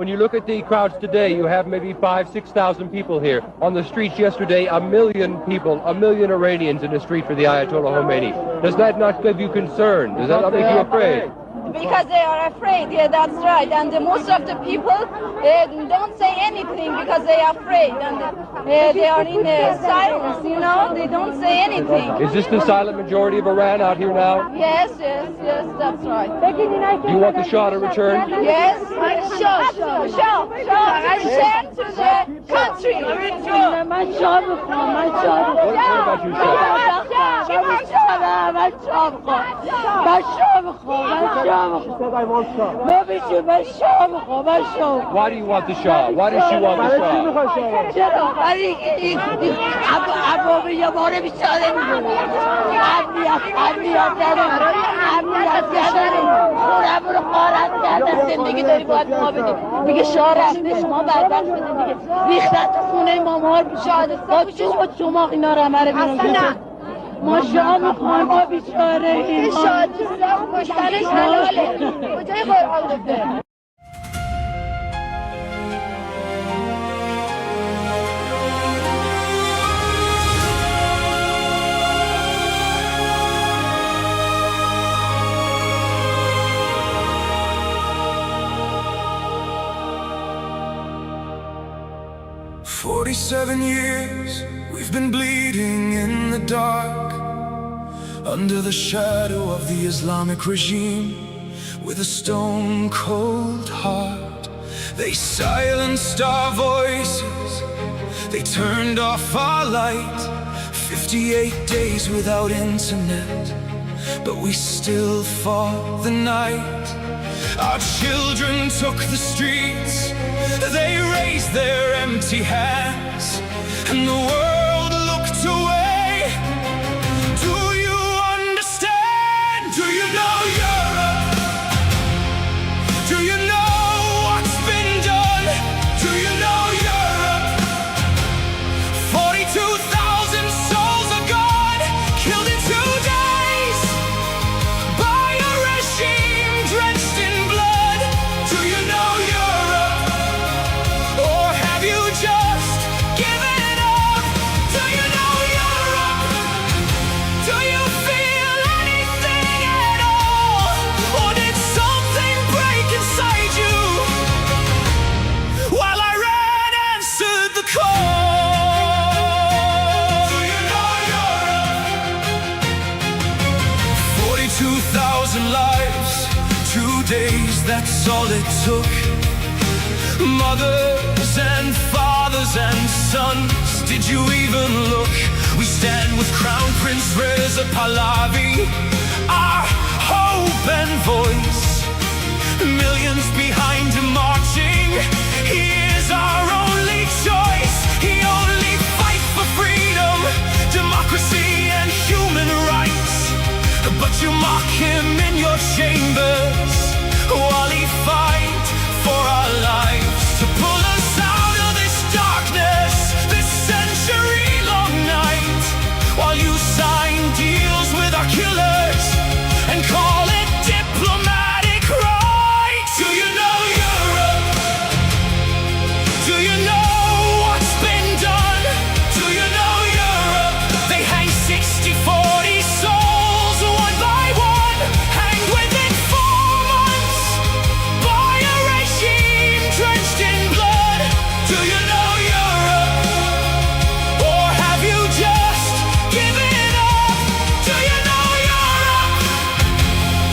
When you look at the crowds today, you have maybe 5,000–6,000 people here. On the streets yesterday, 1 million people, 1 million Iranians in the street for the Ayatollah Khomeini. Does that not give you concern? Does that not make you afraid? Because they are afraid, yeah, that's right. And most of the people don't say anything because they are afraid. And they are in silence, you know, they don't say anything. Is this the silent majority of Iran out here now? Yes, that's right. Do you want the Shah to return? Yes, Shah, return to the country. What about you, Shah? Why do you want the Shah? Why does she want the Shah? ما شاه میخوام ما بیچاره این شادی کشتنش حلاله کجای قرآن گفته. "47 years we've been bleeding in the dark, under the shadow of the Islamic regime, with a stone-cold heart. They silenced our voices, they turned off our light. 58 days without internet, but we still fought the night. Our children took the streets, they raised their empty hands, and the world looked away. Do you understand? Do you know Europe? Do you know what's been done? Do you know Europe? 42,000 souls are gone, killed in 2 days by a regime drenched in blood. Do you know Europe? days, that's all it took. Mothers and fathers and sons, did you even look? We stand with Crown Prince Reza Pahlavi, our hope and voice. Millions behind him marching, he is our only choice. He only fights for freedom, democracy and human rights. But you mock him in your chambers while he fights for our lives, to pull us out of this darkness, this century-long night, while you sign deals with our killers and call it diplomatic right. Do you know Europe? Do you know what's been done? Do you know Europe? They hang 60-40 souls one by one, hanged within 4 months by a regime drenched in blood. Do you know Europe? Or have you just given up? Do you know Europe?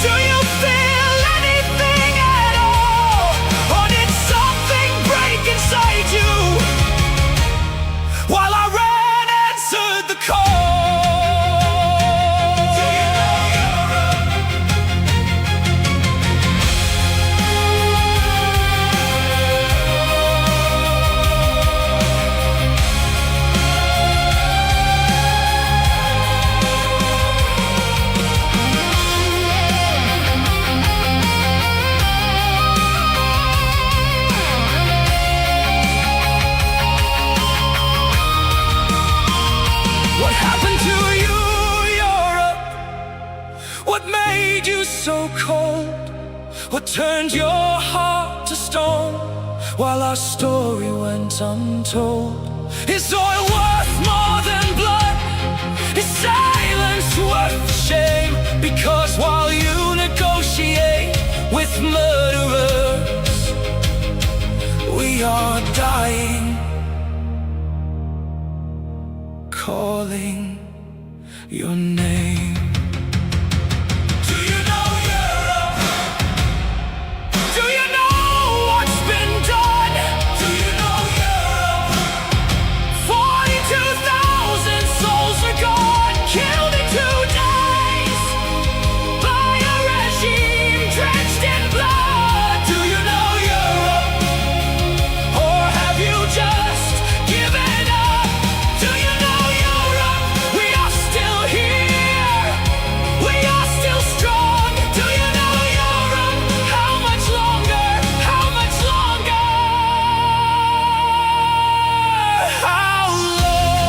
Do you feel anything at all? Or did something break inside you while Iran answered the call? Do you know Europe? What happened to you, Europe? What made you so cold? What turned your heart to stone while our story went untold? Is oil worth more than blood? Is silence worth the shame? Because while you negotiate with murderers, we are dying, calling your name. Do you know Europe? Do you know what's been done? Do you know Europe? 42,000 souls are gone, killed in 2 days by a regime drenched in blood. Do you know Europe? Or have you just given up? Do you know Europe? We are still here, we are still strong. Do you know Europe? How much longer? How much longer? How long?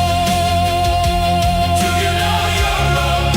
Do you know Europe?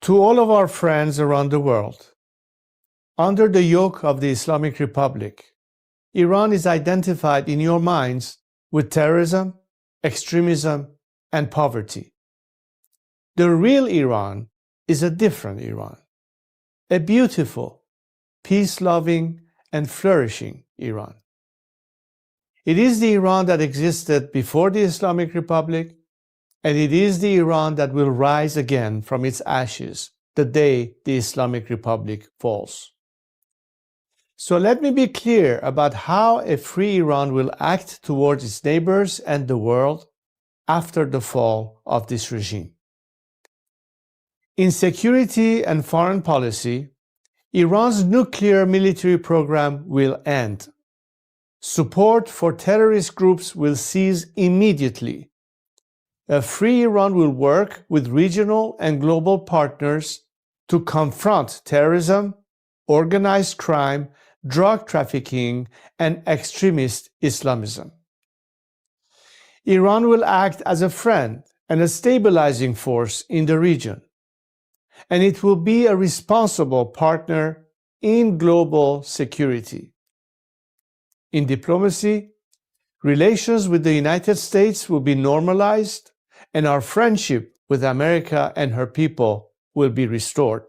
To all of our friends around the world, under the yoke of the Islamic Republic, Iran is identified in your minds with terrorism, extremism, and poverty. The real Iran is a different Iran, a beautiful, peace-loving, and flourishing Iran. It is the Iran that existed before the Islamic Republic, and it is the Iran that will rise again from its ashes the day the Islamic Republic falls. So let me be clear about how a free Iran will act towards its neighbors and the world after the fall of this regime. In security and foreign policy, Iran's nuclear military program will end. Support for terrorist groups will cease immediately. A free Iran will work with regional and global partners to confront terrorism, organized crime, drug trafficking, and extremist Islamism. Iran will act as a friend and a stabilizing force in the region, and it will be a responsible partner in global security. In diplomacy, relations with the United States will be normalized, and our friendship with America and her people will be restored.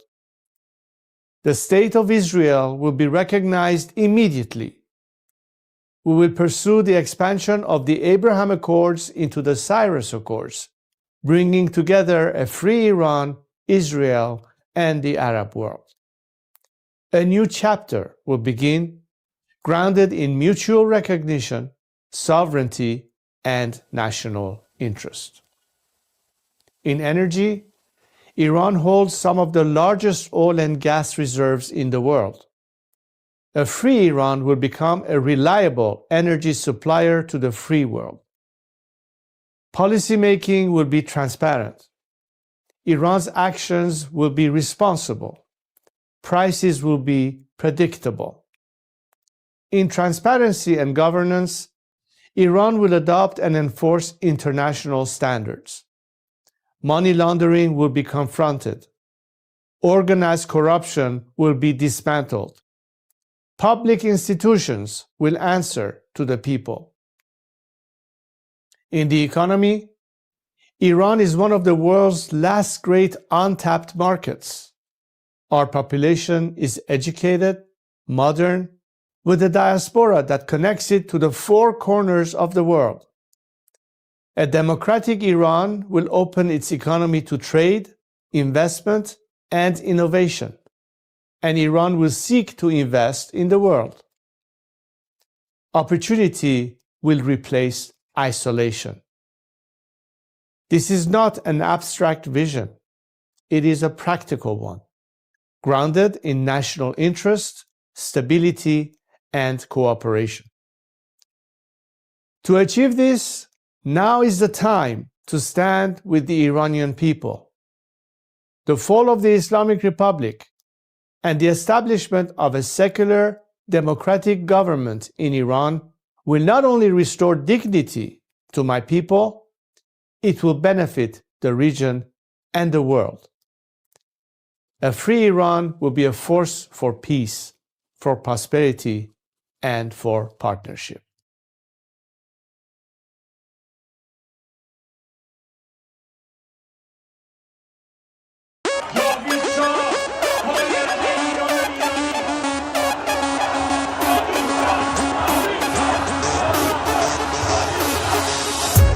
The State of Israel will be recognized immediately. We will pursue the expansion of the Abraham Accords into the Cyrus Accords, bringing together a free Iran, Israel, and the Arab world. A new chapter will begin, grounded in mutual recognition, sovereignty, and national interest. In energy, Iran holds some of the largest oil and gas reserves in the world. A free Iran will become a reliable energy supplier to the free world. Policymaking will be transparent. Iran's actions will be responsible. Prices will be predictable. In transparency and governance, Iran will adopt and enforce international standards. Money laundering will be confronted. Organized corruption will be dismantled. Public institutions will answer to the people. In the economy, Iran is one of the world's last great untapped markets. Our population is educated, modern, with a diaspora that connects it to the four corners of the world. A democratic Iran will open its economy to trade, investment, and innovation, and Iran will seek to invest in the world. Opportunity will replace isolation. This is not an abstract vision. It is a practical one, grounded in national interest, stability, and cooperation. To achieve this, now is the time to stand with the Iranian people. The fall of the Islamic Republic and the establishment of a secular, democratic government in Iran will not only restore dignity to my people, it will benefit the region and the world. A free Iran will be a force for peace, for prosperity, and for partnership.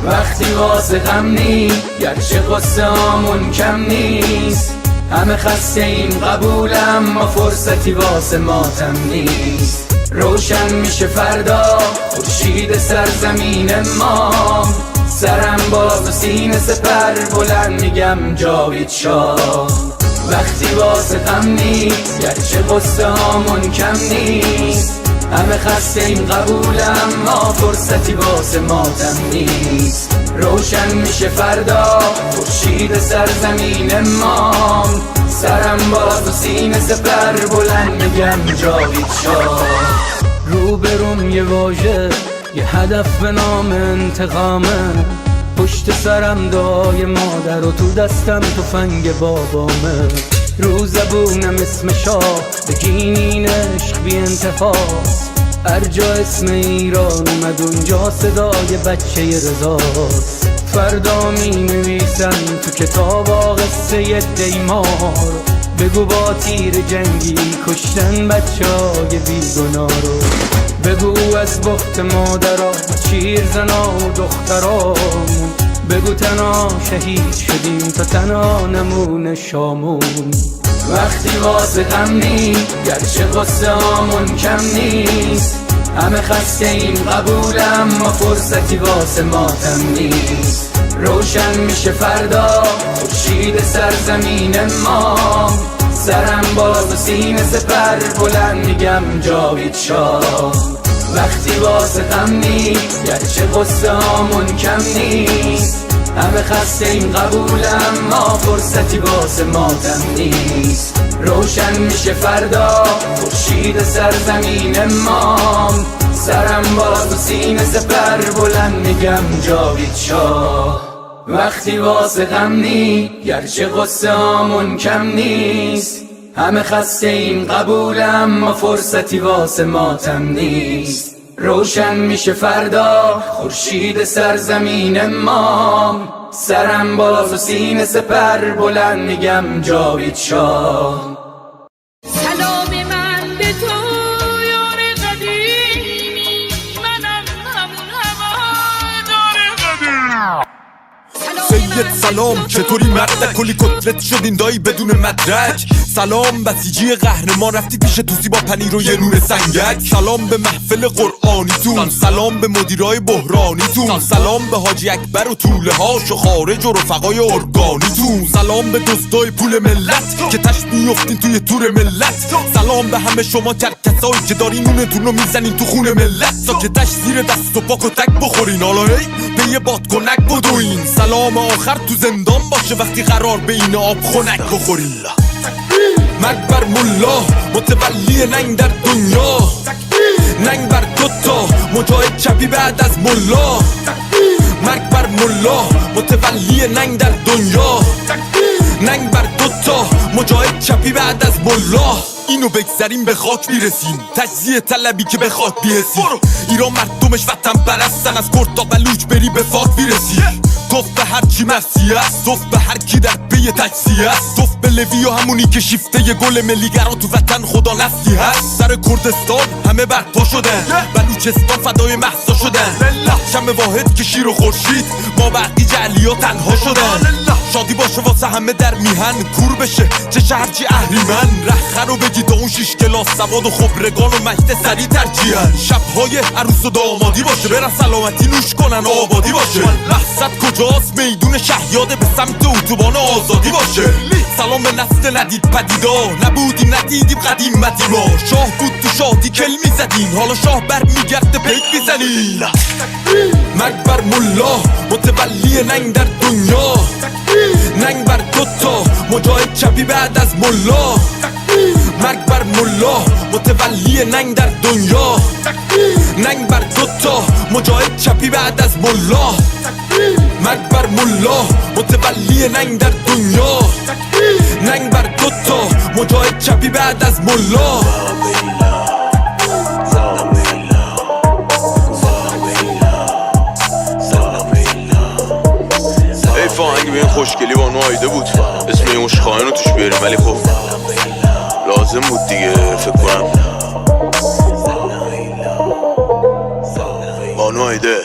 وقتی واسه غم نی گرچه قصه هامون کم نیست همه خسته ایم قبولم ما فرصتی واسه ماتم نیست روشن میشه فردا خورشید سرزمین ما سرم باز و سینه سپر بلند میگم جاوید شاه وقتی واسه غم نی گرچه قصه هامون کم نیست همه خسته ایم قبولم ما فرصتی واسه ماتم نیست روشن میشه فردا خورشید سرزمین ما سرم باز و سینه سپر بلند میگم جاوید شاه روبروم یه واژه یه هدف به نام انتقامه پشت سرم دعای مادر و تو دستم تفنگ بابامه. رو زبونم اسم شاه بگین عشق بی انتهاست. هر جا اسم ایران اومد اونجا صدای بچه رضاست. فردا می نویسن تو کتاب قصه دیمار. بگو با تیر جنگی کشتن بچه های بیگناه رو. بگو از بخت مادرها شیر زنا و دخترامون. بگو تنها شهید شدیم تا تنها نمونه شامون. وقتی واسه غمی گرچه قصه آمون کم نیست. همه خسته این قبولم ما فرصتی واسه ماتم نیست. روشن میشه فردا خورشید سرزمین ما. سرم باز و سینه سپر بلند میگم جاوید شاه. وقتی واسه غمی گرچه قصه آمون کم نیست. همه خسته این قبولم ما فرصتی واسه ماتم نیست. روشن میشه فردا خورشید سرزمین ما. سرم باز و سینه سپر بلند میگم جاوید شاه. وقتی واسه غمی گرچه قصه آمون کم نیست. همه خسته این قبولم ما فرصتی واسه ماتم نیست. روشن میشه فردا خورشید سرزمین ما. سرم باز و سینه سپر بلند میگم جاوید شاه. سلام من به تو یار قدیمی، منم همون هوادار قدیم. سید سلام چطوری مردک کلی کتلت شدین دایی بدون مدرک. سلام بسیجی قهرمان رفتی پیش توسی با پنیر و یه نون سنگک. سلام به محفل قرآنیتون، سلام به مدیرای بحرانیتون، سلام به حاجی اکبر و طوله هاش و خارج و رفقای ارگانیتون. سلام به دزدای پول ملت که تش میفتین توی تور ملت. سلام به همه شما کرکسایی که دارین نونتون رو میزنین تو خون ملت تا که تش زیر دست و پاک و تک بخورین حالا هی به یه بادکنک بدوین. سلام آخر تو زندان باشه وقتی قرار به این آب خنک بخورین. مرگ بر ملا متولی ننگ در دنیا. ننگ بر دوتا مجاهد چپی بعد از ملا. مرگ بر ملا متولی ننگ در دنیا. ننگ بر دوتا مجاهد چپی بعد از ملا. اینو بگذاریم به خاک میرسیم، تجزیه طلبی که به خاک بیرسیم. ایران مردمش وطن پرستن، از کرد تا بلوچ بری به فاک بیرسی. توف به هر کی مفسی است، توف به هر کی در پی تجزیه است. توف به لوی و همونی که شیفته ی گل ملیگرا تو وطن خدا نفسی هست. سر کردستان همه برپا شدن، بلوچستان فدای مهسا شدن. شم واحد که شیر و خورشید ما بقی جعلیا تنها شدن. شادی باشه واسه همه در میهن، کور بشه چه شهر چی اهریمن. رخ رو بگی تا اون 6 کلاس سواد و خبرگان و مجد سری ترجیحن. شبهای عروس و دامادی باشه برن سلامتی نوش کنن و آبادی باشه. مقصد کجاست میدون شهیاده به سمت اتوبان آزادی باشه. سلام به نسل ندید پدیدا، نبودیم ندیدیم قدیمتی ما. شاه بود تو شادی کل میزدین، حالا شاه بر میگرده پیک میزنین. مرگ بر ملا متولی ننگ در دنیا. ننگ بر دوتا مجاهد چپی بعد از ملا. مرگ بر ملا متولی ننگ در دنیا. ننگ بر دوتا مجاهد چپی بعد از ملا. مرگ بر ملا متولی ننگ در دنیا. ننگ بر دوتا مجاهد چپی بعد از ملا. آهنگ به این خوشگلی با نوایده بود، اسم این عشقانه رو توش بیاریم ولی خب لازم بود دیگه. فکر کنم با نوایده.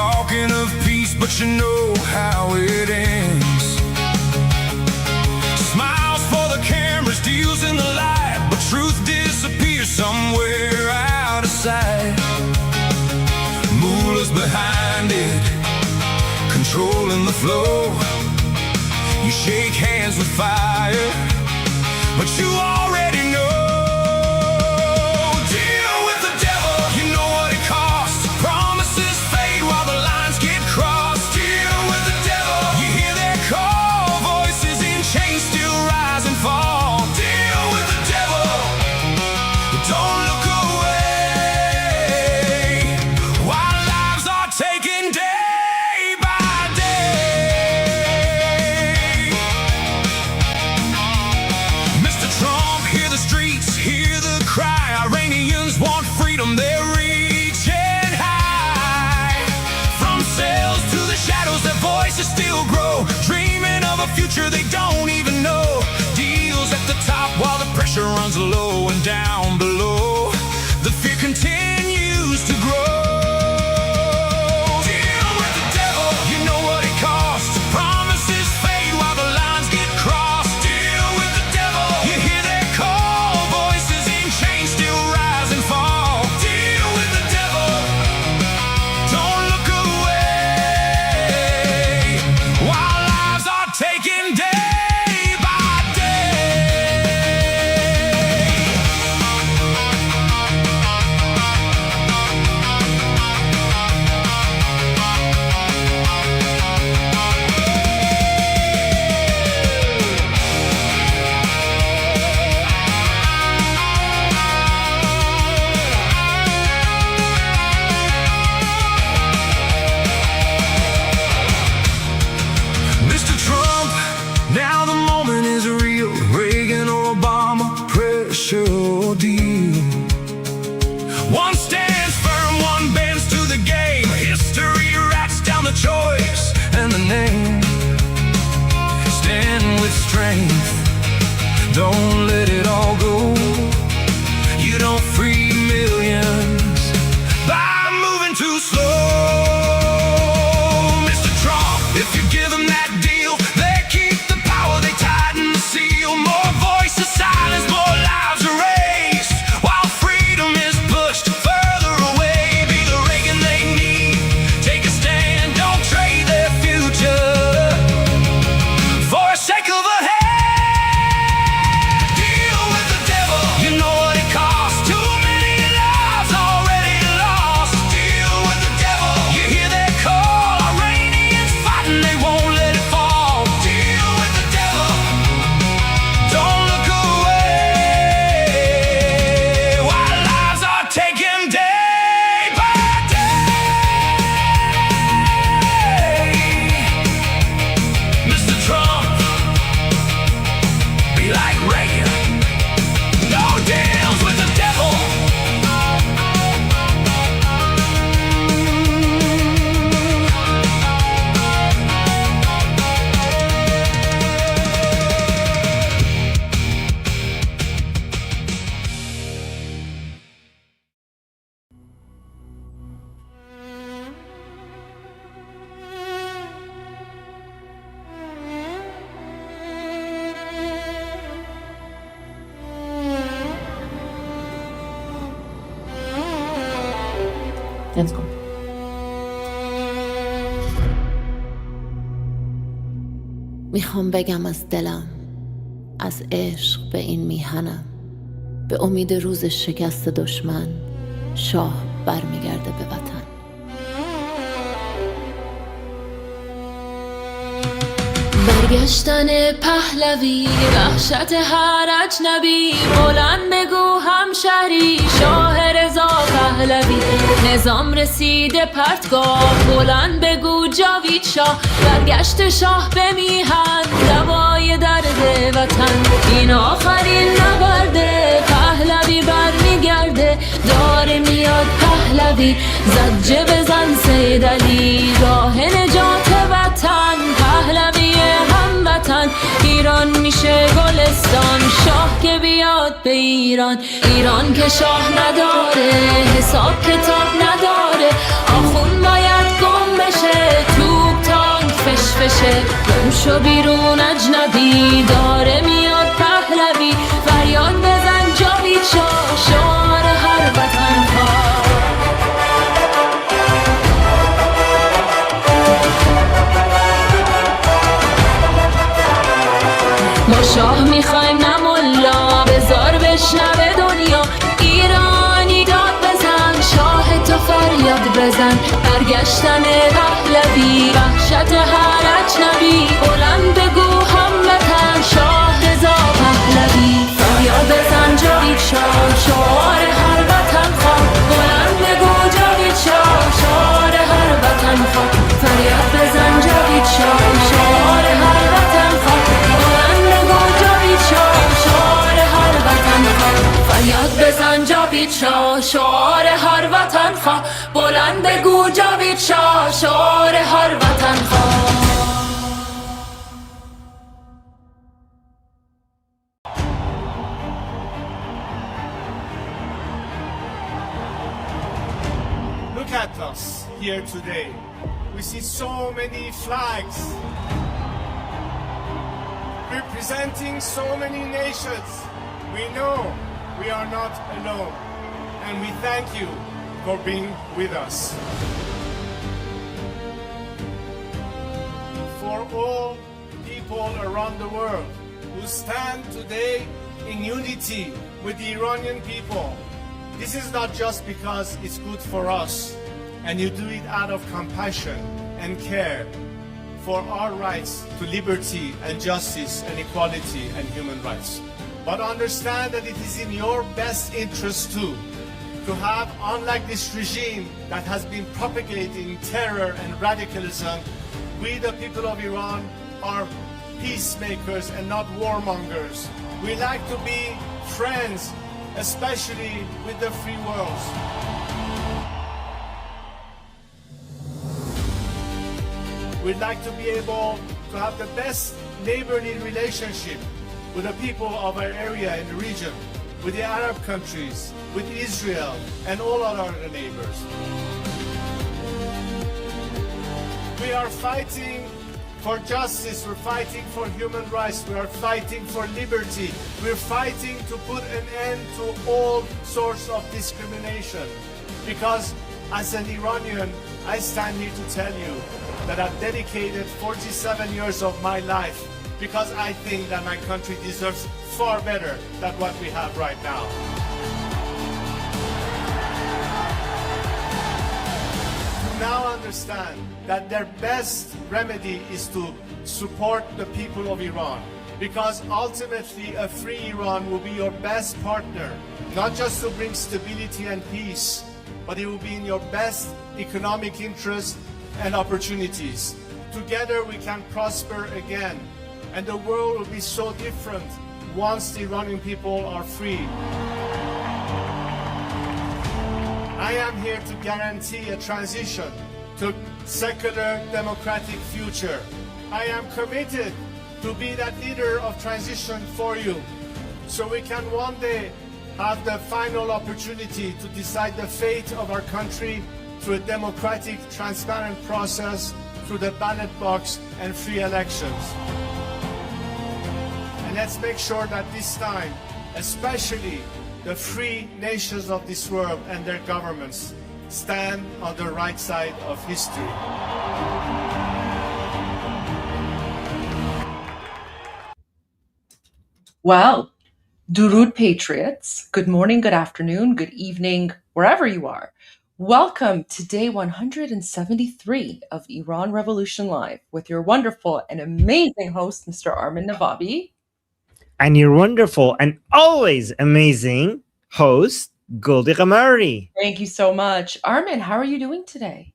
Talking of peace, but you know how it ends. somewhere out of sight. Mullahs behind it, controlling the flow. You shake hands with fire, but you already know. Deal with the devil, you know what it costs. Promises fade while the lines get crossed. Deal with the devil, you hear their call. Voices in chains still rise and fall. Deal with the devil, don't look away while lives are taken day by day. Mr. Trump, hear the streets, hear the cry. Iranians want freedom, they're reaching high. From cells to the shadows, their voices still grow, dreaming of a future they don't even know. Deals at the top while the pressure runs low, and down below the fear continues to grow. Deal with the devil, you know what it costs. Promises fade while the lines get crossed. Deal with the devil, you hear their call. Voices in chains still rise and fall. Deal with the devil, don't look away while lives are taken day by day. Mr. Trump, now the moment is real. Reagan or Obama, pressure or deal. One stands firm, one bends to the game. History writes down the choice and the name. Stand with strength, don't let it all go. You don't free millions by moving too slow. Mr. Trump, if you give them that deal, they keep the power, they tighten the seal. More voices silenced, more lives erased, while freedom is pushed further away. Be the Reagan they need, take a stand, don't trade their future for a sake of a hand. Deal with the devil, you know what it costs. Too many lives already lost. Deal with the devil, you hear their call. Iranians fighting, they won't let it fall. Deal with the devil, don't look away while lives are taken day by day. Mr. Trump, be like Reagan, no deals with the devil. Let's go. میخوام بگم از دلم، از عشق به این میهنم، به امید روز شکست دشمن شاه برمیگرده به وطن. برگشتن پهلوی، وحشت هر اجنبی، بلند بگو همشهری، شاه رضا پهلوی، نظام رسیده پرتگاه، بلند بگو جاوید شاه، برگشت شاه به میهن، دوای درد وطن، این آخرین نبرده، پهلوی برمیگرده، داره میاد پهلوی، زجه بزن سید علی، راه نجات وطن، پهلوی هموطن، ایران میشه گلستان، شاه که بیاد به ایران، ایران که شاه نداره، حساب کتاب نداره، آخون باید گم بشه، توپ تانک فشفشه، گم شو بیرون اجنبی، داره میاد پهلوی، فریاد بزن جاوید شاه، شاه شاه میخوایم نه ملا بزار بشنوه دنیا ایرانی داد بزن شاه تو فریاد بزن برگشتن پهلوی وحشت هر اجنبی بلند بگو هموطن شاه رضا پهلوی فریاد بزن جاوید شاه شعار هر وطن خواه بلند بگو جاوید شاه شعار هر وطن خواه فریاد بزن جاوید شاه شعار هر وطن خواه بلند بگو جاوید شاه شعار هر وطن خواه فریاد بزن جاوید شاه شعار هر وطن خواه بلند بگو جاوید شاه شعار هر وطن خواه. Look at us here today. We see so many flags representing so many nations. We know we are not alone, and we thank you for being with us. For all people around the world who stand today in unity with the Iranian people, this is not just because it's good for us, and you do it out of compassion and care for our rights to liberty and justice and equality and human rights. But understand that it is in your best interest too, to have, unlike this regime that has been propagating terror and radicalism, we the people of Iran are peacemakers and not warmongers. We like to be friends, especially with the free world. We'd like to be able to have the best neighborly relationship with the people of our area and the region, with the Arab countries, with Israel, and all our other neighbors. We are fighting for justice, we're fighting for human rights, we are fighting for liberty, we're fighting to put an end to all sorts of discrimination. Because as an Iranian, I stand here to tell you that I've dedicated 47 years of my life because I think that my country deserves far better than what we have right now. To now understand that their best remedy is to support the people of Iran, because ultimately a free Iran will be your best partner, not just to bring stability and peace, but it will be in your best economic interest and opportunities. Together we can prosper again, and the world will be so different once the Iranian people are free. I am here to guarantee a transition to secular democratic future. I am committed to be that leader of transition for you, so we can one day have the final opportunity to decide the fate of our country through a democratic, transparent process, through the ballot box and free elections. And let's make sure that this time, especially the free nations of this world and their governments, stand on the right side of history. Well, Durud Patriots, good morning, good afternoon, good evening, wherever you are. Welcome to day 173 of Iran Revolution Live with your wonderful and amazing host, Mr. Armin Navabi. And your wonderful and always amazing host, GOLDIE GHAMARI. Thank you so much. Armin, how are you doing today?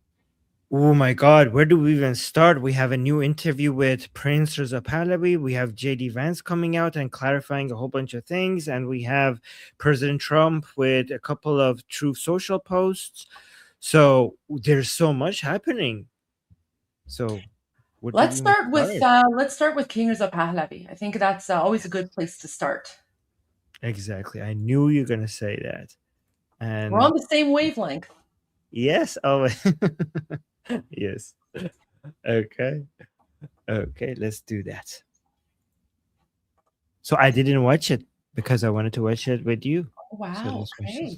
Oh my God, where do we even start? We have a new interview with Prince Reza Pahlavi. We have J.D. Vance coming out and clarifying a whole bunch of things. And we have President Trump with a couple of Truth Social posts. So there's so much happening. So let's start with King Reza Pahlavi. I think that's always a good place to start. Exactly. I knew you were going to say that. And we're on the same wavelength. Yes. Oh, yes. Okay. Let's do that. So I didn't watch it because I wanted to watch it with you. Oh, wow. So let's watch this.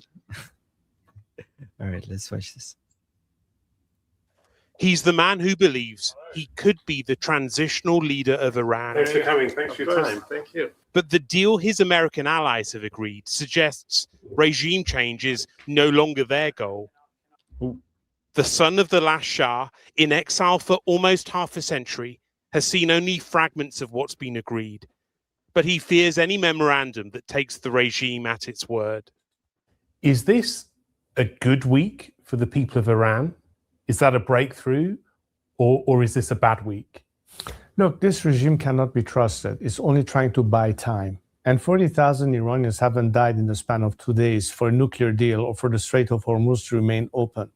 All right, let's watch this. He's the man who believes he could be the transitional leader of Iran. Thanks for coming. Thanks for your time. Thank you. But the deal his American allies have agreed suggests regime change is no longer their goal. The son of the last Shah, in exile for almost half a century, has seen only fragments of what's been agreed. But he fears any memorandum that takes the regime at its word. Is this a good week for the people of Iran? Is that a breakthrough, or is this a bad week? Look, this regime cannot be trusted. It's only trying to buy time. And 40,000 Iranians haven't died in the span of 2 days for a nuclear deal or for the Strait of Hormuz to remain open.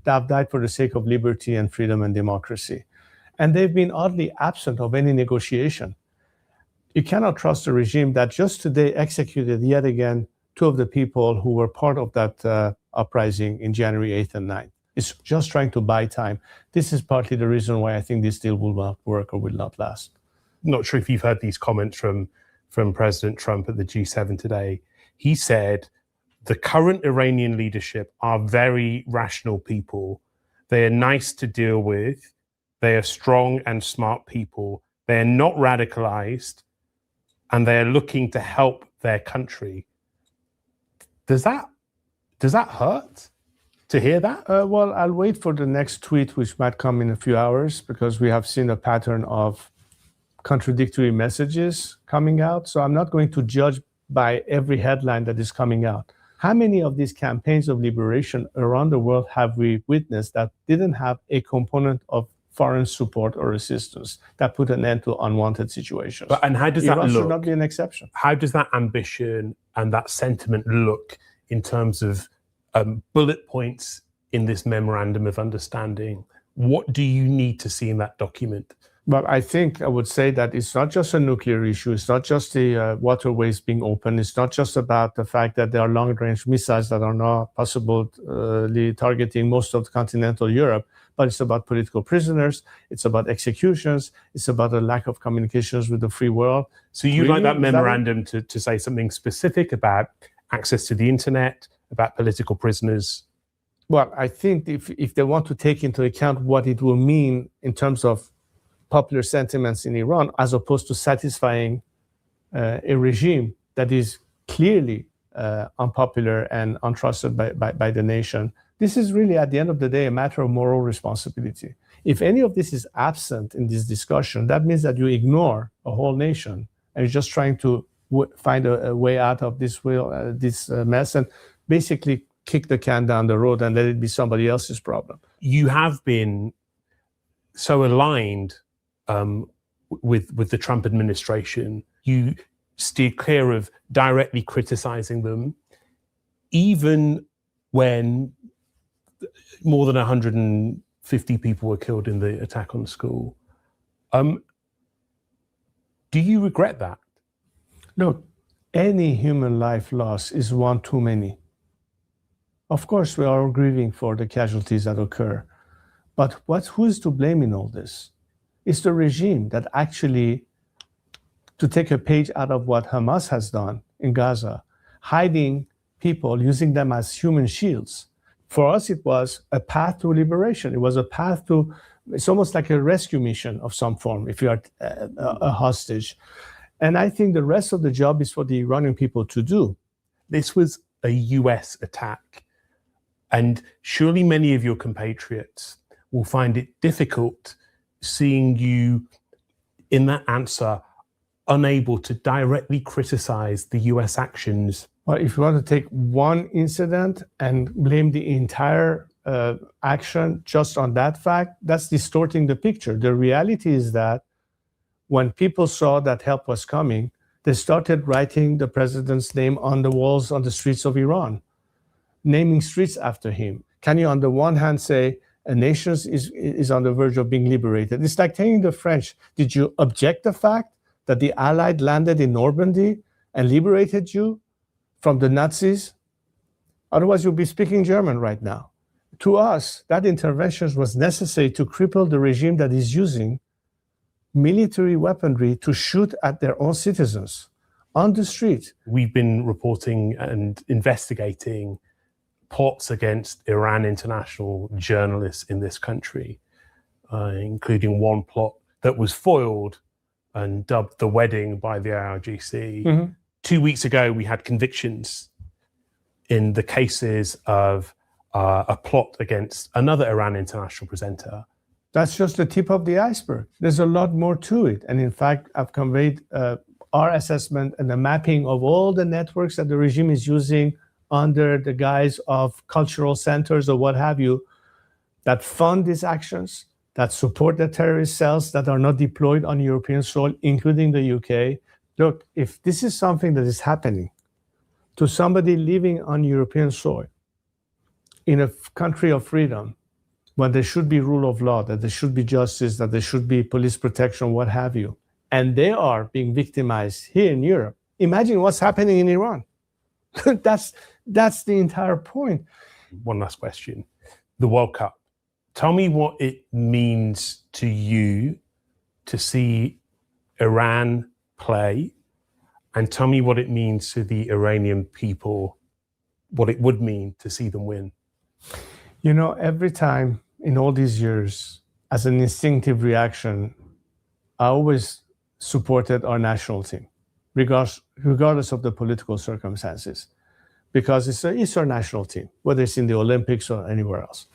They have died for the sake of liberty and freedom and democracy. And they've been oddly absent of any negotiation. You cannot trust a regime that just today executed yet again 2 of the people who were part of that uprising in January 8th and 9th. It's just trying to buy time. This is partly the reason why I think this deal will not work or will not last. Not sure if you've heard these comments from President Trump at the G7 today. He said, the current Iranian leadership are very rational people. They are nice to deal with. They are strong and smart people. They are not radicalized, and they are looking to help their country. Does that hurt to hear that? Well, I'll wait for the next tweet, which might come in a few hours, because we have seen a pattern of contradictory messages coming out. So I'm not going to judge by every headline that is coming out. How many of these campaigns of liberation around the world have we witnessed that didn't have a component of foreign support or assistance that put an end to unwanted situations? And how does that Iran look? should not be an exception. How does that ambition and that sentiment look in terms of bullet points in this memorandum of understanding? What do you need to see in that document? But I think I would say that it's not just a nuclear issue. It's not just the waterways being open. It's not just about the fact that there are long-range missiles that are not possibly targeting most of continental Europe, but it's about political prisoners. It's about executions. It's about a lack of communications with the free world. So you'd like that memorandum to say something specific about access to the internet, about political prisoners? Well, I think if they want to take into account what it will mean in terms of popular sentiments in Iran, as opposed to satisfying a regime that is clearly unpopular and untrusted by the nation, this is really, at the end of the day, a matter of moral responsibility. If any of this is absent in this discussion, that means that you ignore a whole nation and you're just trying to find a way out of this mess and basically kick the can down the road and let it be somebody else's problem. You have been so aligned with the Trump administration. You steer clear of directly criticizing them, even when more than 150 people were killed in the attack on the school. Do you regret that? Look, any human life loss is one too many. Of course, we are grieving for the casualties that occur. But who is to blame in all this? It's the regime that actually, to take a page out of what Hamas has done in Gaza, hiding people, using them as human shields. For us, it was a path to liberation. It was a path to, it's almost like a rescue mission of some form, if you are a hostage. And I think the rest of the job is for the Iranian people to do. This was a US attack. And surely many of your compatriots will find it difficult seeing you in that answer unable to directly criticize the US actions. Well, if you want to take one incident and blame the entire action just on that fact, that's distorting the picture. The reality is that when people saw that help was coming, they started writing the president's name on the walls on the streets of Iran, naming streets after him. Can you, on the one hand, say a nation is on the verge of being liberated? It's like telling the French, did you object the fact that the Allied landed in Normandy and liberated you from the Nazis? Otherwise, you'll be speaking German right now. To us, that intervention was necessary to cripple the regime that is using military weaponry to shoot at their own citizens on the street. We've been reporting and investigating plots against Iran international journalists in this country. including one plot that was foiled and dubbed the wedding by the IRGC. Mhm. 2 weeks ago, we had convictions in the cases of a plot against another Iran international presenter. That's just the tip of the iceberg. There's a lot more to it. And in fact, I've conveyed our assessment and the mapping of all the networks that the regime is using under the guise of cultural centers or what have you, that fund these actions, that support the terrorist cells that are not deployed on European soil, including the UK. Look, if this is something that is happening to somebody living on European soil in a country of freedom, when there should be rule of law, that there should be justice, that there should be police protection, what have you, and they are being victimized here in Europe, imagine what's happening in Iran. That's the entire point. One last question. The World Cup. Tell me what it means to you to see Iran play, and tell me what it means to the Iranian people, what it would mean to see them win. You know, every time in all these years, as an instinctive reaction, I always supported our national team, regardless of the political circumstances, because it's our national team, whether it's in the Olympics or anywhere else.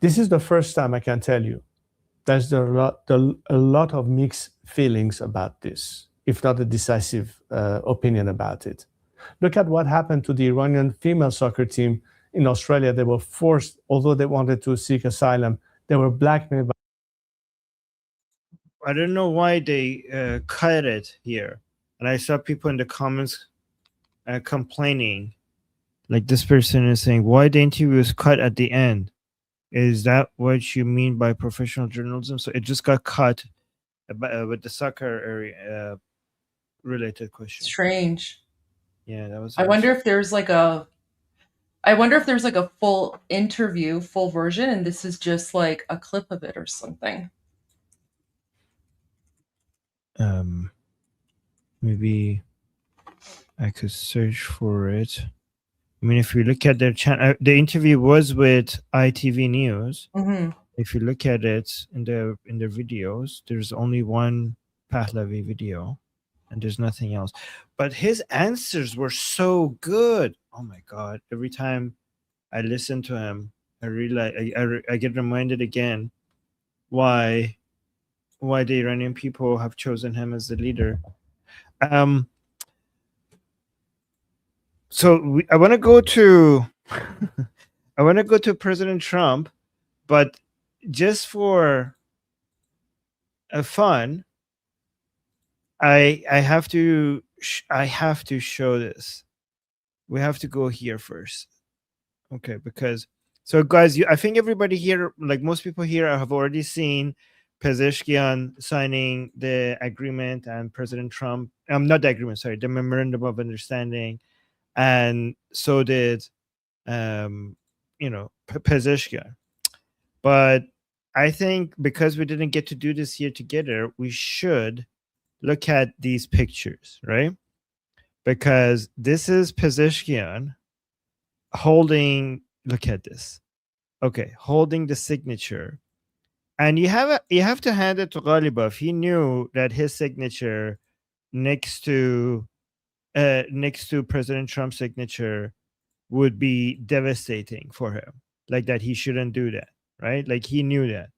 This is the first time I can tell you there's a lot of mixed feelings about this, if not a decisive opinion about it. Look at what happened to the Iranian female soccer team in Australia. They were forced, although they wanted to seek asylum, they were blackmailed. I don't know why they cut it here. And I saw people in the comments complaining. Like this person is saying, why the interview was cut at the end? Is that what you mean by professional journalism? So it just got cut with the soccer area related question. Strange. Yeah, that was. I wonder if there's like a full interview, full version, and this is just like a clip of it or something. Maybe I could search for it. I mean, if you look at their channel, the interview was with ITV News. Mm-hmm. If you look at it in their videos, there's only one Pahlavi video, and there's nothing else. But his answers were so good. Oh my God! Every time I listen to him, I realize I get reminded again why the Iranian people have chosen him as the leader. So I want to go to President Trump, but just for fun, I have to show this. We have to go here first, okay? Because so guys, I think everybody here, like most people here, have already seen Pezeshkian signing the agreement and President Trump. Not the agreement, sorry, the memorandum of understanding. And so did, Pezeshkian. But I think because we didn't get to do this here together, we should look at these pictures, right? Because this is Pezeshkian holding, look at this. Okay, holding the signature. And you have to hand it to Ghalibaf. He knew that his signature next to President Trump's signature would be devastating for him. Like that he shouldn't do that, right? Like he knew that.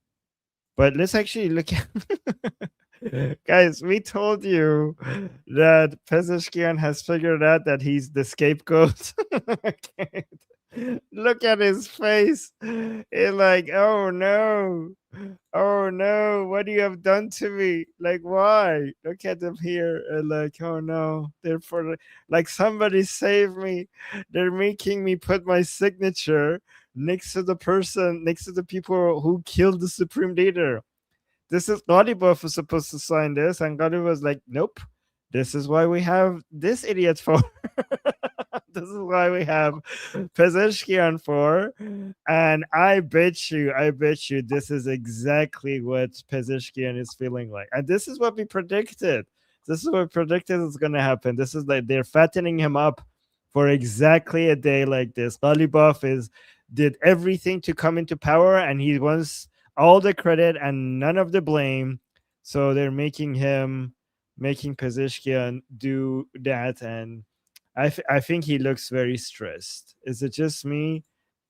But let's actually look at guys, we told you that Pezeshkian has figured out that he's the scapegoat. Okay. Look at his face. It's like, oh no, what do you have done to me? Like, why? Look at them here. And like, oh no, therefore, like somebody save me. They're making me put my signature next to the people who killed the supreme leader. This is Ghalibaf was supposed to sign this, and Ghalibaf was like, nope. This is why we have this idiot for. This is why we have Pezeshkian for. And I bet you this is exactly what Pezeshkian is feeling like. And this is what we predicted. This is what we predicted is going to happen. This is like they're fattening him up for exactly a day like this. Ghalibaf did everything to come into power, and he wants all the credit and none of the blame. So they're making Pezeshkian do that, and I think he looks very stressed. Is it just me?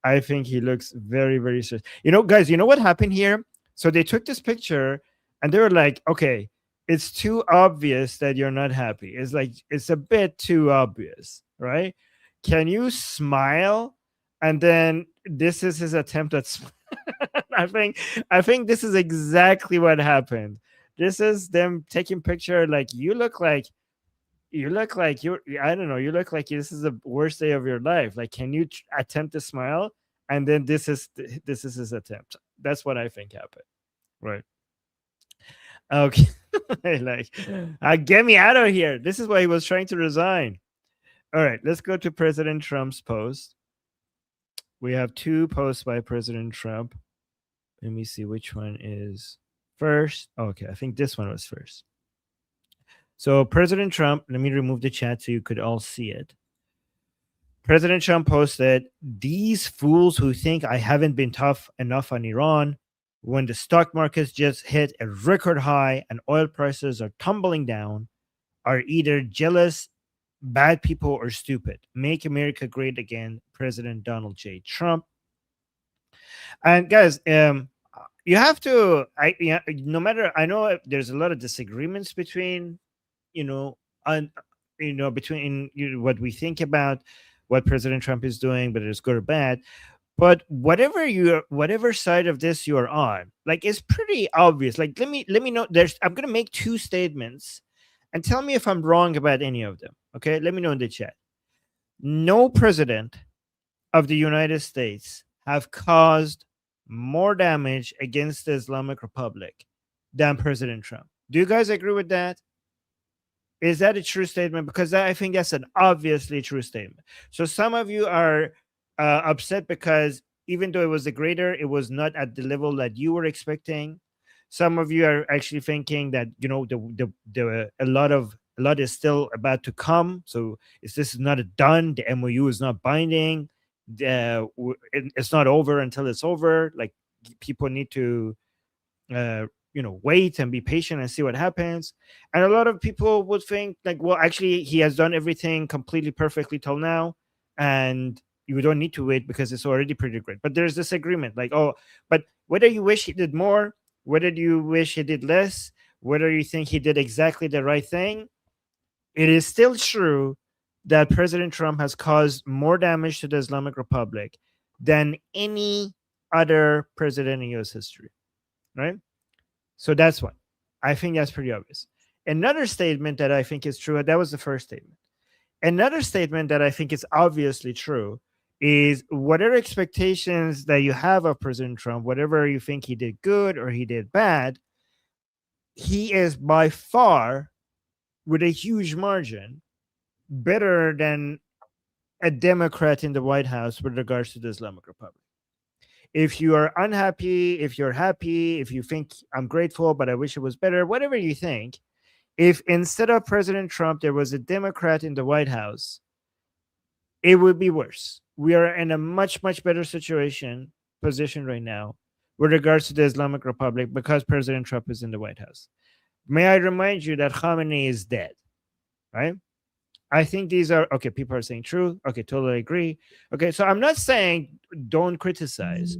I think he looks very, very stressed. Guys, you know what happened here? So they took this picture and they were like, okay, it's too obvious that you're not happy. It's like, it's a bit too obvious, right? Can you smile? And then this is his attempt at I think this is exactly what happened. This is them taking picture like you look like you're, I don't know, you look like this is the worst day of your life. Like, can you attempt to smile? And then this is his attempt. That's what I think happened. Right. Okay. Get me out of here. This is why he was trying to resign. All right, let's go to President Trump's post. We have 2 posts by President Trump. Let me see which one is first. Okay, I think this one was first. So President Trump, let me remove the chat so you could all see it. President Trump posted, "These fools who think I haven't been tough enough on Iran when the stock markets just hit a record high and oil prices are tumbling down are either jealous, bad people, or stupid. Make America great again, President Donald J. Trump." And guys, you have to, no matter, I know there's a lot of disagreements between, between what we think about what President Trump is doing, whether it's good or bad. But whatever side of this you're on, like, it's pretty obvious. Like, let me know. I'm gonna make 2 statements, and tell me if I'm wrong about any of them. Okay, let me know in the chat. No president of the United States have caused more damage against the Islamic Republic than President Trump. Do you guys agree with that? Is that a true statement? Because I think that's an obviously true statement. So some of you are upset because even though it was the greater, it was not at the level that you were expecting. Some of you are actually thinking that a lot is still about to come. So if this is not done, the MOU is not binding. It's not over until it's over. Like, people need to wait and be patient and see what happens. And a lot of people would think, like, well, actually he has done everything completely perfectly till now, and you don't need to wait because it's already pretty great. But there's this agreement, like, oh, but whether you wish he did more, whether you wish he did less, whether you think he did exactly the right thing, it is still true that President Trump has caused more damage to the Islamic Republic than any other president in U.S. history, right? So that's one. I think that's pretty obvious. Another statement that I think is true, that was the first statement. Another statement that I think is obviously true is whatever expectations that you have of President Trump, whatever you think he did good or he did bad, he is by far, with a huge margin, better than a Democrat in the White House with regards to the Islamic Republic. If you are unhappy, if you're happy, if you think I'm grateful, but I wish it was better, whatever you think, if instead of President Trump, there was a Democrat in the White House, it would be worse. We are in a much, much better position right now with regards to the Islamic Republic because President Trump is in the White House. May I remind you that Khamenei is dead, right? I think these are, okay, people are saying true. Okay, totally agree. Okay, so I'm not saying don't criticize.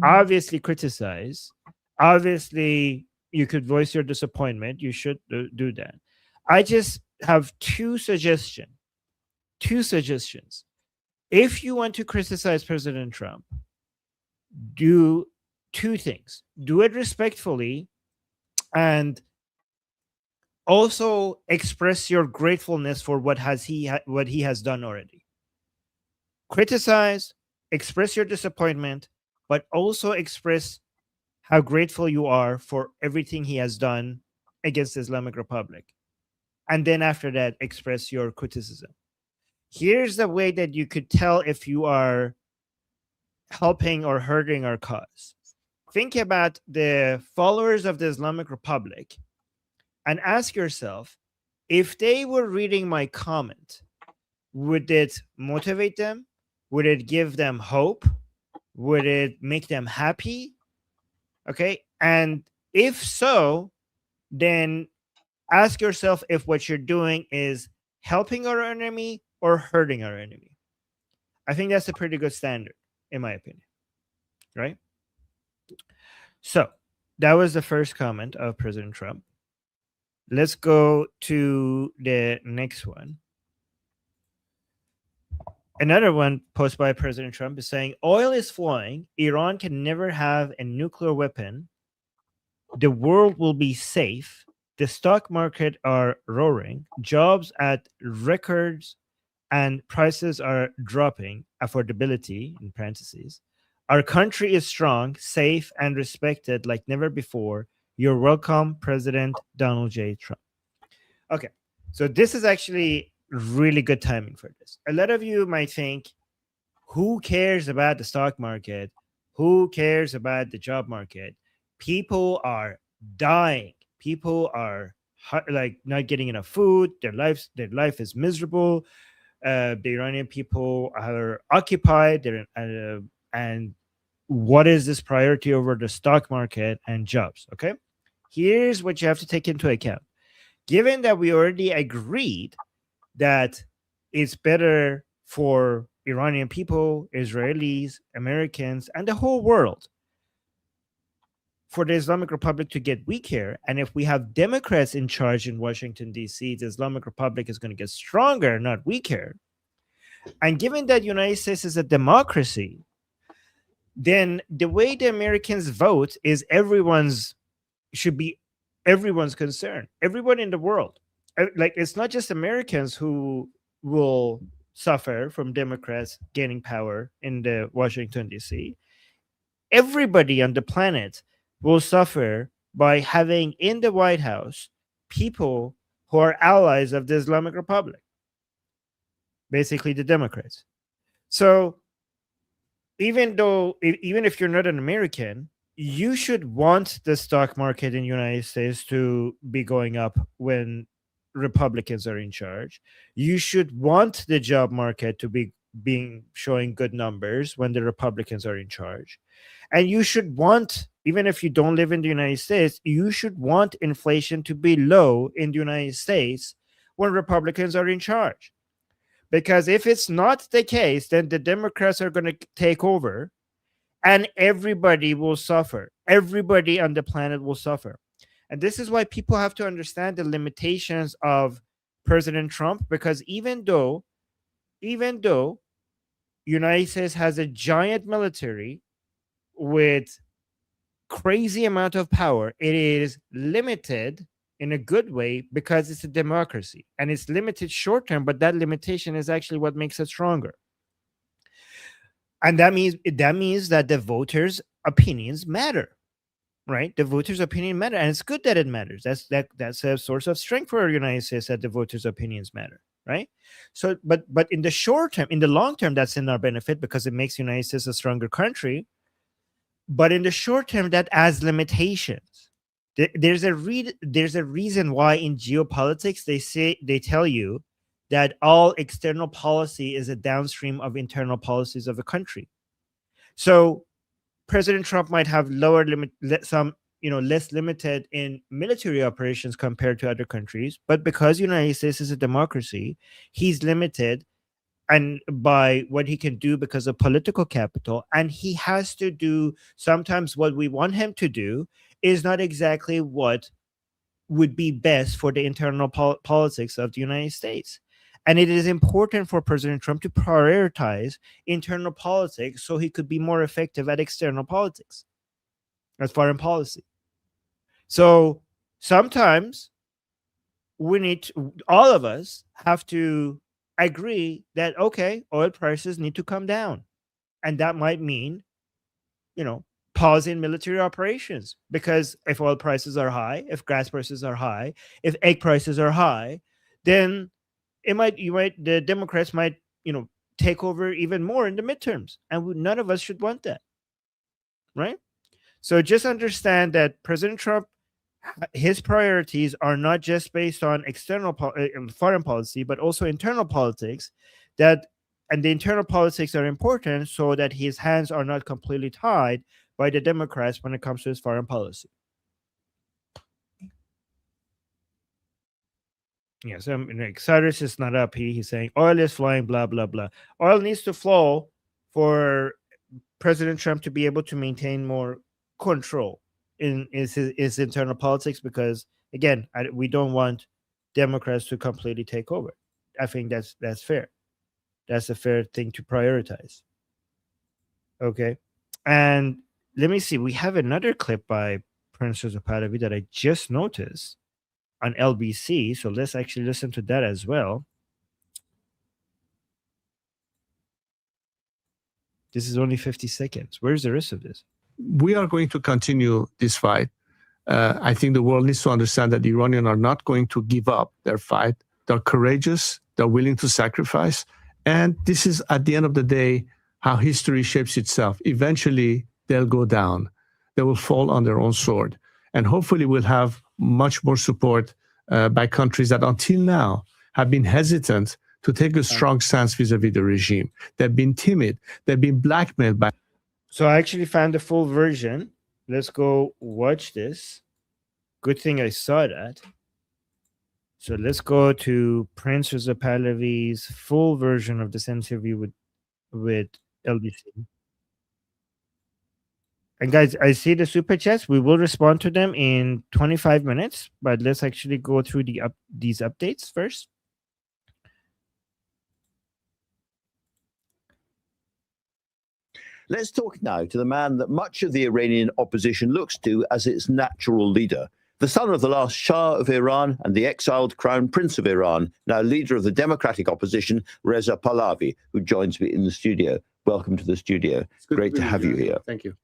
Obviously criticize. Obviously, you could voice your disappointment. You should do that. I just have 2 suggestions. 2 suggestions. If you want to criticize President Trump, do 2 things. Do it respectfully, and also express your gratefulness for what he has done already. Criticize, express your disappointment, but also express how grateful you are for everything he has done against the Islamic Republic. And then after that, express your criticism. Here's the way that you could tell if you are helping or hurting our cause. Think about the followers of the Islamic Republic and ask yourself, if they were reading my comment, would it motivate them? Would it give them hope? Would it make them happy? Okay. And if so, then ask yourself if what you're doing is helping our enemy or hurting our enemy. I think that's a pretty good standard, in my opinion. Right? So that was the first comment of President Trump. Let's go to the next one. Another one posted by President Trump is saying, oil is flowing. Iran can never have a nuclear weapon. The world will be safe. The stock market are roaring. Jobs at records and prices are dropping. Affordability, in parentheses. Our country is strong, safe, and respected like never before. You're welcome, President Donald J. Trump. Okay, so this is actually really good timing for this. A lot of you might think, who cares about the stock market? Who cares about the job market? People are dying. People are like not getting enough food. Their life is miserable. The Iranian people are occupied. And what is this priority over the stock market and jobs? Okay, here's what you have to take into account. Given that we already agreed that it's better for Iranian people, Israelis, Americans, and the whole world for the Islamic Republic to get weaker, and if we have Democrats in charge in Washington, D.C., the Islamic Republic is going to get stronger, not weaker. And given that United States is a democracy, then the way the Americans vote is should be everyone's concern. Everyone in the world. Like, it's not just Americans who will suffer from Democrats gaining power in the Washington, D.C. Everybody on the planet will suffer by having in the White House people who are allies of the Islamic Republic, basically the Democrats. So even if you're not an American, you should want the stock market in the United States to be going up when Republicans are in charge. You should want the job market to be showing good numbers when the Republicans are in charge. And you should want, even if you don't live in the United States, you should want inflation to be low in the United States when Republicans are in charge. Because if it's not the case, then the Democrats are going to take over and everybody will suffer. Everybody on the planet will suffer. And this is why people have to understand the limitations of President Trump, because even though United States has a giant military with crazy amount of power, it is limited in a good way because it's a democracy, and it's limited short term, but that limitation is actually what makes it stronger. And that means that the voters' opinions matter, right? The voters' opinion matter, and it's good that it matters. That's a source of strength for the United States, that the voters' opinions matter, right? So, but in the short term, in the long term, that's in our benefit because it makes the United States a stronger country. But in the short term, that adds limitations. There's a reason why in geopolitics they tell you that all external policy is a downstream of internal policies of a country. So President Trump might have less limited in military operations compared to other countries, but because the United States is a democracy, he's limited and by what he can do because of political capital, and he has to do sometimes what we want him to do is not exactly what would be best for the internal politics of the United States. And it is important for President Trump to prioritize internal politics so he could be more effective at external politics, as foreign policy. So sometimes all of us have to agree that, okay, oil prices need to come down. And that might mean, pausing military operations, because if oil prices are high, if gas prices are high, if egg prices are high, then the Democrats might, take over even more in the midterms. And none of us should want that. Right? So just understand that President Trump, his priorities are not just based on external foreign policy, but also internal politics. And the internal politics are important so that his hands are not completely tied by the Democrats when it comes to his foreign policy. Yes, Cyrus is not up. He's saying oil is flowing, blah, blah, blah. Oil needs to flow for President Trump to be able to maintain more control in his internal politics, because, again, we don't want Democrats to completely take over. I think that's fair. That's a fair thing to prioritize. Okay. And let me see. We have another clip by Prince Reza Pahlavi that I just noticed on LBC. So let's actually listen to that as well. This is only 50 seconds. Where's the rest of this? We are going to continue this fight. I think the world needs to understand that the Iranians are not going to give up their fight. They're courageous. They're willing to sacrifice. And this is, at the end of the day, how history shapes itself. Eventually, they'll go down. They will fall on their own sword. And hopefully we'll have much more support by countries that until now have been hesitant to take a strong stance vis-a-vis the regime. They've been timid. They've been blackmailed by... So I actually found the full version. Let's go watch this. Good thing I saw that. So let's go to Prince Reza Pahlavi's full version of this interview with LBC. And guys, I see the super chats. We will respond to them in 25 minutes, but let's actually go through these updates first. Let's talk now to the man that much of the Iranian opposition looks to as its natural leader, the son of the last Shah of Iran and the exiled Crown Prince of Iran, now leader of the democratic opposition, Reza Pahlavi, who joins me in the studio. Welcome to the studio. Great to have you here. Thank you.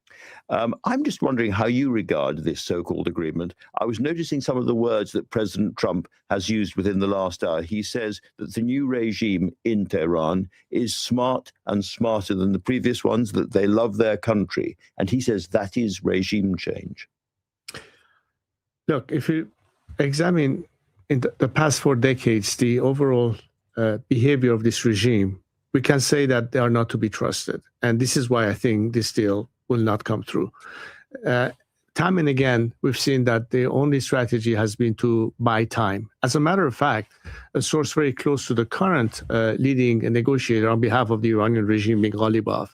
I'm just wondering how you regard this so-called agreement. I was noticing some of the words that President Trump has used within the last hour. He says that the new regime in Tehran is smart and smarter than the previous ones, that they love their country. And he says that is regime change. Look, if you examine in the past 4 decades, the overall behavior of this regime, we can say that they are not to be trusted. And this is why I think this deal will not come through. Time and again, we've seen that the only strategy has been to buy time. As a matter of fact, a source very close to the current leading negotiator on behalf of the Iranian regime, Ghalibaf,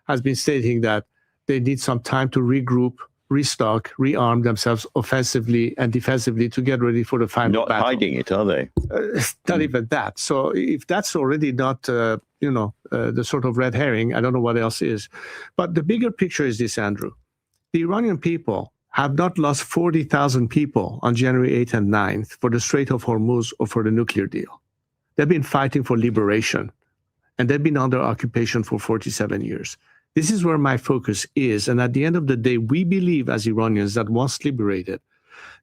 has been stating that they need some time to regroup, restock, rearm themselves offensively and defensively to get ready for the final battle. Not hiding it, are they? Not even that. So if that's already not, the sort of red herring, I don't know what else is. But the bigger picture is this, Andrew. The Iranian people have not lost 40,000 people on January 8th and 9th for the Strait of Hormuz or for the nuclear deal. They've been fighting for liberation, and they've been under occupation for 47 years. This is where my focus is. And at the end of the day, we believe as Iranians that once liberated,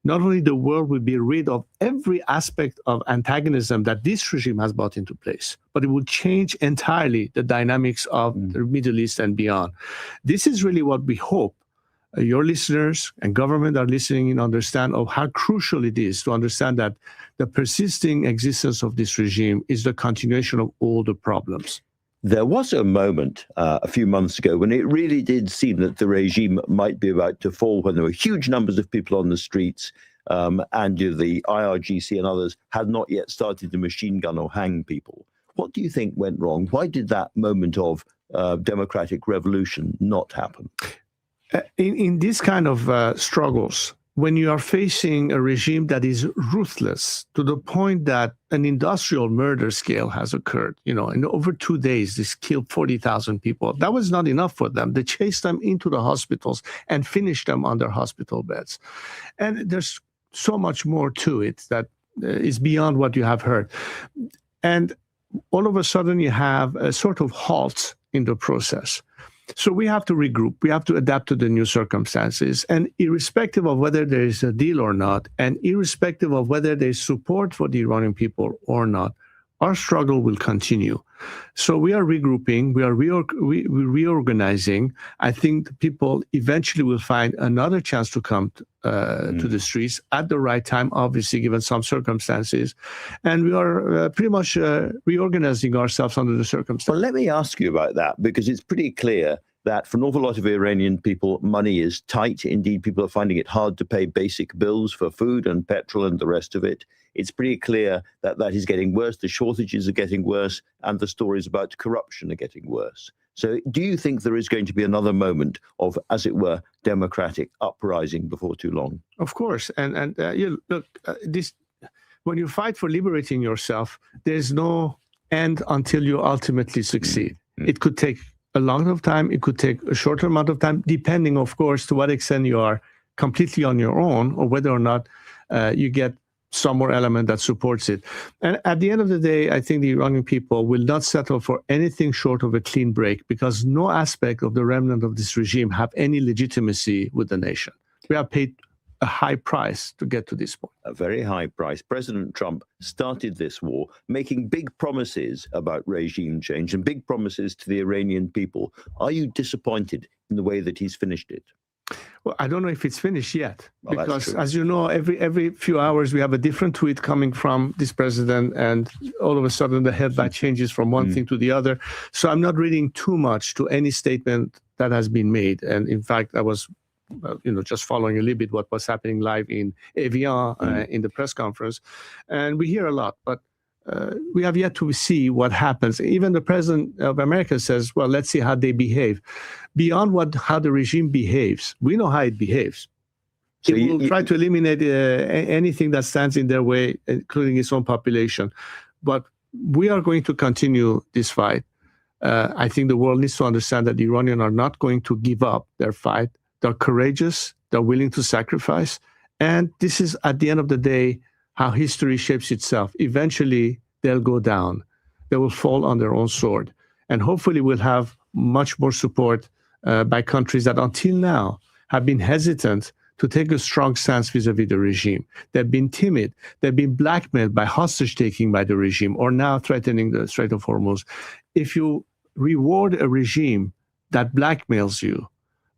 not only the world will be rid of every aspect of antagonism that this regime has brought into place, but it will change entirely the dynamics of the Middle East and beyond. This is really what we hope your listeners and government are listening and understand of how crucial it is to understand that the persisting existence of this regime is the continuation of all the problems. There was a moment a few months ago when it really did seem that the regime might be about to fall, when there were huge numbers of people on the streets, and the IRGC and others had not yet started to machine gun or hang people. What do you think went wrong? Why did that moment of democratic revolution not happen? In this kind of struggles, when you are facing a regime that is ruthless to the point that an industrial murder scale has occurred, in over 2 days, this killed 40,000 people. That was not enough for them. They chased them into the hospitals and finished them on their hospital beds. And there's so much more to it that is beyond what you have heard. And all of a sudden you have a sort of halt in the process. So we have to regroup. We have to adapt to the new circumstances. And irrespective of whether there is a deal or not, and irrespective of whether there is support for the Iranian people or not, our struggle will continue. So we are regrouping. We are reorganizing. I think people eventually will find another chance to come to the streets at the right time, obviously, given some circumstances. And we are pretty much reorganizing ourselves under the circumstances. Well, let me ask you about that, because it's pretty clear that for an awful lot of Iranian people, money is tight. Indeed, people are finding it hard to pay basic bills for food and petrol and the rest of it. It's pretty clear that that is getting worse. The shortages are getting worse, and the stories about corruption are getting worse. So do you think there is going to be another moment of, as it were, democratic uprising before too long? Of course. And look, this, when you fight for liberating yourself, there's no end until you ultimately succeed. It could take a long of time. It could take a shorter amount of time, depending, of course, to what extent you are completely on your own or whether or not you get some more element that supports it. And at the end of the day, I think the Iranian people will not settle for anything short of a clean break, because no aspect of the remnant of this regime have any legitimacy with the nation. We have paid a high price to get to this point. A very high price. President Trump started this war making big promises about regime change and big promises to the Iranian people. Are you disappointed in the way that he's finished it? Well, I don't know if it's finished yet, well, because as you know, every few hours we have a different tweet coming from this president, and all of a sudden the headline changes from one thing to the other. So I'm not reading too much to any statement that has been made. And in fact, I was just following a little bit what was happening live in Evian in the press conference. And we hear a lot, but we have yet to see what happens. Even the president of America says, well, let's see how they behave. Beyond how the regime behaves, we know how it behaves. So it will try to eliminate anything that stands in their way, including its own population. But we are going to continue this fight. I think the world needs to understand that the Iranians are not going to give up their fight. They're courageous. They're willing to sacrifice. And this is, at the end of the day, how history shapes itself. Eventually, they'll go down. They will fall on their own sword. And hopefully we'll have much more support by countries that until now have been hesitant to take a strong stance vis-a-vis the regime. They've been timid. They've been blackmailed by hostage-taking by the regime, or now threatening the Strait of Hormuz. If you reward a regime that blackmails you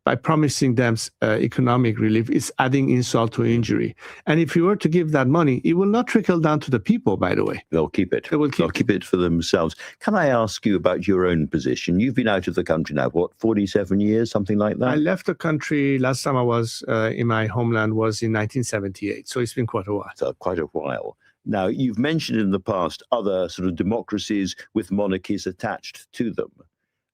by promising them economic relief, it's adding insult to injury. And if you were to give that money, it will not trickle down to the people, by the way. They'll keep it. They'll keep it for themselves. Can I ask you about your own position? You've been out of the country now, what, 47 years, something like that? I left the country, last time I was in my homeland was in 1978. So it's been quite a while. So quite a while. Now, you've mentioned in the past other sort of democracies with monarchies attached to them.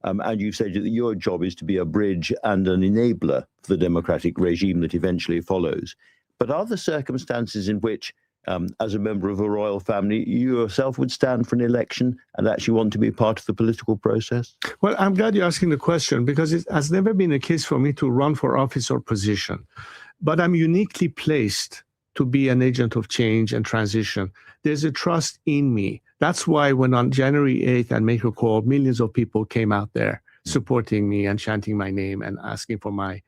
And you've said that your job is to be a bridge and an enabler for the democratic regime that eventually follows. But are there circumstances in which, as a member of a royal family, you yourself would stand for an election and actually want to be part of the political process? Well, I'm glad you're asking the question, because it has never been a case for me to run for office or position. But I'm uniquely placed to be an agent of change and transition. There's a trust in me. That's why when on January 8th at Make a Call, millions of people came out there supporting me and chanting my name and asking for my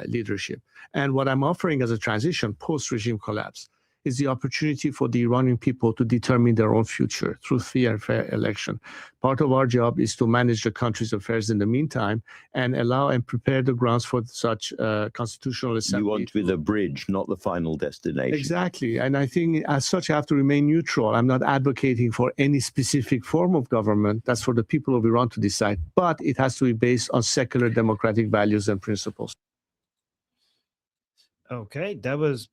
leadership. And what I'm offering as a transition post-regime collapse is the opportunity for the Iranian people to determine their own future through free and fair election. Part of our job is to manage the country's affairs in the meantime and allow and prepare the grounds for such constitutional assembly. You want to be the bridge, not the final destination. Exactly. And I think as such, I have to remain neutral. I'm not advocating for any specific form of government. That's for the people of Iran to decide. But it has to be based on secular democratic values and principles. Okay, that was,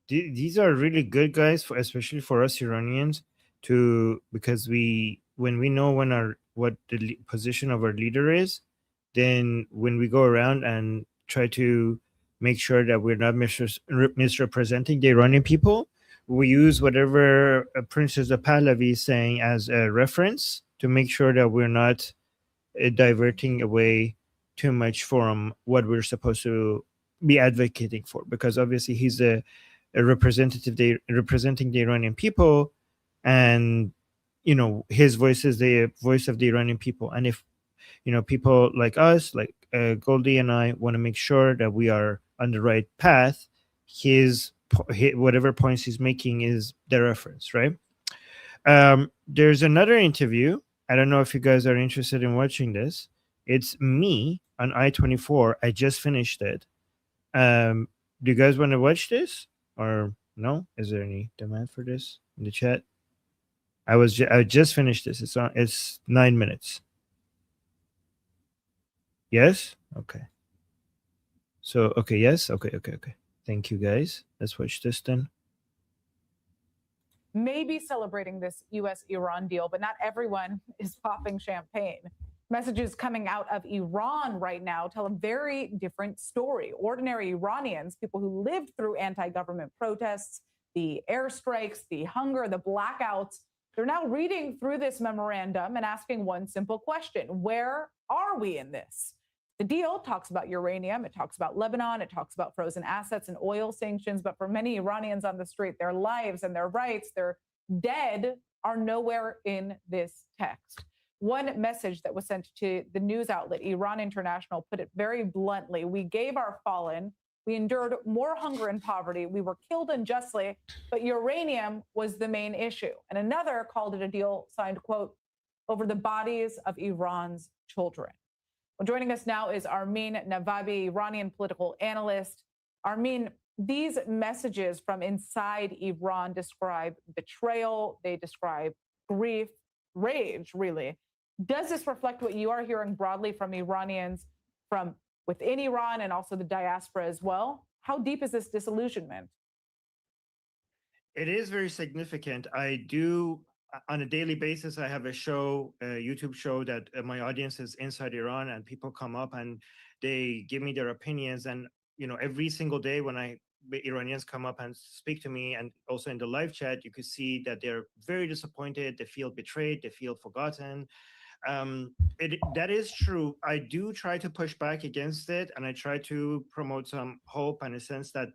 these are really good guys, especially for us Iranians, because when we know what the position of our leader is, then when we go around and try to make sure that we're not misrepresenting the Iranian people, we use whatever Princess of Pahlavi is saying as a reference to make sure that we're not diverting away too much from what we're supposed to be advocating for, because obviously he's a representative representing the Iranian people, and his voice is the voice of the Iranian people. And if people like us, like Goldie and I, want to make sure that we are on the right path, whatever points he's making is the reference, right? There's another interview. I don't know if you guys are interested in watching this. It's me on I-24. I just finished it. Do you guys want to watch this or no? Is there any demand for this in the chat? I just finished this. It's 9 minutes. Yes? Okay. So, okay, yes? Okay. Thank you, guys. Let's watch this then. Maybe celebrating this U.S.-Iran deal, but not everyone is popping champagne. Messages coming out of Iran right now tell a very different story. Ordinary Iranians, people who lived through anti-government protests, the airstrikes, the hunger, the blackouts, they're now reading through this memorandum and asking one simple question: where are we in this? The deal talks about uranium, it talks about Lebanon, it talks about frozen assets and oil sanctions, but for many Iranians on the street, their lives and their rights, their dead, are nowhere in this text. One message that was sent to the news outlet Iran International put it very bluntly: we gave our fallen, we endured more hunger and poverty, we were killed unjustly, but uranium was the main issue. And another called it a deal signed, quote, over the bodies of Iran's children. Well, joining us now is ARMIN NAVABI, Iranian political analyst. ARMIN, these messages from inside Iran describe betrayal, they describe grief, rage, really. Does this reflect what you are hearing broadly from Iranians from within Iran and also the diaspora as well? How deep is this disillusionment? It is very significant. I do, on a daily basis, I have a show, a YouTube show that my audience is inside Iran, and people come up and they give me their opinions. And, you know, every single day when Iranians come up and speak to me, and also in the live chat, you could see that they're very disappointed. They feel betrayed. They feel forgotten. That is true. I do try to push back against it, and I try to promote some hope and a sense that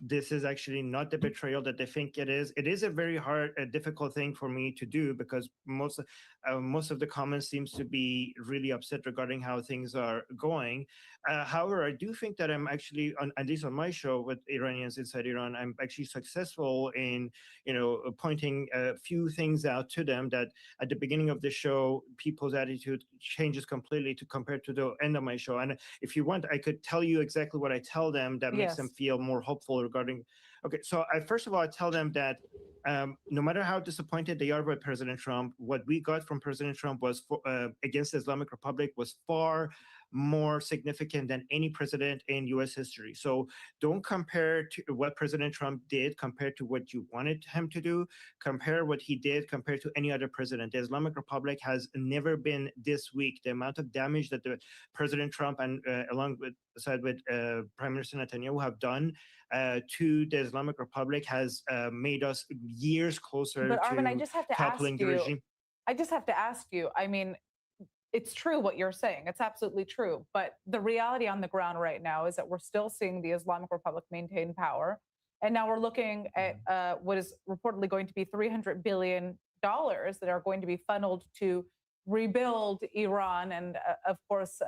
this is actually not the betrayal that they think it is. It is a very difficult thing for me to do, because most of the comments seems to be really upset regarding how things are going. However, I do think that I'm actually, at least on my show with Iranians inside Iran, I'm actually successful in, you know, pointing a few things out to them that at the beginning of the show, people's attitude changes completely compared to the end of my show. And if you want, I could tell you exactly what I tell them that makes them feel more hopeful regarding. Okay, so first of all, I tell them that no matter how disappointed they are with President Trump, what we got from President Trump was against the Islamic Republic was far more significant than any president in U.S. history. So don't compare to what President Trump did compared to what you wanted him to do. Compare what he did compared to any other president. The Islamic Republic has never been this weak. The amount of damage that the President Trump and alongside with Prime Minister Netanyahu have done to the Islamic Republic has made us years closer but Armin, to I just have to toppling the regime. I just have to ask you, I mean, it's true what you're saying. It's absolutely true. But the reality on the ground right now is that we're still seeing the Islamic Republic maintain power. And now we're looking at what is reportedly going to be $300 billion that are going to be funneled to rebuild Iran. And of course,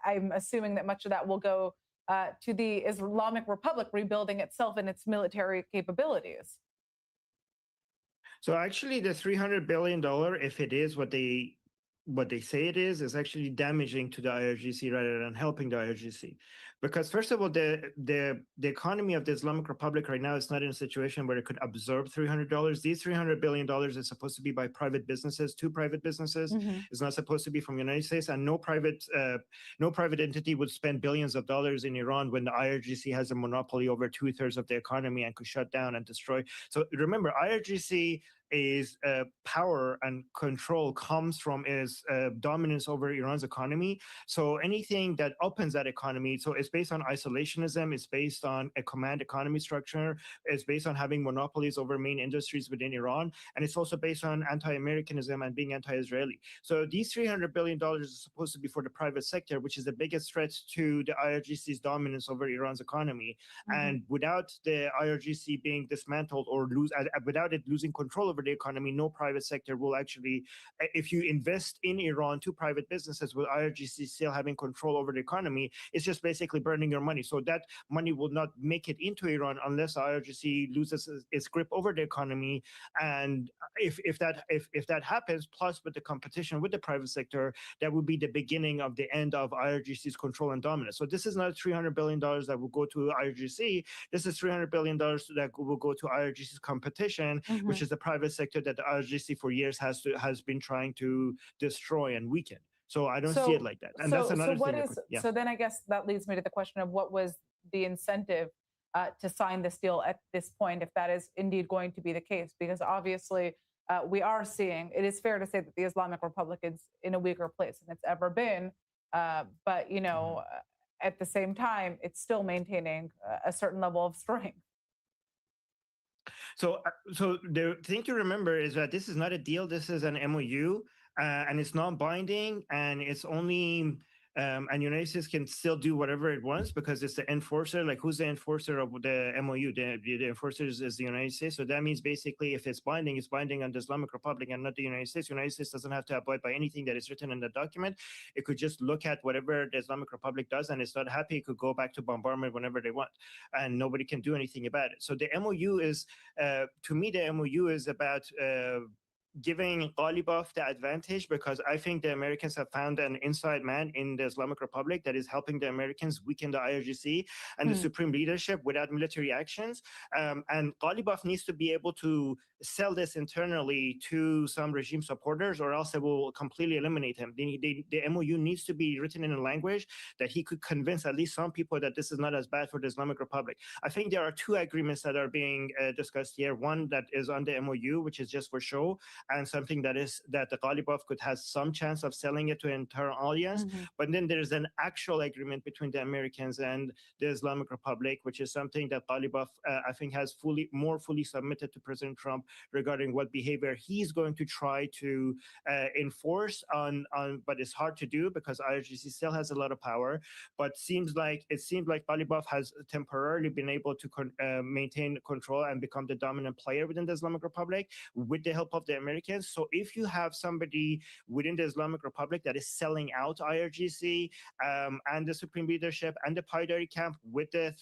I'm assuming that much of that will go to the Islamic Republic rebuilding itself and its military capabilities. So actually, the $300 billion, if it is what they say it is actually damaging to the IRGC rather than helping the IRGC. Because first of all, the economy of the Islamic Republic right now is not in a situation where it could absorb $300. These $300 billion is supposed to be by private businesses, two private businesses. It's not supposed to be from the United States, and no private entity would spend billions of dollars in Iran when the IRGC has a monopoly over 2/3 of the economy and could shut down and destroy. So remember, IRGC is power and control comes from its dominance over Iran's economy. So anything that opens that economy, so it's based on isolationism, it's based on a command economy structure, it's based on having monopolies over main industries within Iran, and it's also based on anti-Americanism and being anti-Israeli. So these $300 billion is supposed to be for the private sector, which is the biggest threat to the IRGC's dominance over Iran's economy. And without the IRGC being dismantled or without it losing control over the economy, no private sector will actually, if you invest in Iran to private businesses with IRGC still having control over the economy, it's just basically burning your money. So that money will not make it into Iran unless IRGC loses its grip over the economy. And if that happens, plus with the competition with the private sector, that would be the beginning of the end of IRGC's control and dominance. So this is not $300 billion that will go to IRGC. This is $300 billion that will go to IRGC's competition, which is the private sector that the IRGC for years has been trying to destroy and weaken. So I don't see it like that. And that's another what thing. is, so then I guess that leads me to the question of what was the incentive to sign this deal at this point, if that is indeed going to be the case, because obviously we are seeing, it is fair to say that the Islamic Republic is in a weaker place than it's ever been. But, you know, at the same time, it's still maintaining a certain level of strength. So the thing to remember is that this is not a deal. This is an MOU, and it's non-binding, and it's only and United States can still do whatever it wants because it's the enforcer. Like, who's the enforcer of the MOU? The enforcer is the United States. So that means basically, if it's binding on the Islamic Republic and not the United States. United States doesn't have to abide by anything that is written in the document. It could just look at whatever the Islamic Republic does, and it's not happy. It could go back to bombardment whenever they want, and nobody can do anything about it. So the MOU is, to me, the MOU is about giving Ghalibaf the advantage, because I think the Americans have found an inside man in the Islamic Republic that is helping the Americans weaken the IRGC and the supreme leadership without military actions. And Ghalibaf needs to be able to sell this internally to some regime supporters, or else it will completely eliminate him. The MOU needs to be written in a language that he could convince at least some people that this is not as bad for the Islamic Republic. I think there are two agreements that are being discussed here. One that is on the MOU, which is just for show, and something that the Ghalibaf could have some chance of selling it to an entire audience. But then there's an actual agreement between the Americans and the Islamic Republic, which is something that Ghalibaf, I think, has more fully submitted to President Trump regarding what behavior he's going to try to enforce on. But it's hard to do because IRGC still has a lot of power. But it seems like Ghalibaf has temporarily been able to maintain control and become the dominant player within the Islamic Republic with the help of the Americans. So if you have somebody within the Islamic Republic that is selling out IRGC and the supreme leadership and the Paidari camp with the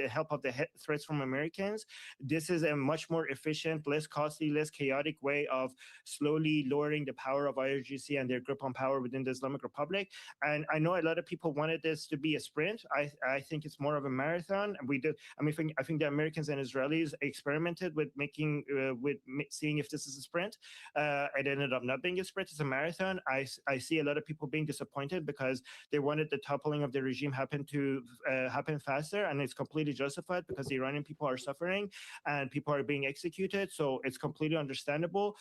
help of the threats from Americans, this is a much more efficient, less costly, less chaotic way of slowly lowering the power of IRGC and their grip on power within the Islamic Republic. And I know a lot of people wanted this to be a sprint. I think it's more of a marathon. I think the Americans and Israelis experimented with seeing if this is a sprint. It ended up not being a sprint. It's a marathon. I see a lot of people being disappointed because they wanted the toppling of the regime happen faster, and it's completely justified because the Iranian people are suffering and people are being executed. So it's completely understandable.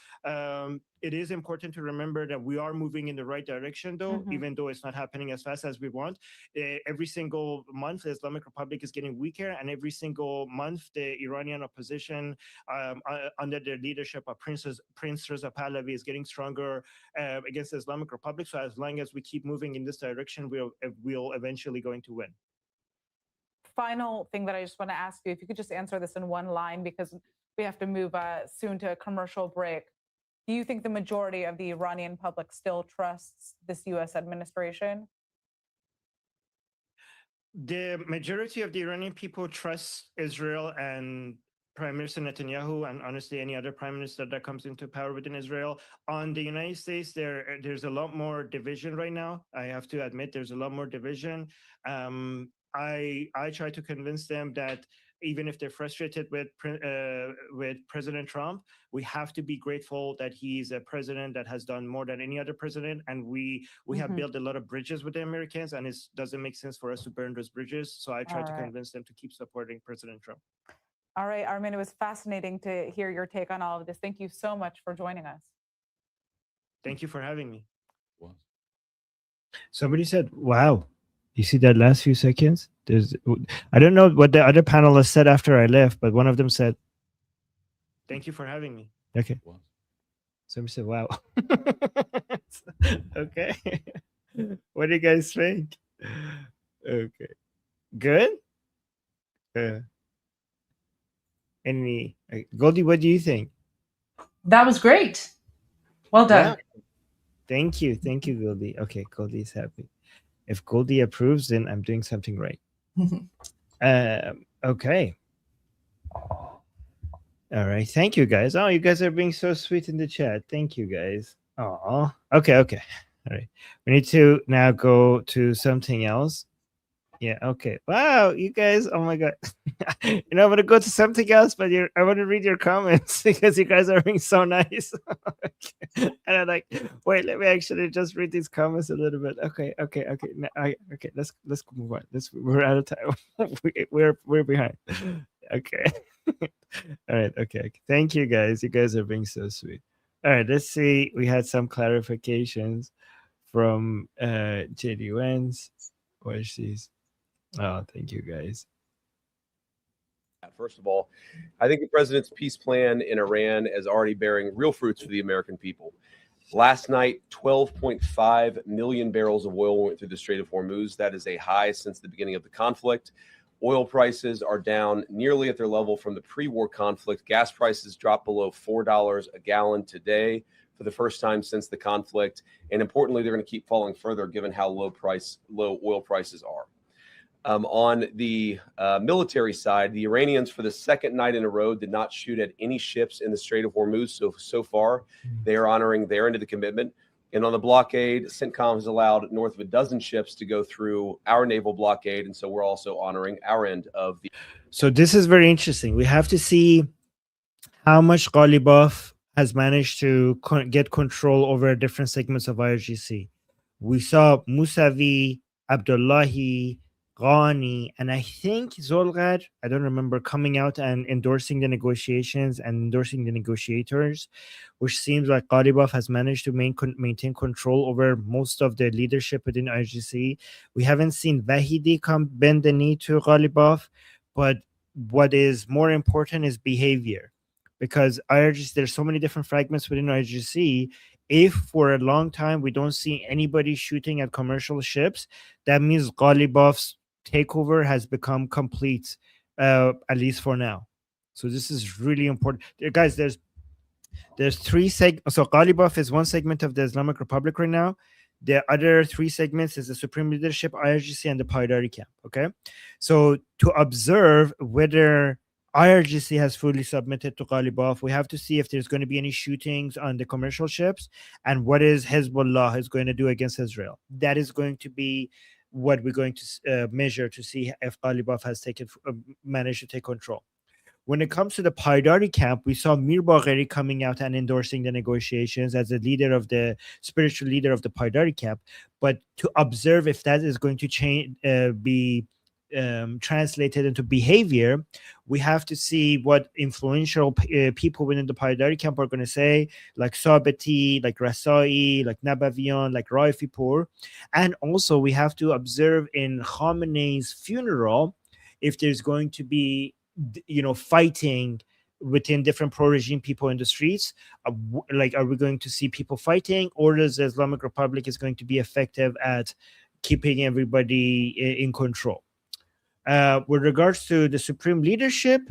It is important to remember that we are moving in the right direction, though, even though it's not happening as fast as we want. Every single month, the Islamic Republic is getting weaker, and every single month, the Iranian opposition under the leadership of Prince Reza Pahlavi is getting stronger against the Islamic Republic. So as long as we keep moving in this direction, we'll eventually going to win. Final thing that I just want to ask you, if you could just answer this in one line, because we have to move soon to a commercial break. Do you think the majority of the Iranian public still trusts this U.S. administration? The majority of the Iranian people trust Israel and Prime Minister Netanyahu, and honestly any other prime minister that comes into power within Israel. On the United States, there's a lot more division right now. I have to admit, there's a lot more division. I try to convince them that even if they're frustrated with President Trump, we have to be grateful that he's a president that has done more than any other president, and we have built a lot of bridges with the Americans, and it doesn't make sense for us to burn those bridges. So I try to convince them to keep supporting President Trump. All right, Armin, it was fascinating to hear your take on all of this. Thank you so much for joining us. Thank you for having me. Somebody said, wow. You see that last few seconds? I don't know what the other panelists said after I left, but one of them said, thank you for having me. Okay. Somebody said, wow. Okay. What do you guys think? Okay. Good? Goldie, what do you think? That was great. Well done. Yeah. Thank you. Thank you, Goldie. Okay, Goldie's happy. If Goldie approves, then I'm doing something right. Okay. All right. Thank you, guys. Oh, you guys are being so sweet in the chat. Thank you, guys. Oh, okay. All right. We need to now go to something else. Yeah. Okay. Wow, you guys. Oh my god. I'm gonna go to something else, but I want to read your comments because you guys are being so nice. And I'm like, wait, let me actually just read these comments a little bit. Okay. No, okay. Let's move on. We're out of time. we're behind. Okay. All right. Okay. Thank you guys. You guys are being so sweet. All right. Let's see. We had some clarifications from JD Wens. Where's these? Oh, thank you guys. First of all, I think the president's peace plan in Iran is already bearing real fruits for the American people. Last night, 12.5 million barrels of oil went through the Strait of Hormuz. That is a high since the beginning of the conflict. Oil prices are down nearly at their level from the pre-war conflict. Gas prices dropped below $4 a gallon today for the first time since the conflict. And importantly, they're going to keep falling further given how low oil prices are. On the military side, the Iranians, for the second night in a row, did not shoot at any ships in the Strait of Hormuz. So far, they are honoring their end of the commitment. And on the blockade, CENTCOM has allowed north of a dozen ships to go through our naval blockade. And so we're also honoring our end of the. So this is very interesting. We have to see how much Ghalibaf has managed to get control over different segments of IRGC. We saw Musavi, Abdullahi, Ghani, and I think Zolgar, I don't remember, coming out and endorsing the negotiations and endorsing the negotiators, which seems like Ghalibaf has managed to maintain control over most of the leadership within IRGC. We haven't seen Vahidi bend the knee to Ghalibaf, but what is more important is behavior. Because IRGC, there's so many different fragments within IRGC. If for a long time we don't see anybody shooting at commercial ships, that means Ghalibaf's takeover has become complete, at least for now. So this is really important, guys. There's three segments. So Ghalibaf is one segment of the Islamic Republic right now. The other three segments is the Supreme Leadership, IRGC, and the Paidari Camp. Okay, so to observe whether IRGC has fully submitted to Ghalibaf, we have to see if there's going to be any shootings on the commercial ships and what is Hezbollah is going to do against Israel. That is going to be what we're going to measure to see if Ghalibaf has managed to take control. When it comes to the Paidari camp, we saw Mir Bagheri coming out and endorsing the negotiations as the spiritual leader of the Paidari camp. But to observe if that is going to change, be translated into behavior, we have to see what influential people within the Paidari camp are going to say, like Sabeti, like Rasai, like Nabavian, like Raifipur. And also we have to observe in Khamenei's funeral if there's going to be fighting within different pro-regime people in the streets. Like, are we going to see people fighting, or does the Islamic Republic is going to be effective at keeping everybody in control? With regards to the Supreme Leadership,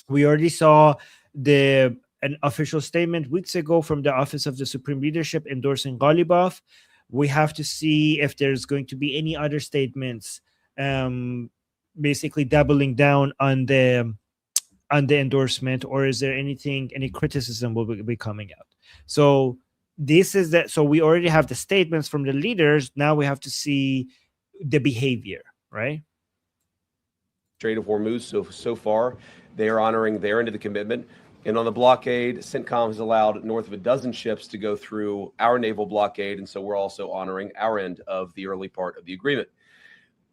we already saw an official statement weeks ago from the Office of the Supreme Leadership endorsing Ghalibaf. We have to see if there's going to be any other statements basically doubling down on the endorsement, or is there any criticism will be coming out. So this is that. So we already have the statements from the leaders. Now we have to see the behavior, right? Strait of Hormuz. So far, they are honoring their end of the commitment. And on the blockade, CENTCOM has allowed north of a dozen ships to go through our naval blockade. And so we're also honoring our end of the early part of the agreement.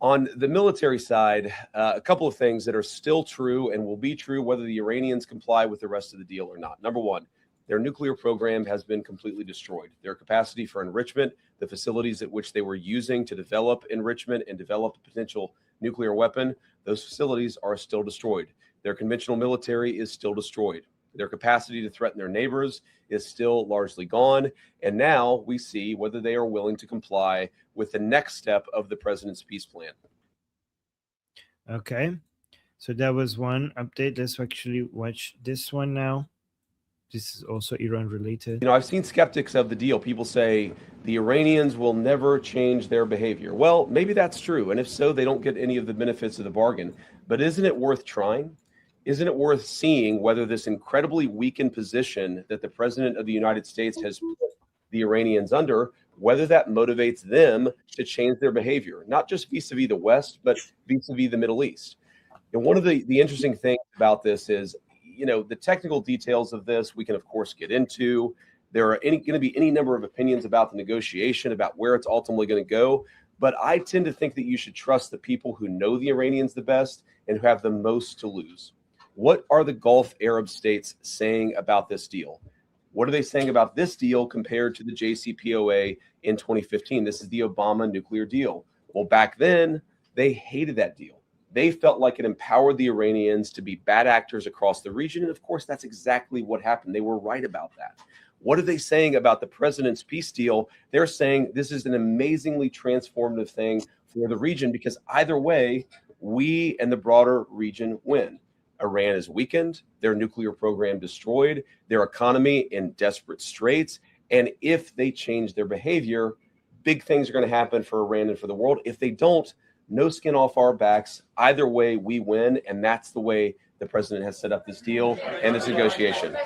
On the military side, a couple of things that are still true and will be true whether the Iranians comply with the rest of the deal or not. Number one, their nuclear program has been completely destroyed. Their capacity for enrichment, the facilities at which they were using to develop enrichment and develop a potential nuclear weapon, those facilities are still destroyed. Their conventional military is still destroyed. Their capacity to threaten their neighbors is still largely gone. And now we see whether they are willing to comply with the next step of the president's peace plan. Okay. So that was one update. Let's actually watch this one now. This is also Iran related. I've seen skeptics of the deal. People say the Iranians will never change their behavior. Well, maybe that's true. And if so, they don't get any of the benefits of the bargain. But isn't it worth trying? Isn't it worth seeing whether this incredibly weakened position that the president of the United States has put the Iranians under whether that motivates them to change their behavior, not just vis-a-vis the West, but vis-a-vis the Middle East. And one of the interesting things about this is, you know, the technical details of this we can, of course, get into. There are going to be any number of opinions about the negotiation, about where it's ultimately going to go. But I tend to think that you should trust the people who know the Iranians the best and who have the most to lose. What are the Gulf Arab states saying about this deal? What are they saying about this deal compared to the JCPOA in 2015? This is the Obama nuclear deal. Well, back then, they hated that deal. They felt like it empowered the Iranians to be bad actors across the region. And of course, that's exactly what happened. They were right about that. What are they saying about the president's peace deal? They're saying this is an amazingly transformative thing for the region because either way, we and the broader region win. Iran is weakened, their nuclear program destroyed, their economy in desperate straits. And if they change their behavior, big things are going to happen for Iran and for the world. If they don't, no skin off our backs. Either way, we win. And that's the way the president has set up this deal and this negotiation.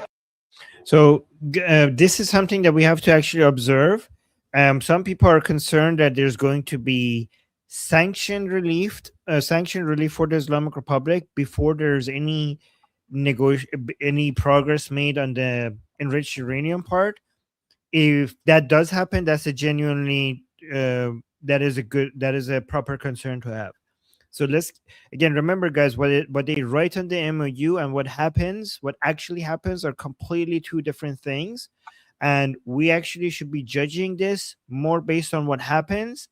So this is something that we have to actually observe. Some people are concerned that there's going to be sanction relief for the Islamic Republic before there's any progress made on the enriched uranium part. If that does happen, that's a genuinely that is a proper concern to have. So let's again remember, guys, what they write on the MOU and what actually happens are completely two different things, and we actually should be judging this more based on what happens,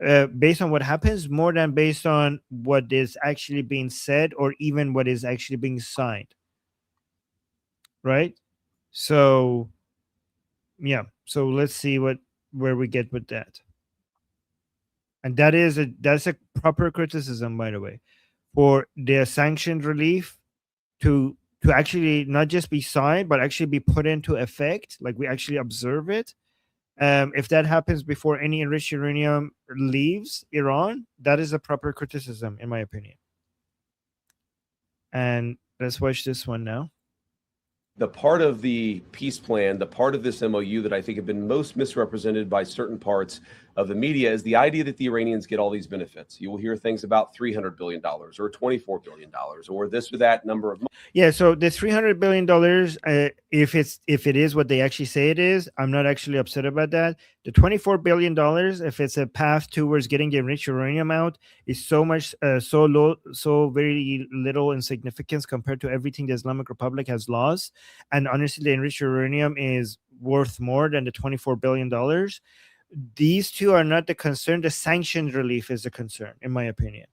more than based on what is actually being said or even what is actually being signed. Right? So yeah. So let's see where we get with that. And that's a proper criticism, by the way, for the sanctioned relief to actually not just be signed, but actually be put into effect, like we actually observe it. If that happens before any enriched uranium leaves Iran, that is a proper criticism, in my opinion. And let's watch this one now. The part of the peace plan, the part of this MOU that I think have been most misrepresented by certain parts of the media is the idea that the Iranians get all these benefits. You will hear things about $300 billion or $24 billion or this or that number of money. Yeah, so the $300 billion, if it is what they actually say it is, I'm not actually upset about that. The $24 billion, if it's a path towards getting the enriched uranium out, is so much, so low, so very little in significance compared to everything the Islamic Republic has lost. And honestly, the enriched uranium is worth more than the $24 billion. These two are not the concern. The sanctions relief is the concern, in my opinion.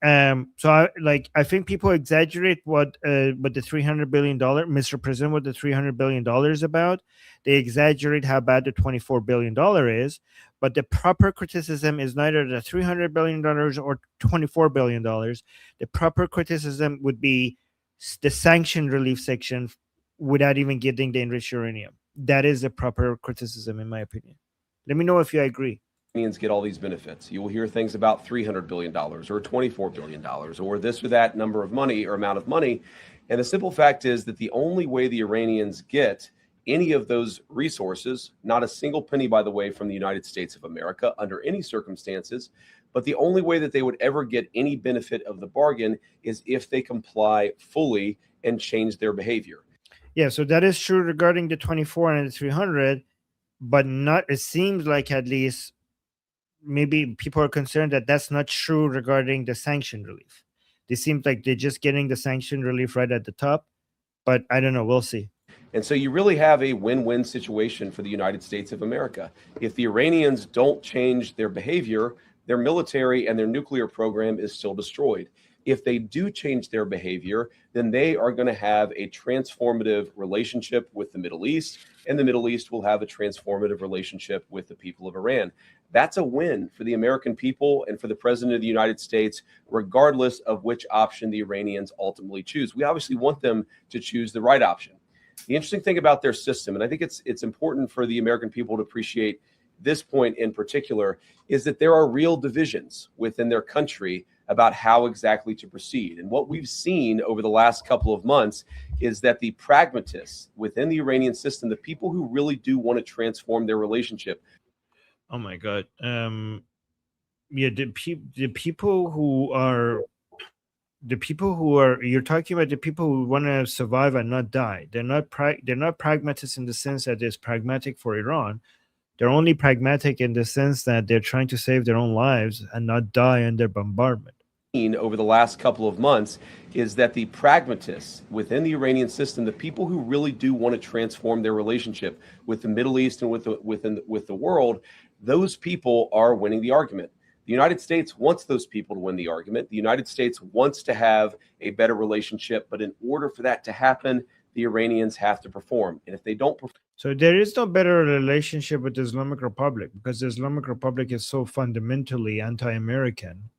So I think people exaggerate what the $300 billion, misrepresent what the $300 billion is about. They exaggerate how bad the $24 billion is, but the proper criticism is neither the $300 billion or $24 billion. The proper criticism would be the sanction relief section without even getting the enriched uranium. That is the proper criticism, in my opinion. Let me know if you agree. Get all these benefits. You will hear things about $300 billion or $24 billion or this or that number of money or amount of money. And the simple fact is that the only way the Iranians get any of those resources, not a single penny, by the way, from the United States of America under any circumstances, but the only way that they would ever get any benefit of the bargain is if they comply fully and change their behavior. Yeah, so that is true regarding the 24 and the 300, but not, it seems like at least maybe people are concerned that that's not true regarding the sanction relief. It seems like they're just getting the sanction relief right at the top, but I don't know. We'll see. And so you really have a win-win situation for the United States of America. If the Iranians don't change their behavior, their military and their nuclear program is still destroyed. If they do change their behavior, then they are going to have a transformative relationship with the Middle East, and the Middle East will have a transformative relationship with the people of Iran. That's a win for the American people and for the President of the United States, regardless of which option the Iranians ultimately choose. We obviously want them to choose the right option. The interesting thing about their system, and I think it's important for the American people to appreciate this point in particular, is that there are real divisions within their country about how exactly to proceed. And what we've seen over the last couple of months is that the pragmatists within the Iranian system, the people who really do want to transform their relationship. Oh my God. Yeah, the people who are you're talking about the people who want to survive and not die. They're not pragmatists in the sense that it's pragmatic for Iran. They're only pragmatic in the sense that they're trying to save their own lives and not die under bombardment. Over the last couple of months is that the pragmatists within the Iranian system, the people who really do want to transform their relationship with the Middle East and with the world, those people are winning the argument. The United States wants those people to win the argument. The United States wants to have a better relationship, but in order for that to happen, the Iranians have to perform. And if they don't perform, so there is no better relationship with the Islamic Republic because the Islamic Republic is so fundamentally anti-American.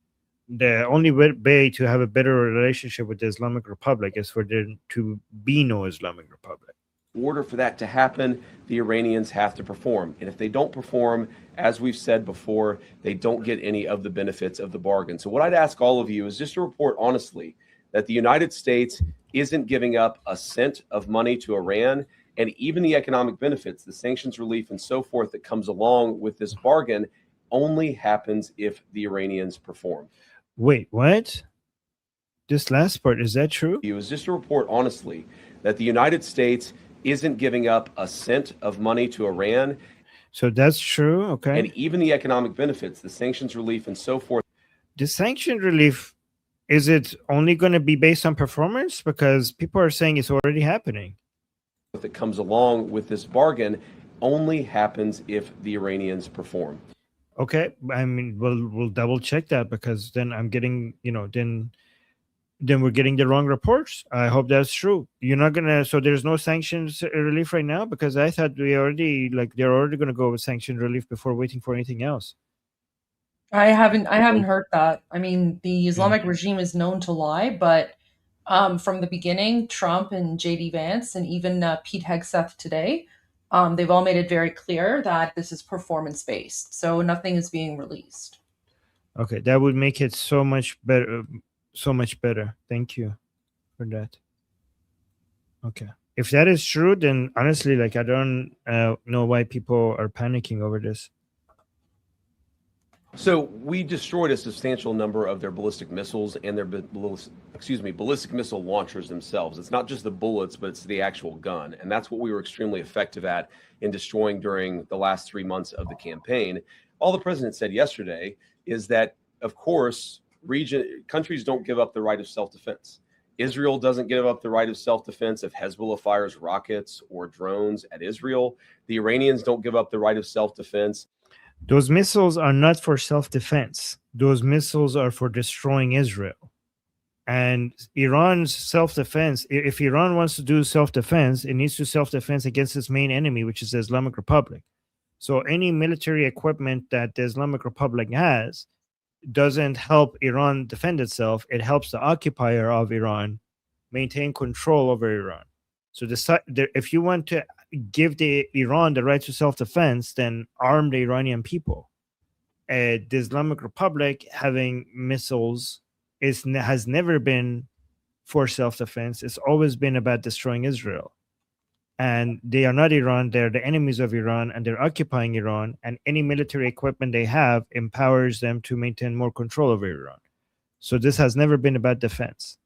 The only way to have a better relationship with the Islamic Republic is for there to be no Islamic Republic. In order for that to happen, the Iranians have to perform. And if they don't perform, as we've said before, they don't get any of the benefits of the bargain. So what I'd ask all of you is just to report honestly that the United States isn't giving up a cent of money to Iran, and even the economic benefits, the sanctions relief and so forth that comes along with this bargain only happens if the Iranians perform. Wait, what? This last part, is that true? It was just to report honestly that the United States isn't giving up a cent of money to Iran. So that's true, okay. And even the economic benefits, the sanctions relief and so forth. The sanction relief, is it only going to be based on performance? Because people are saying it's already happening. That comes along with this bargain only happens if the Iranians perform. Okay, I mean, we'll double check that because then I'm getting, then we're getting the wrong reports. I hope that's true. You're not gonna, so there's no sanctions relief right now because I thought they're already gonna go with sanction relief before waiting for anything else. I haven't heard that. I mean, the Islamic regime is known to lie, but from the beginning, Trump and JD Vance and even Pete Hegseth today, they've all made it very clear that this is performance-based, so nothing is being released. Okay, that would make it so much better. So much better. Thank you for that. Okay. If that is true, then honestly, I don't know why people are panicking over this. So we destroyed a substantial number of their ballistic missiles and their ballistic missile launchers themselves. It's not just the bullets, but it's the actual gun. And that's what we were extremely effective at in destroying during the last 3 months of the campaign. All the president said yesterday is that, of course, countries don't give up the right of self-defense. Israel doesn't give up the right of self-defense if Hezbollah fires rockets or drones at Israel. The Iranians don't give up the right of self-defense. Those missiles are not for self-defense. Those missiles are for destroying Israel. And Iran's self-defense, if Iran wants to do self-defense, it needs to self-defense against its main enemy, which is the Islamic Republic. So any military equipment that the Islamic Republic has doesn't help Iran defend itself. It helps the occupier of Iran maintain control over Iran. So if you want to give Iran the right to self-defense, then arm the Iranian people. The Islamic Republic having missiles has never been for self-defense. It's always been about destroying Israel. And they are not Iran. They're the enemies of Iran, and they're occupying Iran. And any military equipment they have empowers them to maintain more control over Iran. So this has never been about defense.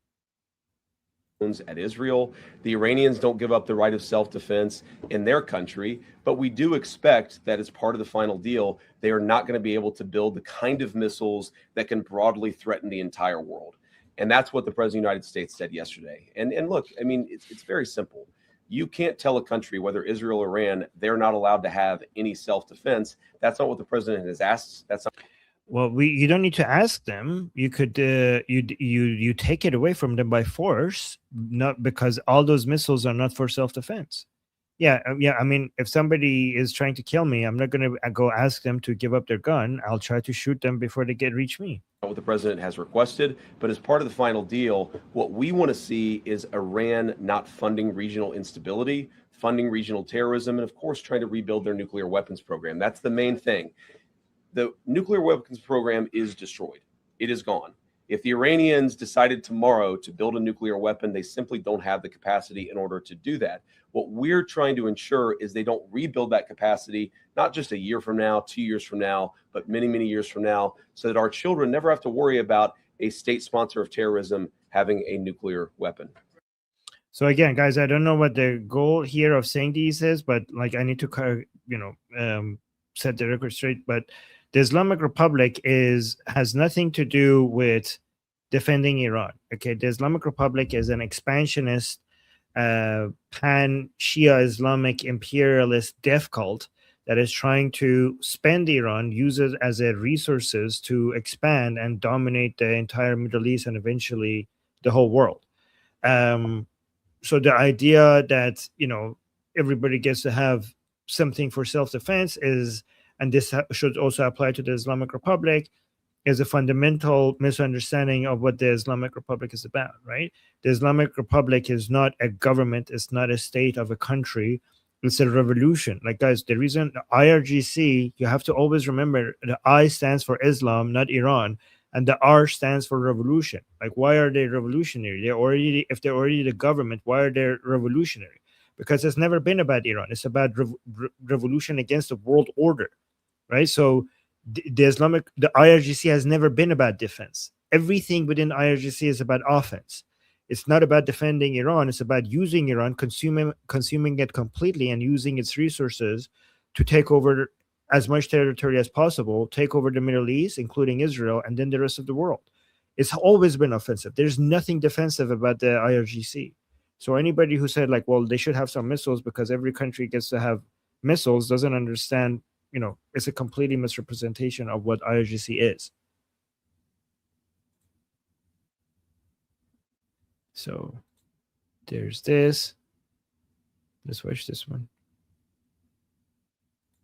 At Israel, the Iranians don't give up the right of self-defense in their country, but we do expect that as part of the final deal, they are not going to be able to build the kind of missiles that can broadly threaten the entire world. And that's what the President of the United States said yesterday. And look, I mean, it's very simple. You can't tell a country, whether Israel or Iran, they're not allowed to have any self-defense. That's not what the president has asked. That's not. Well, you don't need to ask them. You could you take it away from them by force, not because all those missiles are not for self-defense. Yeah. I mean, if somebody is trying to kill me, I'm not going to go ask them to give up their gun. I'll try to shoot them before they reach me. What the president has requested, but as part of the final deal, what we want to see is Iran not funding regional instability, funding regional terrorism, and of course, trying to rebuild their nuclear weapons program. That's the main thing. The nuclear weapons program is destroyed. It is gone. If the Iranians decided tomorrow to build a nuclear weapon, they simply don't have the capacity in order to do that. What we're trying to ensure is they don't rebuild that capacity, not just a year from now, 2 years from now, but many, many years from now, so that our children never have to worry about a state sponsor of terrorism having a nuclear weapon. So again, guys, I don't know what the goal here of saying these is, but like I need to, set the record straight. But the Islamic Republic has nothing to do with defending Iran. Okay, the Islamic Republic is an expansionist, pan-Shia Islamic imperialist death cult that is trying to spend Iran, use it as a resources to expand and dominate the entire Middle East and eventually the whole world. So the idea that, everybody gets to have something for self-defense and this should also apply to the Islamic Republic, is a fundamental misunderstanding of what the Islamic Republic is about, right? The Islamic Republic is not a government, it's not a state of a country, it's a revolution. Like, guys, the reason IRGC, you have to always remember the I stands for Islam, not Iran, and the R stands for revolution. Like, why are they revolutionary? If they're already the government, why are they revolutionary? Because it's never been about Iran. It's about revolution against the world order, right? So the IRGC has never been about defense. Everything within IRGC is about offense. It's not about defending Iran. It's about using Iran, consuming it completely and using its resources to take over as much territory as possible, take over the Middle East, including Israel, and then the rest of the world. It's always been offensive. There's nothing defensive about the IRGC. So anybody who said, like, well, they should have some missiles because every country gets to have missiles doesn't understand, it's a completely misrepresentation of what IRGC is. So there's this. Let's watch this one.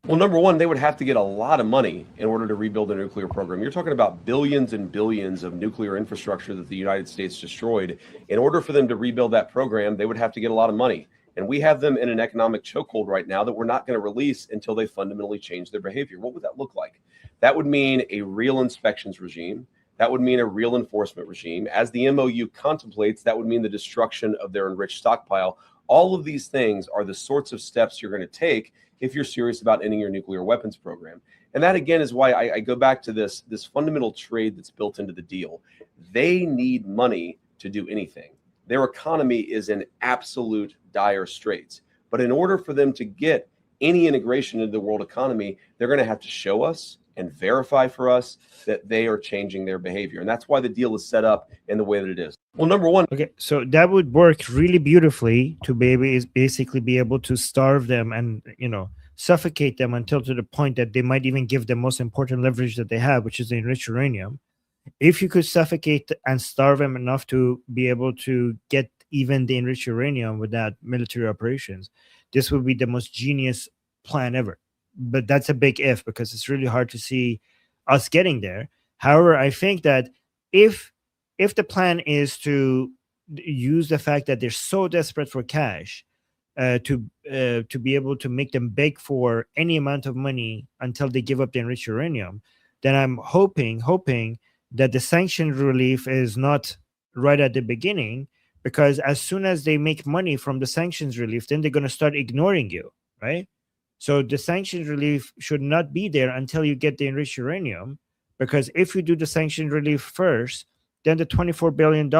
Well, number one, they would have to get a lot of money in order to rebuild a nuclear program. You're talking about billions and billions of nuclear infrastructure that the United States destroyed. In order for them to rebuild that program, they would have to get a lot of money. And we have them in an economic chokehold right now that we're not going to release until they fundamentally change their behavior. What would that look like? That would mean a real inspections regime. That would mean a real enforcement regime. As the MOU contemplates, that would mean the destruction of their enriched stockpile. All of these things are the sorts of steps you're going to take if you're serious about ending your nuclear weapons program. And that, again, is why I go back to this fundamental trade that's built into the deal. They need money to do anything. Their economy is in absolute dire straits. But in order for them to get any integration into the world economy, they're going to have to show us and verify for us that they are changing their behavior. And that's why the deal is set up in the way that it is. Well, number one. Okay, so that would work really beautifully to basically be able to starve them and, suffocate them until to the point that they might even give the most important leverage that they have, which is the enriched uranium. If you could suffocate and starve them enough to be able to get even the enriched uranium without military operations, this would be the most genius plan ever. But that's a big if, because it's really hard to see us getting there. However, I think that if the plan is to use the fact that they're so desperate for cash to be able to make them beg for any amount of money until they give up the enriched uranium, then I'm hoping that the sanction relief is not right at the beginning, because as soon as they make money from the sanctions relief, then they're going to start ignoring you, right? So the sanctions relief should not be there until you get the enriched uranium, because if you do the sanctions relief first, then the $24 billion,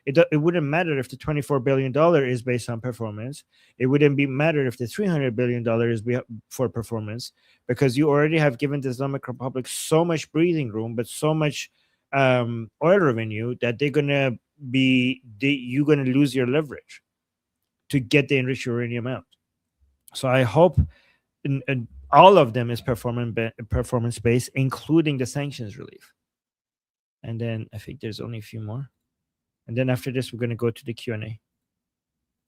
it wouldn't matter if the $24 billion is based on performance. It wouldn't matter if the $300 billion is for performance, because you already have given the Islamic Republic so much breathing room, but so much oil revenue that you're going to lose your leverage to get the enriched uranium out. So I hope and all of them is performance based, including the sanctions relief. And then I think there's only a few more. And then after this, we're going to go to the Q&A.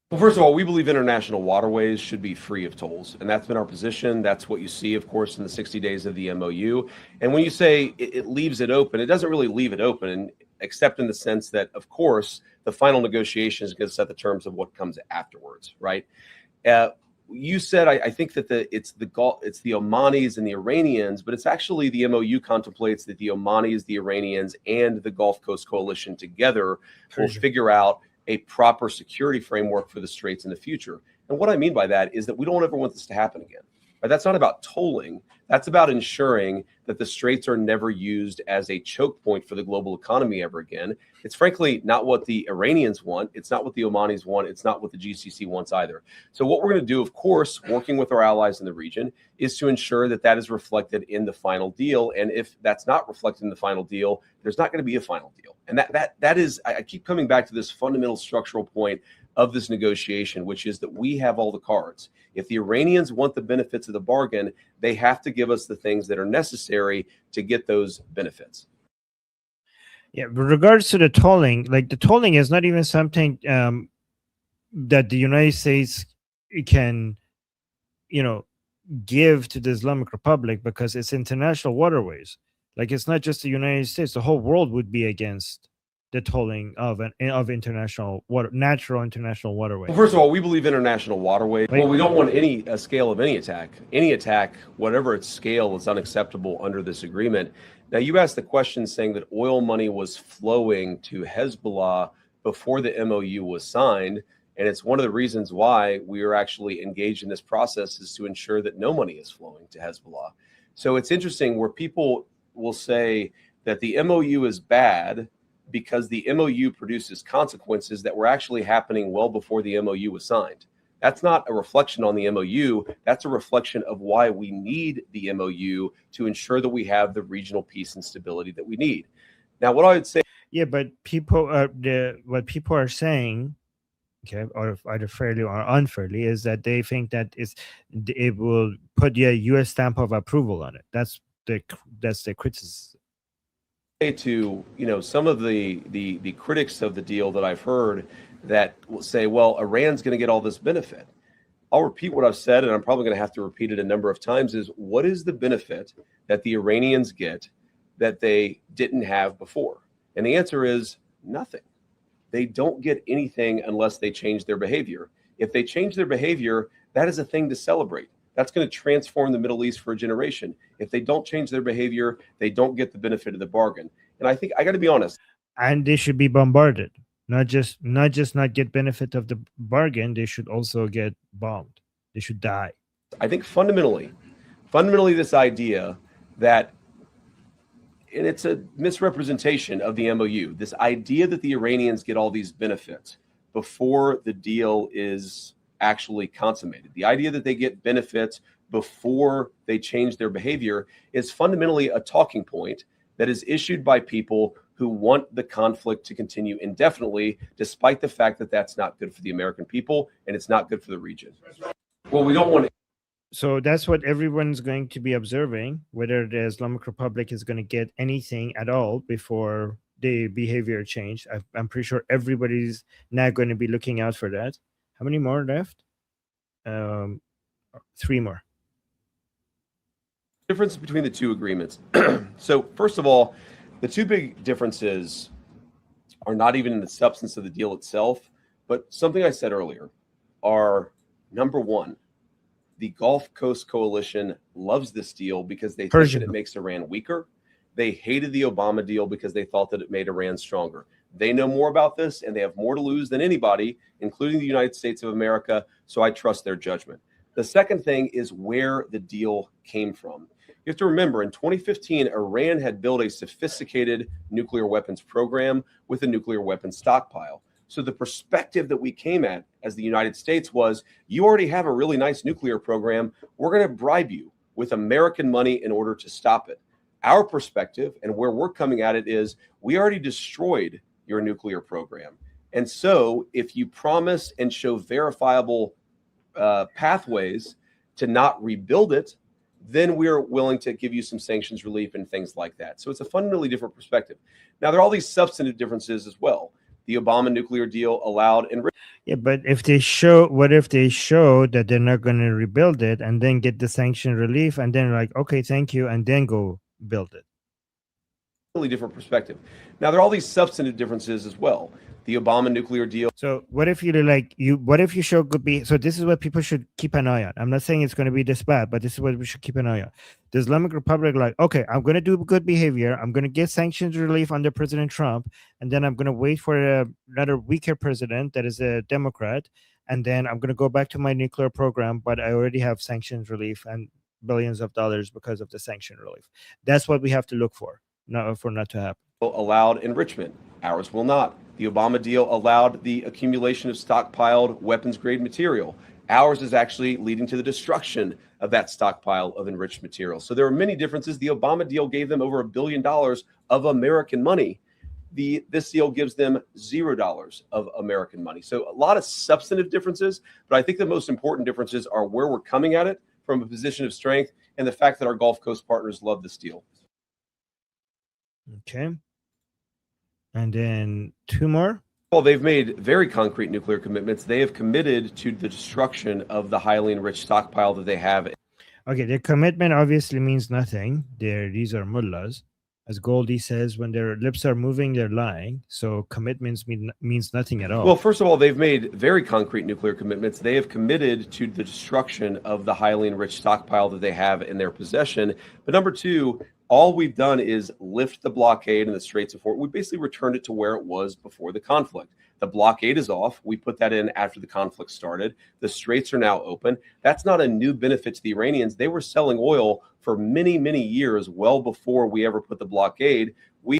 Well, first of all, we believe international waterways should be free of tolls. And that's been our position. That's what you see, of course, in the 60 days of the MOU. And when you say it leaves it open, it doesn't really leave it open, except in the sense that, of course, the final negotiation is going to set the terms of what comes afterwards, right? you said, I think that it's the Omanis and the Iranians, but it's actually the MOU contemplates that the Omanis, the Iranians, and the Gulf Coast Coalition together will figure out a proper security framework for the Straits in the future. And what I mean by that is that we don't ever want this to happen again. Right? That's not about tolling. That's about ensuring that the Straits are never used as a choke point for the global economy ever again. It's frankly not what the Iranians want. It's not what the Omanis want. It's not what the GCC wants either. So what we're going to do, of course, working with our allies in the region, is to ensure that that is reflected in the final deal. And if that's not reflected in the final deal, there's not going to be a final deal. And that is, I keep coming back to this fundamental structural point of this negotiation, which is that we have all the cards. If the Iranians want the benefits of the bargain, they have to give us the things that are necessary to get those benefits. Yeah, with regards to the tolling, like the tolling is not even something that the United States can, give to the Islamic Republic, because it's international waterways. Like, it's not just the United States; the whole world would be against the tolling of international natural international waterways. Well, first of all, we believe international waterways. Well, we don't want any scale of any attack. Any attack, whatever its scale, is unacceptable under this agreement. Now, you asked the question saying that oil money was flowing to Hezbollah before the MOU was signed, and it's one of the reasons why we are actually engaged in this process, is to ensure that no money is flowing to Hezbollah. So it's interesting where people will say that the MOU is bad because the MOU produces consequences that were actually happening well before the MOU was signed. That's not a reflection on the MOU. That's a reflection of why we need the MOU to ensure that we have the regional peace and stability that we need. Now, what I would say... Yeah, but what people are saying, okay, or either fairly or unfairly, is that they think that it will put the U.S. stamp of approval on it. That's the criticism. To some of the critics of the deal that I've heard that will say, well, Iran's going to get all this benefit. I'll repeat what I've said, and I'm probably going to have to repeat it a number of times, is what is the benefit that the Iranians get that they didn't have before? And the answer is nothing. They don't get anything unless they change their behavior. If they change their behavior, that is a thing to celebrate. That's going to transform the Middle East for a generation. If they don't change their behavior, they don't get the benefit of the bargain. And I think I got to be honest. And they should be bombarded, not just not get benefit of the bargain. They should also get bombed. They should die. I think fundamentally, this idea that, and it's a misrepresentation of the MOU, this idea that the Iranians get all these benefits before the deal is actually consummated. The idea that they get benefits before they change their behavior is fundamentally a talking point that is issued by people who want the conflict to continue indefinitely, despite the fact that that's not good for the American people and it's not good for the region. Well, we don't want to. So that's what everyone's going to be observing, whether the Islamic Republic is going to get anything at all before the behavior change. I'm pretty sure everybody's not going to be looking out for that. How many more left? 3 more. Difference between the two agreements. So first of all, the two big differences are not even in the substance of the deal itself, but something I said earlier are, number one, the Gulf Coast Coalition loves this deal because they think that it makes Iran weaker. They hated the Obama deal because they thought that it made Iran stronger. They know more about this, and they have more to lose than anybody, including the United States of America, so I trust their judgment. The second thing is where the deal came from. You have to remember, in 2015, Iran had built a sophisticated nuclear weapons program with a nuclear weapons stockpile. So the perspective that we came at as the United States was, you already have a really nice nuclear program. We're going to bribe you with American money in order to stop it. Our perspective and where we're coming at it is, we already destroyed your nuclear program. And so if you promise and show verifiable pathways to not rebuild it, then we're willing to give you some sanctions relief and things like that. So it's a fundamentally different perspective. Now, there are all these substantive differences as well. The Obama nuclear deal allowed... Yeah, but if they show, what if they show that they're not going to rebuild it and then get the sanction relief and then like, okay, thank you, and then go build it? different perspective. Now, there are all these substantive differences as well. The Obama nuclear deal. So what if what if you show good behavior? So this is what people should keep an eye on. I'm not saying it's going to be this bad, but this is what we should keep an eye on. The Islamic Republic, like, okay, I'm going to do good behavior. I'm going to get sanctions relief under President Trump. And then I'm going to wait for another weaker president that is a Democrat. And then I'm going to go back to my nuclear program, but I already have sanctions relief and billions of dollars because of the sanction relief. That's what we have to look for, not to happen. Allowed enrichment. Ours will not. The Obama deal allowed the accumulation of stockpiled weapons-grade material. Ours is actually leading to the destruction of that stockpile of enriched material. So there are many differences. The Obama deal gave them over $1 billion of American money. This deal gives them $0 of American money. So a lot of substantive differences, but I think the most important differences are where we're coming at it from a position of strength and the fact that our Gulf Coast partners love this deal. Okay. And then two more. Well, they've made very concrete nuclear commitments. They have committed to the destruction of the highly enriched stockpile that they have. Okay, their commitment obviously means nothing. These are mullahs. As Goldie says, when their lips are moving, they're lying. So commitments means nothing at all. Well, first of all, they've made very concrete nuclear commitments. They have committed to the destruction of the highly enriched stockpile that they have in their possession. But number two, all we've done is lift the blockade in the Straits of Hormuz. We basically returned it to where it was before the conflict. The blockade is off. We put that in after the conflict started. The straits are now open. That's not a new benefit to the Iranians. They were selling oil for many, many years, well before we ever put the blockade. But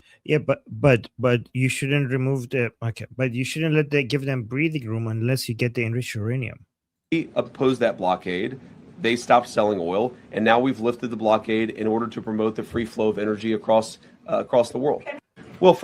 you shouldn't remove but you shouldn't give them breathing room unless you get the enriched uranium. We opposed that blockade. They stopped selling oil, and now we've lifted the blockade in order to promote the free flow of energy across the world. Well,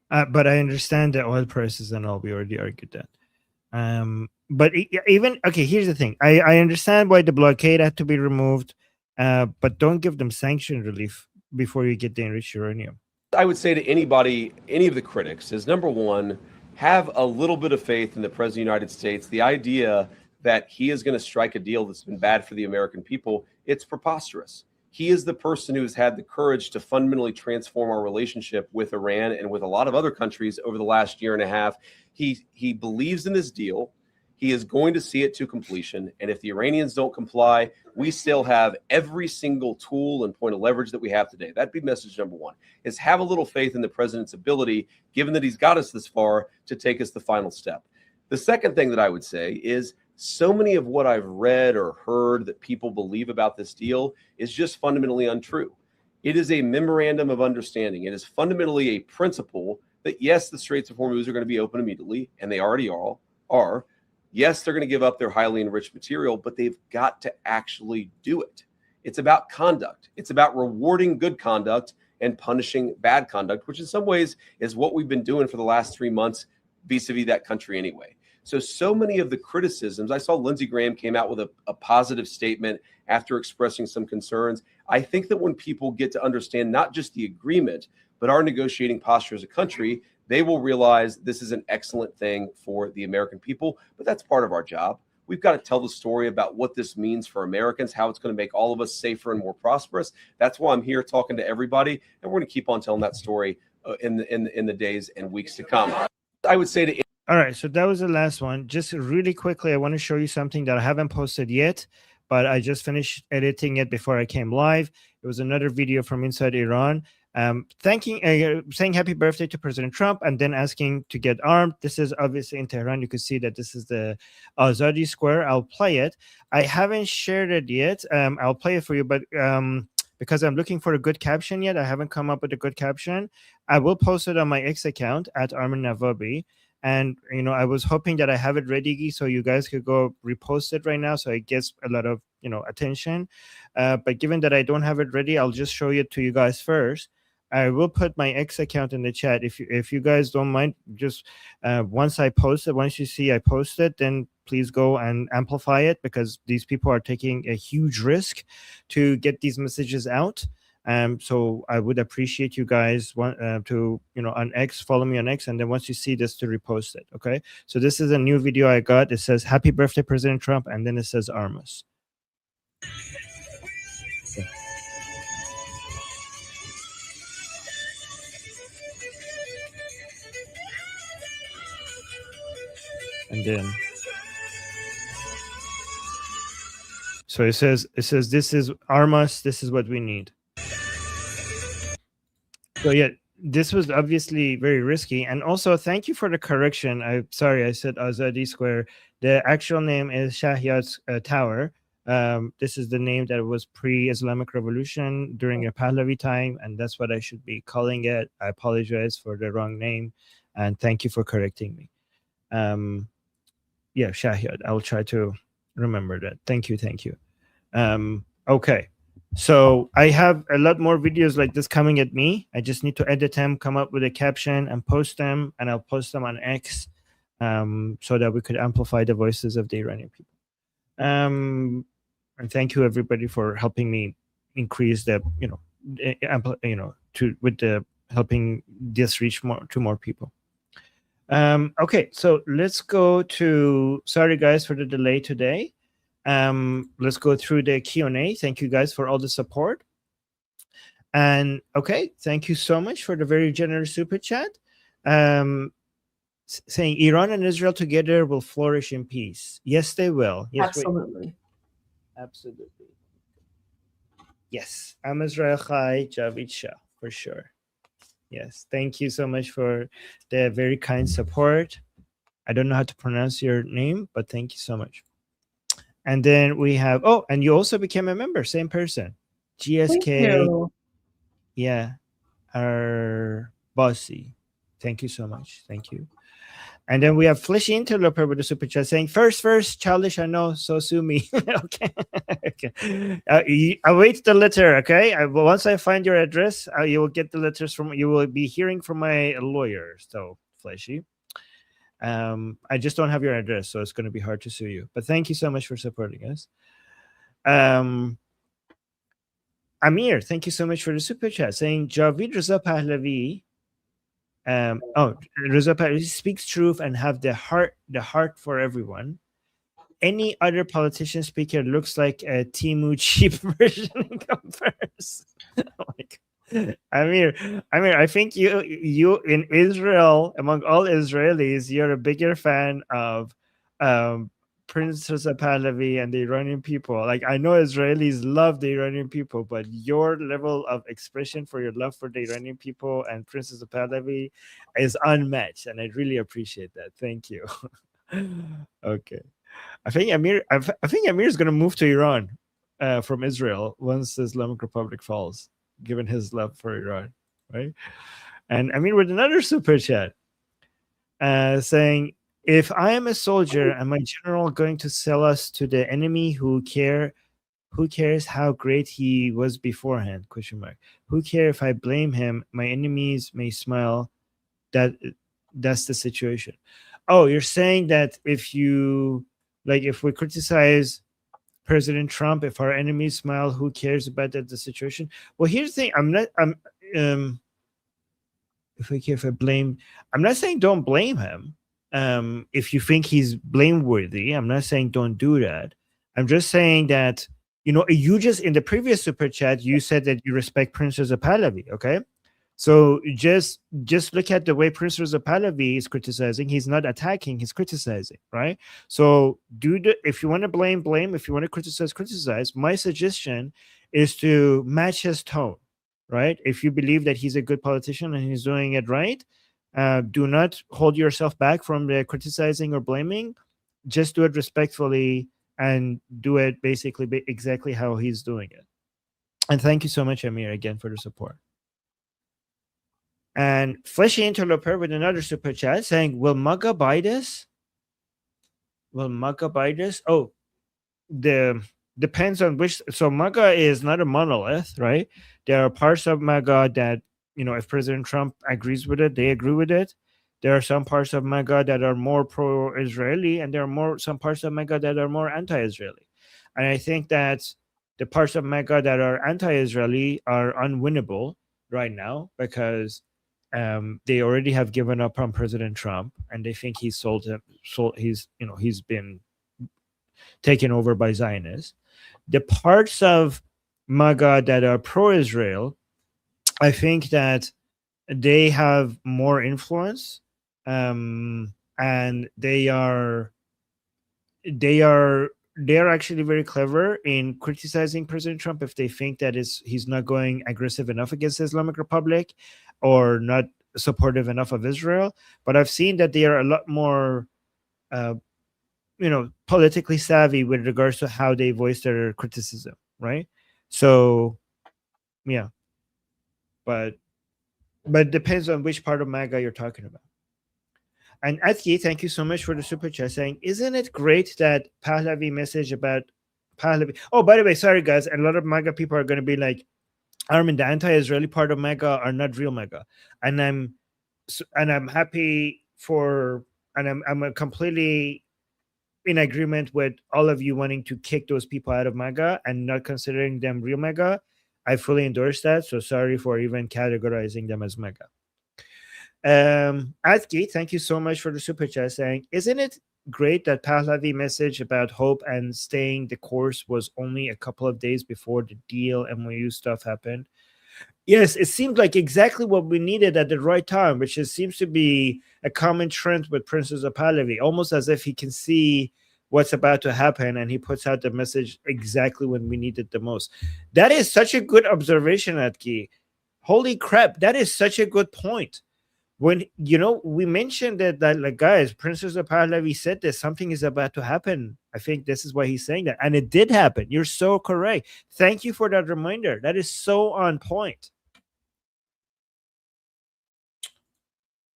but I understand the oil prices and all. We already argued that. But even okay, here's the thing. I understand why the blockade had to be removed, but don't give them sanction relief before you get the enriched uranium. I would say to anybody, any of the critics, is number one, have a little bit of faith in the President of the United States. The idea that he is going to strike a deal that's been bad for the American people, it's preposterous. He is the person who has had the courage to fundamentally transform our relationship with Iran and with a lot of other countries over the last year and a half. He believes in this deal. He is going to see it to completion. And if the Iranians don't comply, we still have every single tool and point of leverage that we have today. That'd be message number one, is have a little faith in the president's ability, given that he's got us this far, to take us the final step. The second thing that I would say is so many of what I've read or heard that people believe about this deal is just fundamentally untrue. It is a memorandum of understanding. It is fundamentally a principle that, yes, the Straits of Hormuz are going to be open immediately, and they already are. Yes, they're going to give up their highly enriched material, but they've got to actually do it. It's about conduct. It's about rewarding good conduct and punishing bad conduct, which in some ways is what we've been doing for the last 3 months vis-a-vis that country anyway. So many of the criticisms, I saw Lindsey Graham came out with a positive statement after expressing some concerns. I think that when people get to understand not just the agreement, but our negotiating posture as a country, they will realize this is an excellent thing for the American people. But that's part of our job. We've got to tell the story about what this means for Americans, how it's going to make all of us safer and more prosperous. That's why I'm here talking to everybody, and we're going to keep on telling that story in the days and weeks to come. I would say to all right, so that was the last one. Just really quickly, I want to show you something that I haven't posted yet, but I just finished editing it before I came live. It was another video from inside Iran, saying happy birthday to President Trump and then asking to get armed. This is obviously in Tehran. You can see that this is the Azadi Square. I'll play it. I haven't shared it yet. I'll play it for you, but because I'm looking for a good caption yet, I haven't come up with a good caption. I will post it on my X account at ARMIN NAVABI. And, I was hoping that I have it ready so you guys could go repost it right now so it gets a lot of, attention. But given that I don't have it ready, I'll just show it to you guys first. I will put my X account in the chat. If you guys don't mind, just once you see I post it, then please go and amplify it, because these people are taking a huge risk to get these messages out. So I would appreciate you guys to, on X, follow me on X, and then once you see this, to repost it. Okay. So this is a new video I got. It says, happy birthday, President Trump. And then it says Armas. Okay. And then, so it says, this is Armas, this is what we need. So yeah, this was obviously very risky. And also, thank you for the correction. I'm sorry, I said Azadi Square. The actual name is Shahyad's Tower. This is the name that was pre-Islamic Revolution during a Pahlavi time, and that's what I should be calling it. I apologize for the wrong name, and thank you for correcting me. Yeah, Shahyad. I will try to remember that. Thank you. Okay. So I have a lot more videos like this coming at me. I just need to edit them, come up with a caption, and post them, and I'll post them on X, so that we could amplify the voices of the Iranian people. And thank you everybody for helping me increase the, helping this reach to more people. Okay, so let's go to, sorry guys for the delay today. Let's go through the Q&A. Thank you guys for all the support. And okay, thank you so much for the very generous super chat. Saying Iran and Israel together will flourish in peace. Yes, they will. Yes, Absolutely. Absolutely. Yes, I'm Israel Chai Javid Shah, for sure. Yes, thank you so much for the very kind support. I don't know how to pronounce your name, but thank you so much. And then we have, oh, and you also became a member, same person. GSK. Yeah, our bossy. Thank you so much. Thank you. And then we have Fleshy Interloper with a super chat saying, first, childish, I know, so sue me. Okay. Okay. Await the letter, okay? Once I find your address, you will get the letters from, you will be hearing from my lawyer. So, Fleshy. I just don't have your address, so it's going to be hard to sue you. But thank you so much for supporting us. Amir, thank you so much for the super chat saying, Javid Reza Pahlavi, Reza Pahlavi speaks truth and have the heart for everyone. Any other politician speaker looks like a Timu cheap version in comparison. Amir, I think you in Israel, among all Israelis, you're a bigger fan of Prince Reza Pahlavi and the Iranian people. Like, I know Israelis love the Iranian people, but your level of expression for your love for the Iranian people and Prince Reza Pahlavi is unmatched, and I really appreciate that. Thank you. Okay, I think Amir is going to move to Iran from Israel once the Islamic Republic falls, given his love for Iran, right? And Amir with another super chat saying, if I am a soldier and my general going to sell us to the enemy, who cares how great he was beforehand? ? Who cares if I blame him? My enemies may smile. That's the situation. Oh, you're saying that if we criticize President Trump, if our enemies smile, who cares about the situation? Well, here's the thing. If I blame, I'm not saying don't blame him. If you think he's blameworthy, I'm not saying don't do that. I'm just saying that, you just in the previous super chat, you said that you respect Prince Reza Pahlavi, okay? So just look at the way Prince Reza Pahlavi is criticizing. He's not attacking, he's criticizing, right? So if you want to blame. If you want to criticize. My suggestion is to match his tone, right? If you believe that he's a good politician and he's doing it right, do not hold yourself back from the criticizing or blaming. Just do it respectfully and do it basically exactly how he's doing it. And thank you so much, Amir, again for the support. And Fleshy Interloper with another super chat saying, will MAGA buy this? Oh, depends on which. So MAGA is not a monolith, right? There are parts of MAGA that, if President Trump agrees with it, they agree with it. There are some parts of MAGA that are more pro-Israeli, and there are some parts of MAGA that are more anti-Israeli. And I think that the parts of MAGA that are anti-Israeli are unwinnable right now because they already have given up on President Trump, and they think he's he's been taken over by Zionists. The parts of MAGA that are pro-Israel, I think that they have more influence, and and they are actually very clever in criticizing President Trump if they think that he's not going aggressive enough against the Islamic Republic or not supportive enough of Israel. But I've seen that they are a lot more politically savvy with regards to how they voice their criticism, right? So yeah, but it depends on which part of MAGA you're talking about. And Atki, thank you so much for the super chat saying, isn't it great that Pahlavi message about Pahlavi? Oh, by the way, sorry guys, a lot of MAGA people are going to be like, Armin, the anti-Israeli part of MAGA are not real MAGA, and I'm happy for, and I'm completely in agreement with all of you wanting to kick those people out of MAGA and not considering them real MAGA. I fully endorse that. So sorry for even categorizing them as MAGA. Atki, thank you so much for the super chat saying, isn't it great that Pahlavi message about hope and staying the course was only a couple of days before the deal MOU stuff happened? Yes, it seemed like exactly what we needed at the right time, which seems to be a common trend with Princess of Pahlavi, almost as if he can see what's about to happen and he puts out the message exactly when we need it the most. That is such a good observation, Atki. Holy crap, that is such a good point. When we mentioned that like, guys, Princess of Pahlavi said that something is about to happen. I think this is why he's saying that, and it did happen. You're so correct. Thank you for that reminder. That is so on point.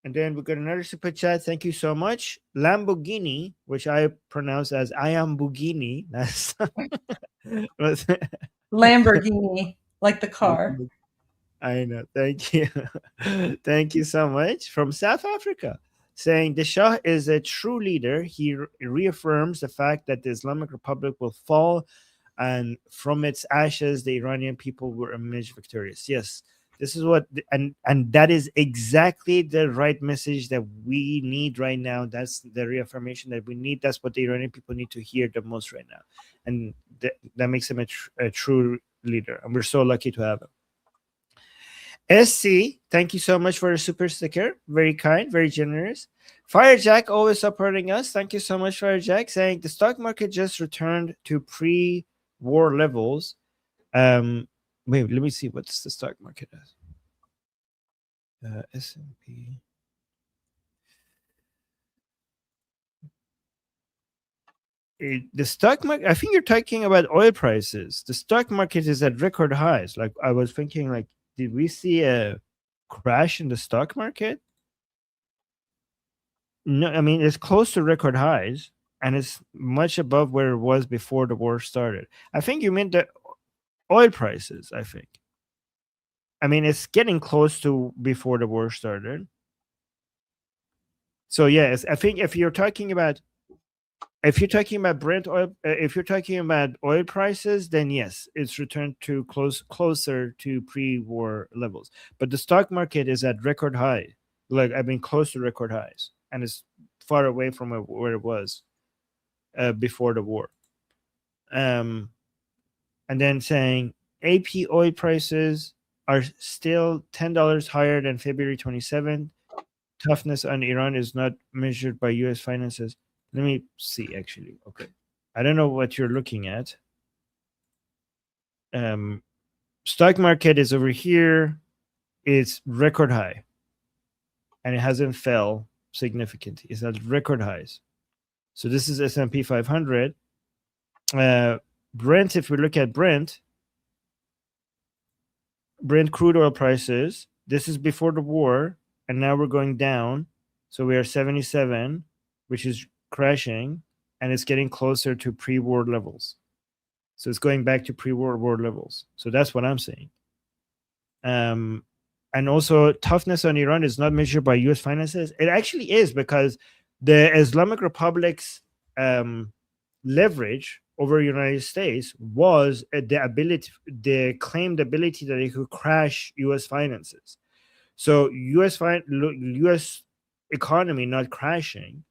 And then we got another super chat. Thank you so much. Lamborghini, which I pronounce as I am Bugini. That's Lamborghini, like the car. I know. Thank you. Thank you so much. From South Africa, saying the Shah is a true leader. He reaffirms the fact that the Islamic Republic will fall, and from its ashes, the Iranian people will emerge victorious. Yes, this is what, and that is exactly the right message that we need right now. That's the reaffirmation that we need. That's what the Iranian people need to hear the most right now, and that makes him a true leader. And we're so lucky to have him. SC, thank you so much for the super sticker. Very kind, very generous. Firejack always supporting us. Thank you so much, Firejack, saying the stock market just returned to pre-war levels. Wait, let me see what's the stock market as. S&P. The stock market, I think you're talking about oil prices. The stock market is at record highs. Like I was thinking, like, did we see a crash in the stock market? No, I mean, it's close to record highs, and it's much above where it was before the war started. I think you meant the oil prices, I think. I mean, it's getting close to before the war started. So, yes, I think if you're talking about Brent oil, if you're talking about oil prices, then yes, it's returned to closer to pre-war levels. But the stock market is at record high, close to record highs, and it's far away from where it was before the war. And then saying AP oil prices are still $10 higher than February 27th. Toughness on Iran is not measured by U.S. finances. Let me see, actually. Okay. I don't know what you're looking at. Stock market is over here. It's record high. And it hasn't fell significantly. It's at record highs. So this is S&P 500. Brent, if we look at Brent crude oil prices, this is before the war, and now we're going down. So we are 77, which is crashing, and it's getting closer to pre-war levels. So it's going back to pre-war levels. So that's what I'm saying. And also, toughness on Iran is not measured by U.S. finances. It actually is, because the Islamic Republic's leverage over the United States was the claimed ability that it could crash U.S. finances. So U.S. economy not crashing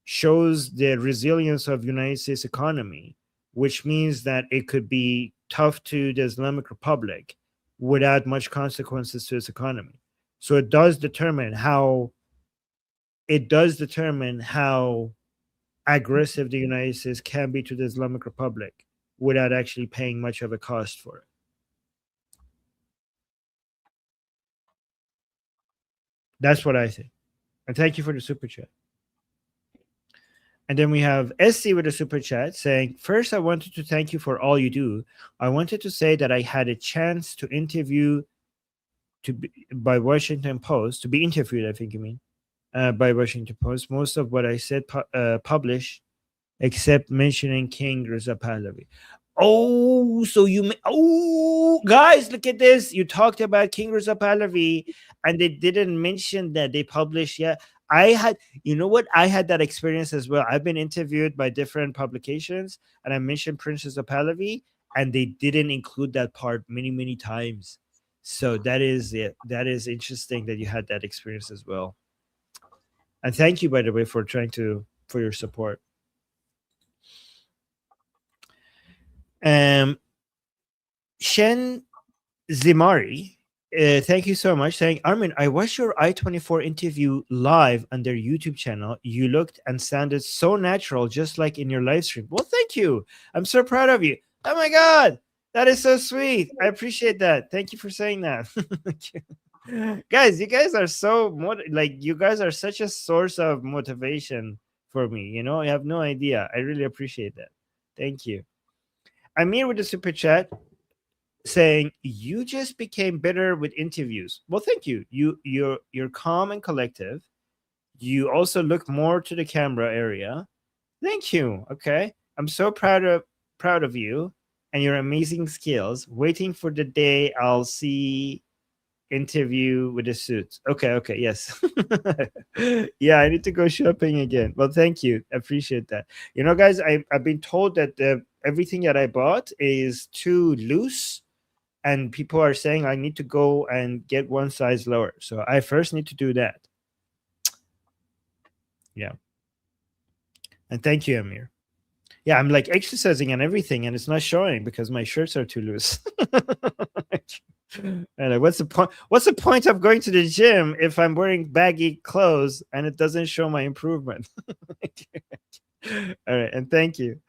shows the resilience of United States economy, which means that it could be tough to the Islamic Republic without much consequences to its economy. So it does determine how it does determine how aggressive the United States can be to the Islamic Republic without actually paying much of a cost for it. That's what I think. And thank you for the super chat. And then we have SC with a super chat saying, first, I wanted to thank you for all you do. I wanted to say that I had a chance to interview by Washington Post, to be interviewed, I think you mean, by Washington Post. Most of what I said published, except mentioning King Reza Pahlavi. Oh, so guys, look at this. You talked about King Reza Pahlavi, and they didn't mention that they published yet. You know what? I had that experience as well. I've been interviewed by different publications, and I mentioned Princess of Pahlavi, and they didn't include that part many, many times. So that is it. That is interesting that you had that experience as well. And thank you, by the way, for your support. Shen Zimari, thank you so much. Saying, Armin, I watched your I-24 interview live on their YouTube channel. You looked and sounded so natural, just like in your live stream. Well, thank you. I'm so proud of you. Oh my God, that is so sweet. I appreciate that. Thank you for saying that. Guys, you guys are so you guys are such a source of motivation for me. You know, I have no idea. I really appreciate that. Thank you. Amir with the super chat saying, you just became better with interviews. Well, thank you. You're calm and collective. You also look more to the camera area. Thank you. Okay. I'm so proud of you and your amazing skills. Waiting for the day I'll see interview with a suit. Okay, yes. Yeah, I need to go shopping again. Well, thank you. I appreciate that. You know, guys, I've been told that everything that I bought is too loose, and people are saying I need to go and get one size lower. So I first need to do that. Yeah. And thank you, Amir. Yeah, I'm like exercising and everything, and it's not showing because my shirts are too loose. And like, what's the point? What's the point of going to the gym if I'm wearing baggy clothes and it doesn't show my improvement? All right, and thank you,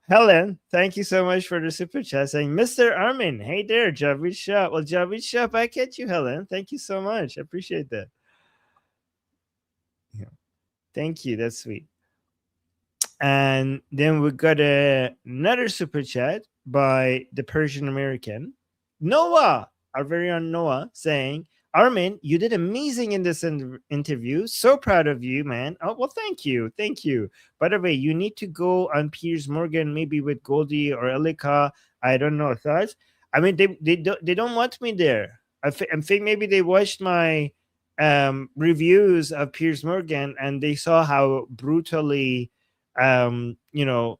Helen. Thank you so much for the super chat saying, Mr. Armin, hey there, Javid Shah. Well, Javid Shah, back at you, Helen. Thank you so much. I appreciate that. Yeah, thank you. That's sweet. And then we got another super chat by the Persian American Noah, our very own Noah, saying, Armin, you did amazing in this interview. So proud of you, man. Oh, well, thank you. Thank you. By the way, you need to go on Piers Morgan, maybe with Goldie or Elika. I don't know. Thoughts? I mean, they don't want me there. I think maybe they watched my reviews of Piers Morgan and they saw how brutally, you know,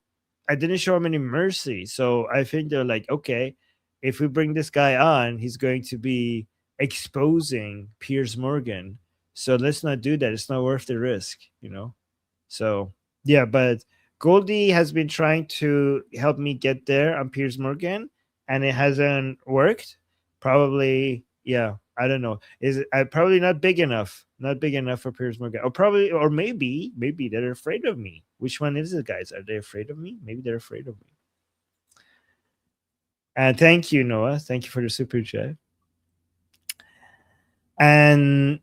I didn't show him any mercy. So I think they're like, okay, if we bring this guy on, he's going to be exposing Piers Morgan. So let's not do that. It's not worth the risk, you know? So yeah, but Goldie has been trying to help me get there on Piers Morgan and it hasn't worked. Probably, yeah, I don't know. Is it probably not big enough? Not big enough for Piers Morgan. Or maybe they're afraid of me. Which one is it, guys? Are they afraid of me? Maybe they're afraid of me. And thank you, Noah. Thank you for the super chat. And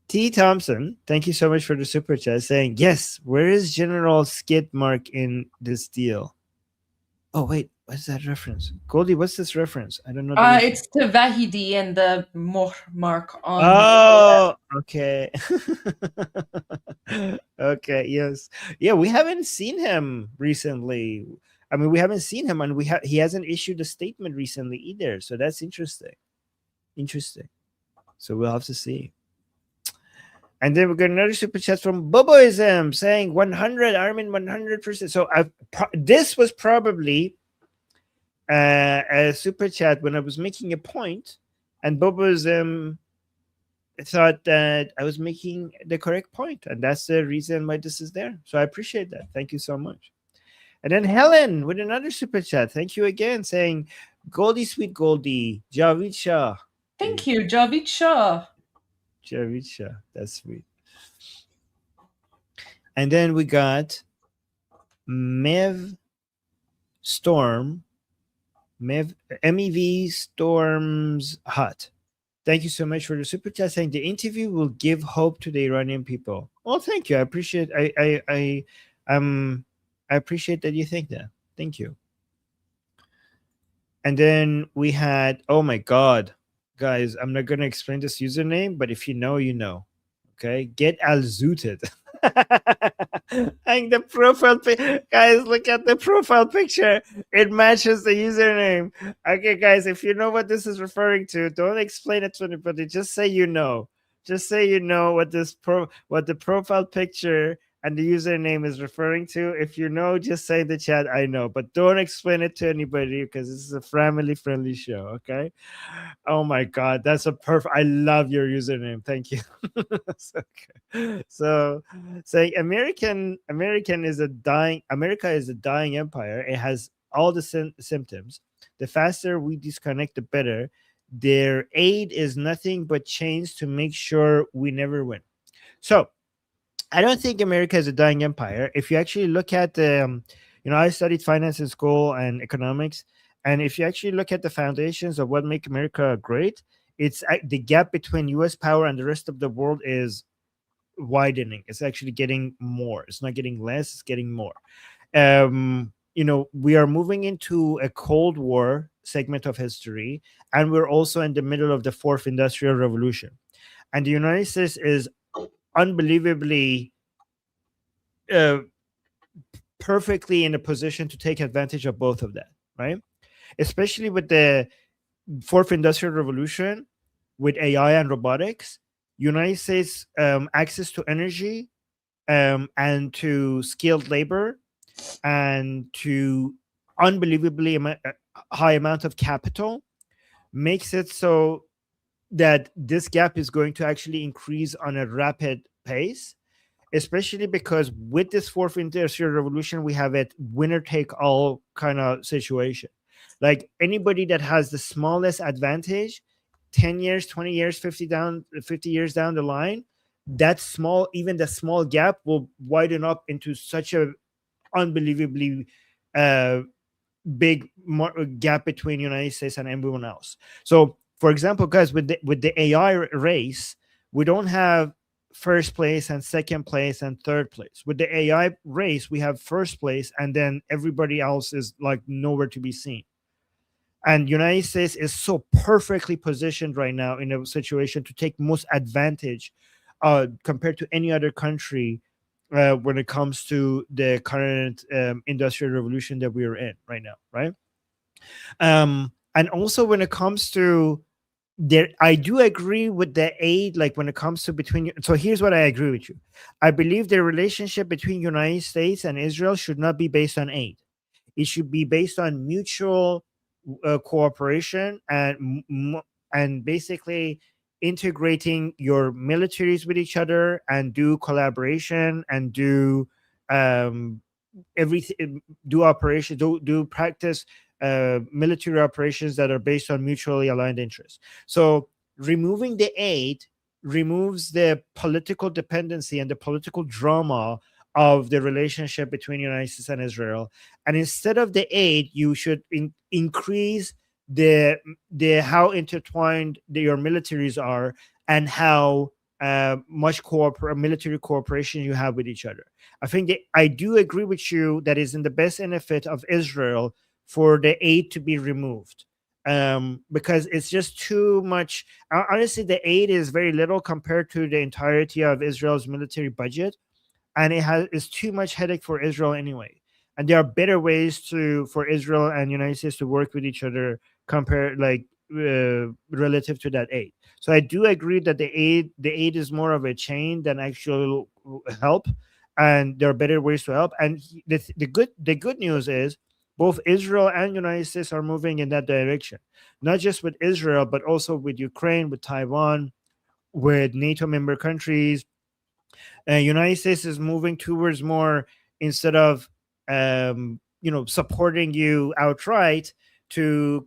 T. Thompson, thank you so much for the super chat saying, yes, where is General Skid Mark in this deal? Oh, wait, what's that reference? Goldie, what's this reference? I don't know. It's to Vahidi and the Mohr mark on. Oh, okay. Okay, yes. Yeah, we haven't seen him recently. I mean, we haven't seen him, and he hasn't issued a statement recently either. So that's interesting. Interesting. So we'll have to see. And then we got another super chat from Boboism saying 100, Armin, 100%. So this was probably a super chat when I was making a point, and Boboism thought that I was making the correct point, and that's the reason why this is there. So I appreciate that. Thank you so much. And then Helen with another super chat. Thank you again, saying, Goldie, sweet Goldie, Javid Shah. Thank you, Javid Shah. Javid Shah. That's sweet. And then we got Mev Storm. MEV Storms Hut. Thank you so much for the super chat saying the interview will give hope to the Iranian people. Well, thank you. I appreciate I appreciate that you think that. Thank you. And then we had, oh my god, guys, I'm not gonna explain this username, but if you know, you know. Okay, get al zooted. And the profile guys, look at the profile picture. It matches the username. Okay, guys, if you know what this is referring to, don't explain it to anybody. Just say you know. Just say you know what what the profile picture and the username is referring to. If you know, just say in the chat, I know. But don't explain it to anybody because this is a family-friendly show, okay? Oh my god, that's a perfect. I love your username. Thank you. So saying America is a dying empire. It has all the symptoms. The faster we disconnect, the better. Their aid is nothing but chains to make sure we never win. So I don't think America is a dying empire. If you actually look at I studied finance in school and economics, and if you actually look at the foundations of what make America great, it's the gap between U.S. power and the rest of the world is widening. It's actually getting more. It's not getting less. It's getting more. We are moving into a Cold War segment of history, and we're also in the middle of the fourth industrial revolution. And the United States is unbelievably perfectly in a position to take advantage of both of that, right? Especially with the fourth industrial revolution, with AI and robotics, United States access to energy and to skilled labor and to unbelievably high amount of capital makes it so that this gap is going to actually increase on a rapid pace, especially because with this fourth industrial revolution, we have a winner take all kind of situation. Like anybody that has the smallest advantage, 10 years, 20 years, 50 years down the line, even the small gap will widen up into such a unbelievably big gap between United States and everyone else. So, for example, guys, with the AI race, we don't have first place and second place and third place. With the AI race, we have first place, and then everybody else is like nowhere to be seen. And United States is so perfectly positioned right now in a situation to take most advantage compared to any other country when it comes to the current industrial revolution that we are in right now, right? And also when it comes to I do agree with the aid, like when it comes to between. So here's what I agree with you. I believe the relationship between United States and Israel should not be based on aid. It should be based on mutual cooperation and basically integrating your militaries with each other and do collaboration and do everything, do operations, do practice military operations that are based on mutually aligned interests. So removing the aid removes the political dependency and the political drama of the relationship between United States and Israel. And instead of the aid, you should increase the how intertwined your militaries are and how much military cooperation you have with each other. I think I do agree with you that is in the best benefit of Israel for the aid to be removed, because it's just too much. Honestly, the aid is very little compared to the entirety of Israel's military budget, and it's too much headache for Israel anyway. And there are better ways for Israel and United States to work with each other relative to that aid. So I do agree that the aid is more of a chain than actual help, and there are better ways to help. And the good news is both Israel and United States are moving in that direction, not just with Israel, but also with Ukraine, with Taiwan, with NATO member countries. United States is moving towards more, instead of supporting you outright, to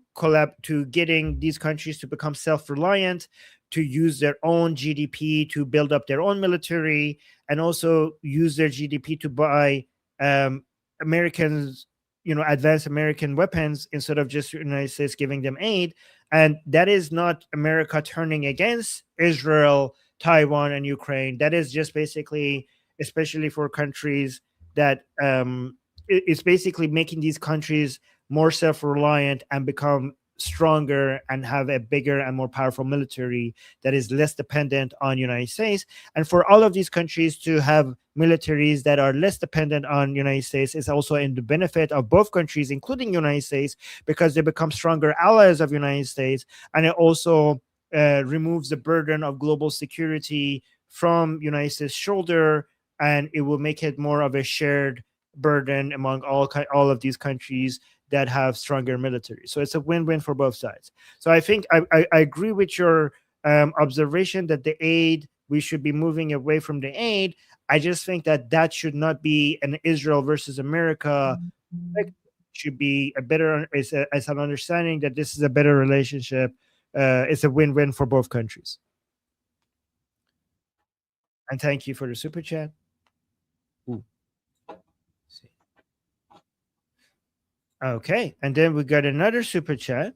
getting these countries to become self-reliant, to use their own GDP to build up their own military, and also use their GDP to buy Americans, advanced American weapons instead of just United States giving them aid. And that is not America turning against Israel, Taiwan, and Ukraine. That is just basically, especially for countries that it's basically making these countries more self-reliant and become stronger and have a bigger and more powerful military that is less dependent on United States. And for all of these countries to have militaries that are less dependent on United States is also in the benefit of both countries, including United States, because they become stronger allies of United States. And it also removes the burden of global security from United States' shoulder, and it will make it more of a shared burden among all of these countries that have stronger military. So it's a win-win for both sides. So I think I agree with your observation that the aid, we should be moving away from the aid. I just think that should not be an Israel versus America. It should be a better, as an understanding that this is a better relationship. It's a win-win for both countries. And thank you for the super chat. Ooh. Okay, and then we got another super chat.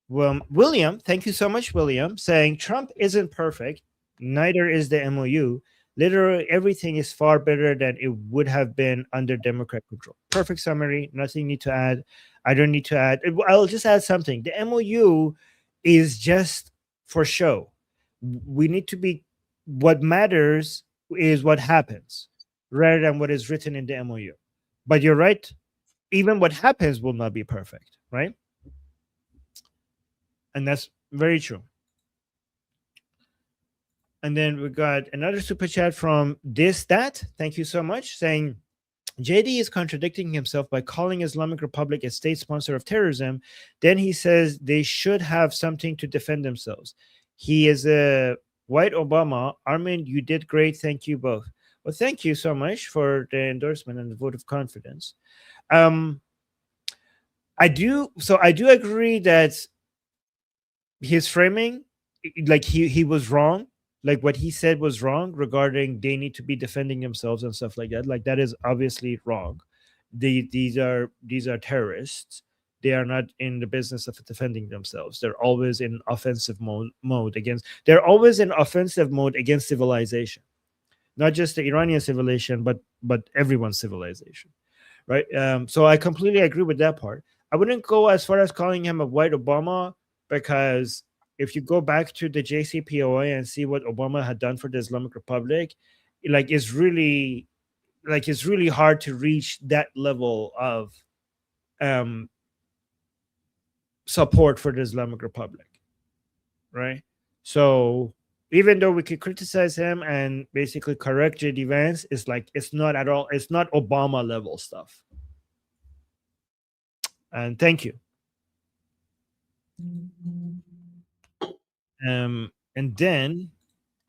Well, William, thank you so much, William, saying Trump isn't perfect, neither is the MOU. Literally everything is far better than it would have been under Democrat control. Perfect summary, nothing need to add. I don't need to add. I'll just add something. The MOU is just for show. We need to be, what matters is what happens rather than what is written in the MOU. But you're right. Even what happens will not be perfect, right? And that's very true. And then we got another super chat from that. Thank you so much, saying JD is contradicting himself by calling Islamic Republic a state sponsor of terrorism. Then he says they should have something to defend themselves. He is a white Obama. Armin, you did great. Thank you both. Well, thank you so much for the endorsement and the vote of confidence. I do agree that his framing, like he was wrong. Like what he said was wrong regarding they need to be defending themselves and stuff like that. Like that is obviously wrong. These are terrorists. They are not in the business of defending themselves. They're always in offensive mode against. They're always in offensive mode against civilization, not just the Iranian civilization, but everyone's civilization, right? So I completely agree with that part. I wouldn't go as far as calling him a white Obama, because if you go back to the JCPOA and see what Obama had done for the Islamic Republic, it's really hard to reach that level of support for the Islamic Republic, right? So even though we could criticize him and basically correct JD Vance, it's not Obama level stuff. And thank you. And then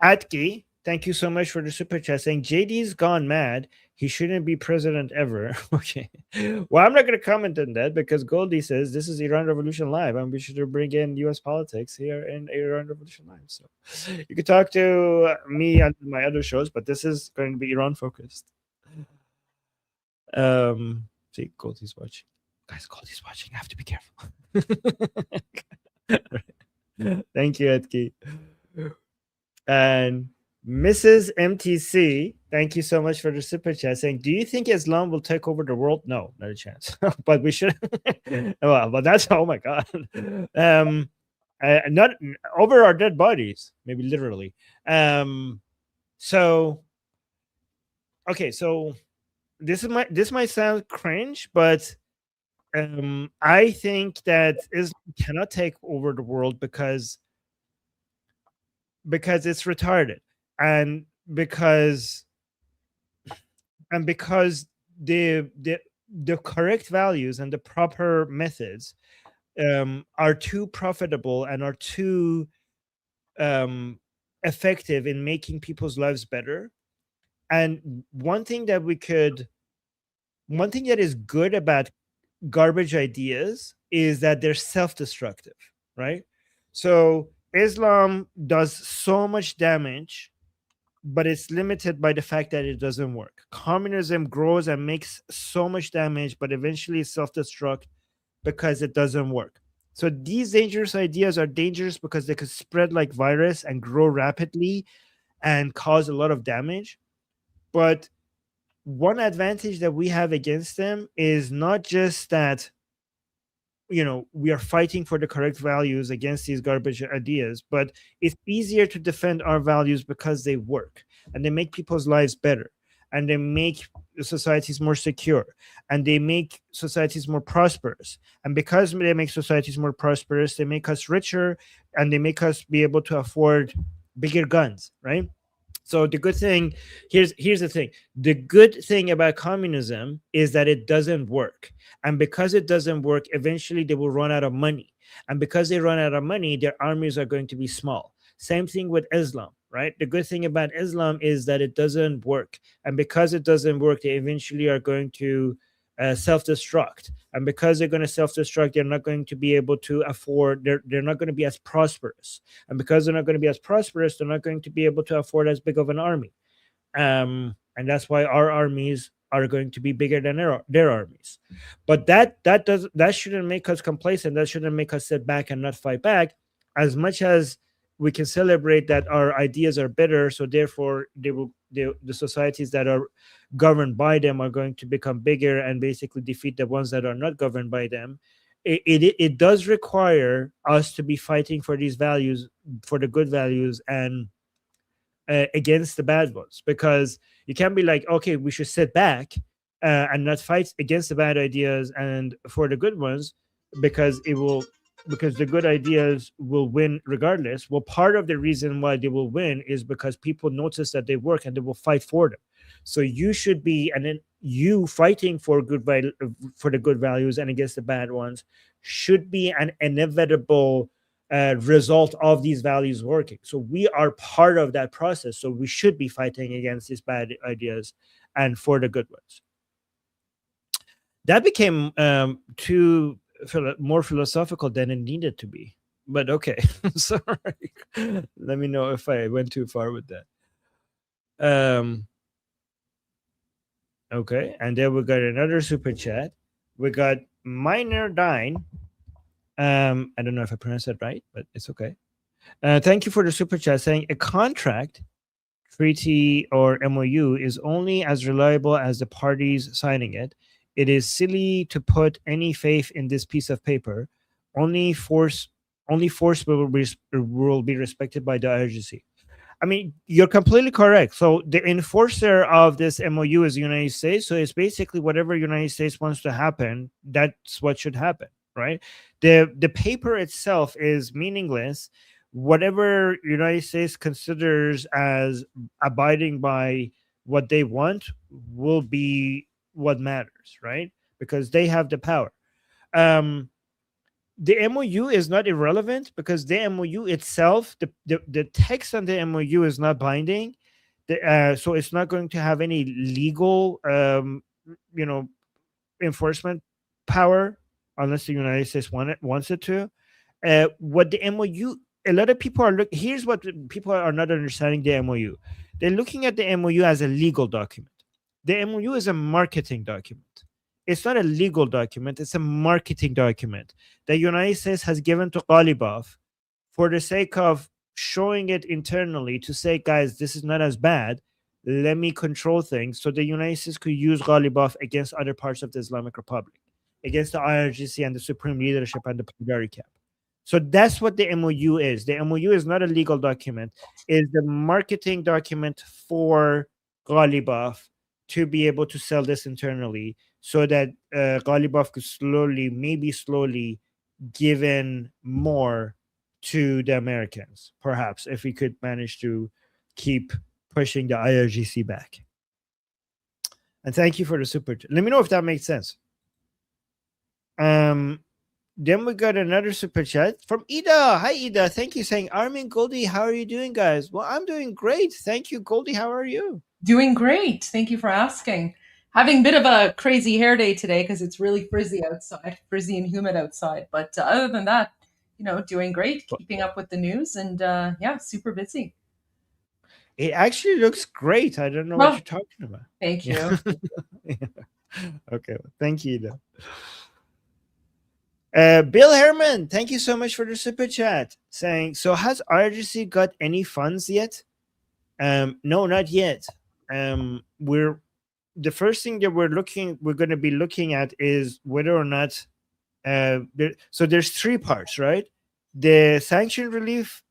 Atki, thank you so much for the super chat, saying JD's gone mad. He shouldn't be president ever. Okay. Well, I'm not going to comment on that because Goldie says this is Iran Revolution Live and we should bring in US politics here in Iran Revolution Live. So you can talk to me on my other shows, but this is going to be Iran focused. See, Goldie's watching. Guys, Goldie's watching. I have to be careful. Thank you, Edki. And Mrs. MTC, thank you so much for the super chat, saying, do you think Islam will take over the world? No, not a chance. But we should. Well, but that's, oh my God. Not over our dead bodies, maybe literally. So, okay, so this might sound cringe, but I think that Islam cannot take over the world because it's retarded, and because the correct values and the proper methods are too profitable and are too effective in making people's lives better. And one thing that is good about garbage ideas is that they're self-destructive, right? So Islam does so much damage, but it's limited by the fact that it doesn't work. Communism grows and makes so much damage, but eventually self-destruct because it doesn't work. So these dangerous ideas are dangerous because they could spread like virus and grow rapidly and cause a lot of damage. But one advantage that we have against them is not just that, you know, we are fighting for the correct values against these garbage ideas, but it's easier to defend our values because they work and they make people's lives better and they make societies more secure and they make societies more prosperous. And because they make societies more prosperous, they make us richer and they make us be able to afford bigger guns, right? So the good thing, here's the thing. The good thing about communism is that it doesn't work. And because it doesn't work, eventually they will run out of money. And because they run out of money, their armies are going to be small. Same thing with Islam, right? The good thing about Islam is that it doesn't work. And because it doesn't work, they eventually are going to self-destruct. And because they're going to self-destruct, they're not going to be able to afford, they're not going to be as prosperous. And because they're not going to be as prosperous, they're not going to be able to afford as big of an army. And that's why our armies are going to be bigger than their armies. But that shouldn't make us complacent. That shouldn't make us sit back and not fight back. As much as we can celebrate that our ideas are better, so therefore the societies that are governed by them are going to become bigger and basically defeat the ones that are not governed by them. It does require us to be fighting for these values, for the good values, and against the bad ones, because you can't be like, okay, we should sit back and not fight against the bad ideas and for the good ones, because the good ideas will win regardless. Well, part of the reason why they will win is because people notice that they work and they will fight for them. So you should be, and then you fighting for the good values and against the bad ones should be an inevitable result of these values working. So we are part of that process. So we should be fighting against these bad ideas and for the good ones. That became more philosophical than it needed to be, but okay. Sorry. Let me know if I went too far with that. Okay, and then we got another super chat. We got Minor Dine. I don't know if I pronounced that right, but it's okay. Thank you for the super chat, saying a contract, treaty, or MOU is only as reliable as the parties signing it. It is silly to put any faith in this piece of paper. Only force will be respected by the IRGC. I mean, you're completely correct. So the enforcer of this MOU is the United States. So it's basically whatever United States wants to happen, that's what should happen, right? The paper itself is meaningless. Whatever United States considers as abiding by what they want will be what matters, right? Because they have the power. The MOU is not irrelevant because the MOU itself, the text on the MOU is not binding. So it's not going to have any legal, enforcement power unless the United States wants it to. What the MOU, a lot of people are here's what people are not understanding the MOU. They're looking at the MOU as a legal document. The MOU is a marketing document. It's not a legal document. It's a marketing document that the United States has given to Ghalibaf for the sake of showing it internally to say, guys, this is not as bad. Let me control things. So the United States could use Ghalibaf against other parts of the Islamic Republic, against the IRGC and the Supreme Leadership and the Pagari Camp. So that's what the MOU is. The MOU is not a legal document. It's the marketing document for Ghalibaf to be able to sell this internally so that Ghalibaf could maybe slowly give in more to the Americans, perhaps, if we could manage to keep pushing the IRGC back. And thank you for the super. Let me know if that makes sense. Then we got another super chat from Ida. Hi, Ida. Thank you, saying, Armin, Goldie, how are you doing, guys? Well, I'm doing great. Thank you, Goldie. How are you? Doing great. Thank you for asking. Having a bit of a crazy hair day today because it's really frizzy outside, frizzy and humid outside. But other than that, doing great, keeping up with the news, and yeah, super busy. It actually looks great. I don't know Well, what you're talking about. Thank you. Yeah. Okay, well, thank you, though. Bill Herman, thank you so much for the super chat. Saying, so has IRGC got any funds yet? No, not yet. We're the first thing that we're going to be looking at is whether or not so there's three parts, right? The sanction relief,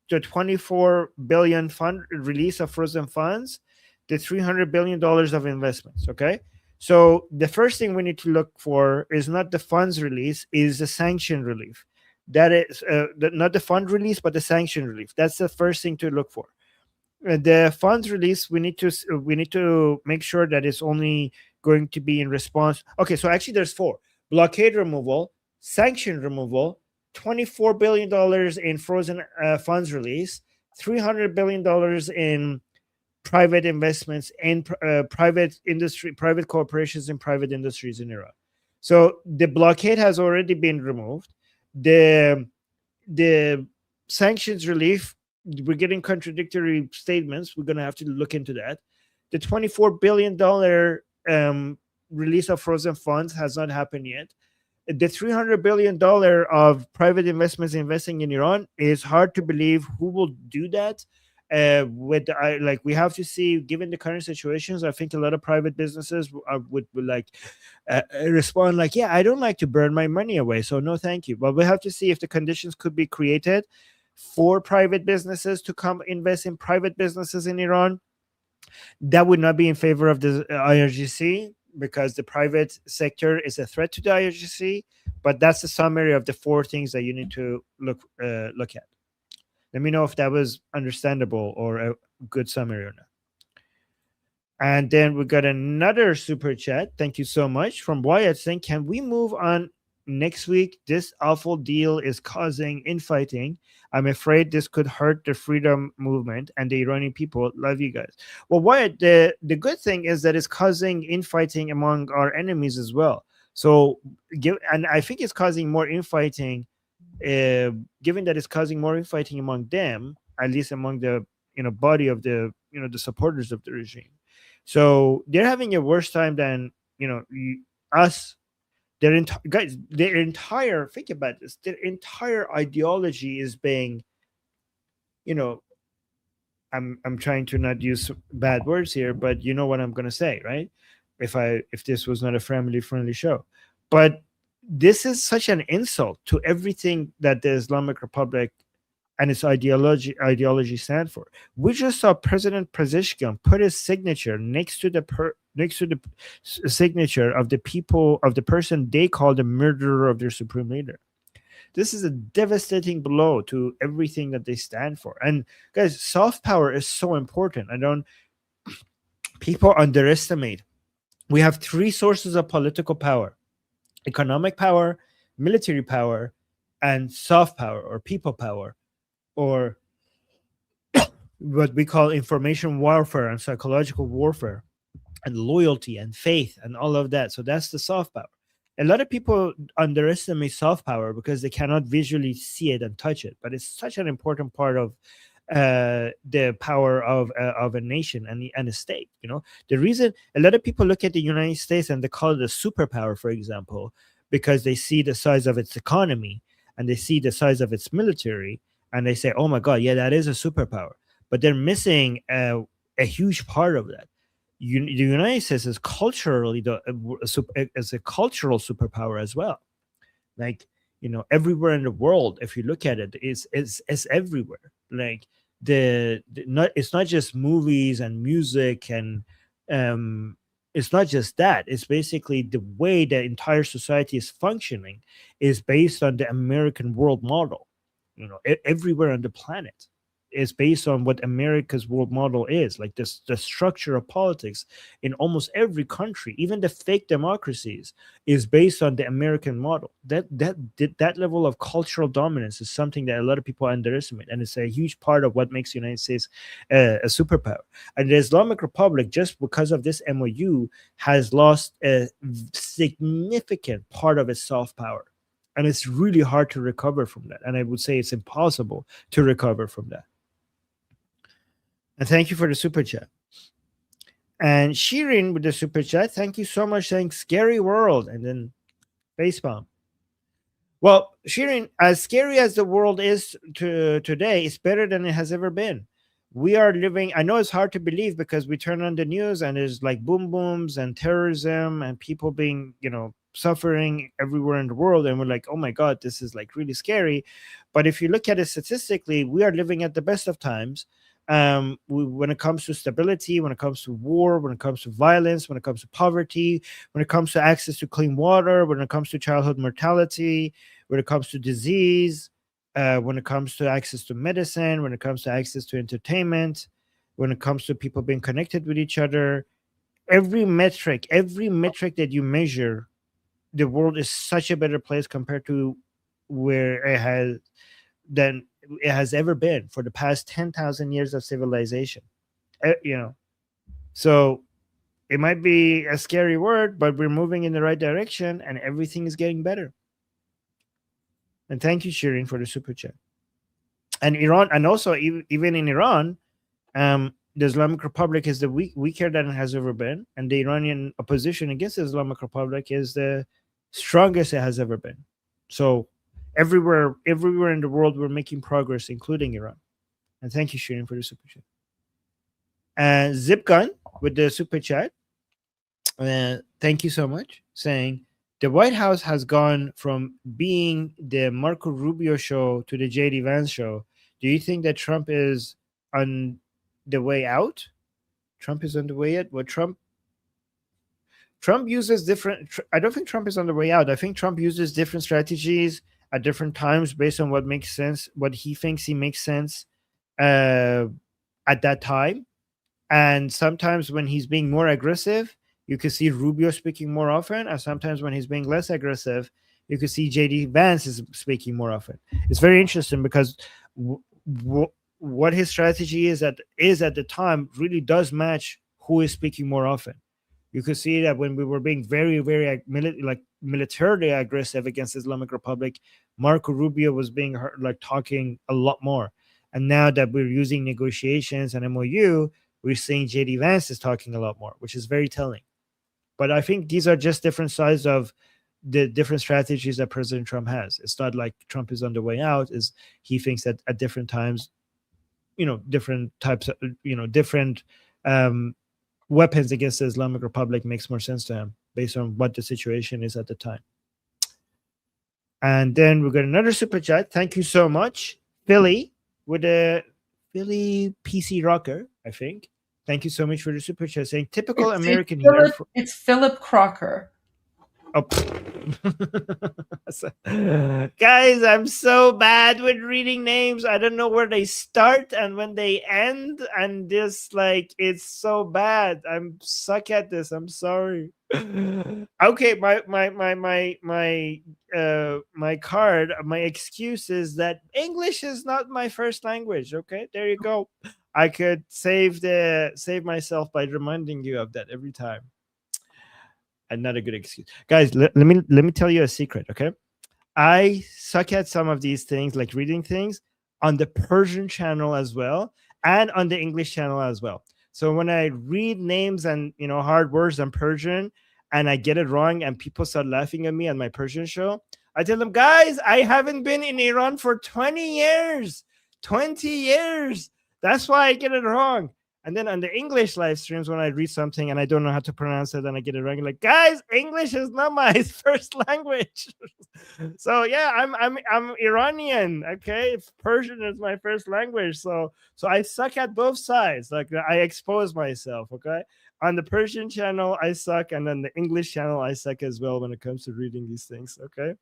the 24 billion fund release of frozen funds, the $300 billion of investments. Okay, so the first thing we need to look for is not the funds release, is the sanction relief. That is not the fund release, but the sanction relief. That's the first thing to look for. The funds release, we need to make sure that it's only going to be in response. Okay, so actually there's four: blockade removal, sanction removal, $24 billion in frozen funds release, $300 billion in private investments in private industry, private corporations and private industries in Iran. So the blockade has already been removed. The sanctions relief, we're getting contradictory statements. We're going to have to look into that. The $24 billion release of frozen funds has not happened yet. The $300 billion of private investments investing in Iran is hard to believe who will do that. We have to see, given the current situations, I think a lot of private businesses would respond like, yeah, I don't like to burn my money away, so no thank you. But we have to see if the conditions could be created for private businesses to come invest in private businesses in Iran. That would not be in favor of the IRGC, because the private sector is a threat to the IRGC. But that's the summary of the four things that you need to look at. Let me know if that was understandable or a good summary or not. And then we got another super chat. Thank you so much from Wyatt saying, can we move on next week? This awful deal is causing infighting. I'm afraid this could hurt the freedom movement and the Iranian people. Love you guys. Well, Wyatt, the good thing is that it's causing infighting among our enemies as well. So, and I think it's causing more infighting, given that it's causing more infighting among them, at least among the body of the the supporters of the regime. So they're having a worse time than us. Their entire, think about this, their entire ideology is being, I'm trying to not use bad words here, but you know what I'm gonna say, right? If this was not a family friendly show. But this is such an insult to everything that the Islamic Republic and its ideology stand for. We just saw President Pezeshkian put his signature next to the signature of the person they call the murderer of their supreme leader. This is a devastating blow to everything that they stand for. And guys, soft power is so important. People underestimate. We have three sources of political power: economic power, military power, and soft power or people power, or what we call information warfare and psychological warfare and loyalty and faith and all of that. So that's the soft power. A lot of people underestimate soft power because they cannot visually see it and touch it, but it's such an important part of the power of a nation and a state. The reason a lot of people look at the United States and they call it a superpower, for example, because they see the size of its economy and they see the size of its military, and they say, oh my God, yeah, that is a superpower. But they're missing a huge part of that. The United States is culturally as a cultural superpower as well. Like, everywhere in the world, if you look at it, is everywhere. Like it's not just movies and music, and it's not just that. It's basically the way the entire society is functioning is based on the American world model. Everywhere on the planet is based on what America's world model is. Like this, the structure of politics in almost every country, even the fake democracies, is based on the American model. That level of cultural dominance is something that a lot of people underestimate, and it's a huge part of what makes the United States a superpower. And the Islamic Republic, just because of this MOU, has lost a significant part of its soft power. And it's really hard to recover from that. And I would say it's impossible to recover from that. And thank you for the super chat. And Shirin with the super chat, thank you so much, saying scary world, and then facepalm. Well, Shirin, as scary as the world is today, it's better than it has ever been. We are living, I know it's hard to believe because we turn on the news and there's like boom booms and terrorism and people being, suffering everywhere in the world. And we're like, oh my God, this is like really scary. But if you look at it statistically, we are living at the best of times. When it comes to stability, when it comes to war, when it comes to violence, when it comes to poverty, when it comes to access to clean water, when it comes to childhood mortality, when it comes to disease, when it comes to access to medicine, when it comes to access to entertainment, when it comes to people being connected with each other, every metric that you measure, the world is such a better place compared to where it has ever been for the past 10,000 years of civilization. So it might be a scary word, but we're moving in the right direction and everything is getting better. And thank you, Shirin, for the super chat. And Iran, and also even in Iran, the Islamic Republic is the weaker than it has ever been, and the Iranian opposition against the Islamic Republic is the strongest it has ever been. So everywhere in the world, we're making progress, including Iran. And thank you, Shirin, for the super chat. And Zipgun with the super chat, thank you so much, saying the White House has gone from being the Marco Rubio show to the JD Vance show. Do you think that Trump is on the way out? Trump is on the way out? Well, Trump uses different. I don't think Trump is on the way out. I think Trump uses different strategies at different times based on what makes sense, what he thinks he makes sense at that time. And sometimes when he's being more aggressive, you can see Rubio speaking more often. And sometimes when he's being less aggressive, you can see JD Vance is speaking more often. It's very interesting because what his strategy is at the time really does match who is speaking more often. You could see that when we were being very, very militarily aggressive against the Islamic Republic, Marco Rubio was being talking a lot more. And now that we're using negotiations and MOU, we're seeing JD Vance is talking a lot more, which is very telling. But I think these are just different sides of the different strategies that President Trump has. It's not like Trump is on the way out. Is he thinks that at different times, different types of, different weapons against the Islamic Republic makes more sense to him based on what the situation is at the time. And then we got another super chat. Thank you so much, Philly, with a Philly PC rocker, I think. Thank you so much for the super chat, saying typical American here. It's Philip Crocker. Oh. Guys, I'm so bad with reading names. I don't know where they start and when they end, and this it's so bad. I'm suck at this. I'm sorry. Okay, my card, my excuse is that English is not my first language. Okay, there you go. I could save myself by reminding you of that every time. And not a good excuse, guys. Let me tell you a secret, okay? I suck at some of these things, like reading things, on the Persian channel as well, and on the English channel as well. So when I read names and hard words in Persian, and I get it wrong, and people start laughing at me on my Persian show, I tell them, guys, I haven't been in Iran for 20 years. 20 years. That's why I get it wrong. And then on the English live streams, when I read something and I don't know how to pronounce it and I get it wrong, like, guys, English is not my first language. So yeah, I'm Iranian. Okay, Persian is my first language. So I suck at both sides. Like, I expose myself. Okay, on the Persian channel I suck, and then the English channel I suck as well when it comes to reading these things. Okay,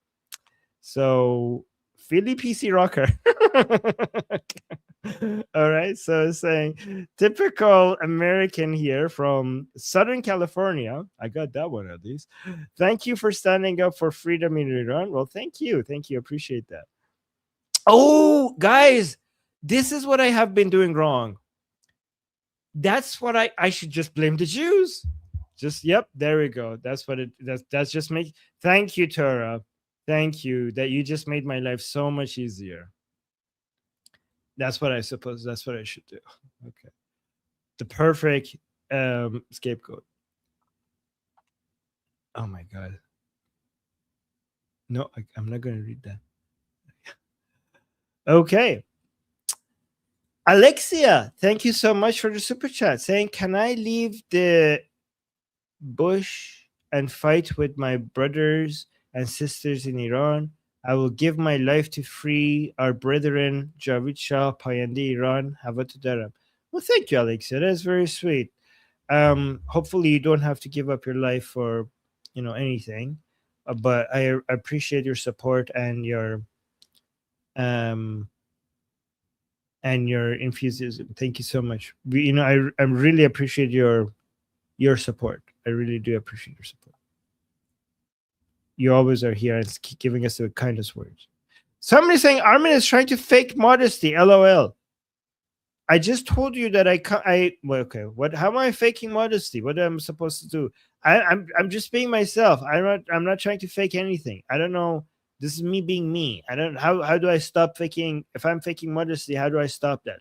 so Philly PC rocker. All right, so it's saying typical American here from Southern California. I got that one at least. Thank you for standing up for freedom in Iran. Well, thank you, appreciate that. Oh, guys, this is what I have been doing wrong. That's what I should just blame the Jews. Just, yep, there we go. That's what that's just me. Thank you, Torah. Thank you. That you just made my life so much easier. That's what I suppose. That's what I should do. Okay. The perfect scapegoat. Oh my God. No, I'm not going to read that. Okay. Alexia, thank you so much for the super chat saying, can I leave the bush and fight with my brothers and sisters in Iran? I will give my life to free our brethren, Javid Shah, Payande Iran, Havatu Daram. Well, thank you, Alexia. That's very sweet. Hopefully you don't have to give up your life for, anything. But I appreciate your support and your enthusiasm. Thank you so much. I really appreciate your support. I really do appreciate your support. You always are here and keep giving us the kindest words. Somebody saying Armin is trying to fake modesty. LOL. I just told you that okay. What? How am I faking modesty? What am I supposed to do? I'm just being myself. I'm not trying to fake anything. I don't know. This is me being me. I don't. How do I stop faking? If I'm faking modesty, how do I stop that?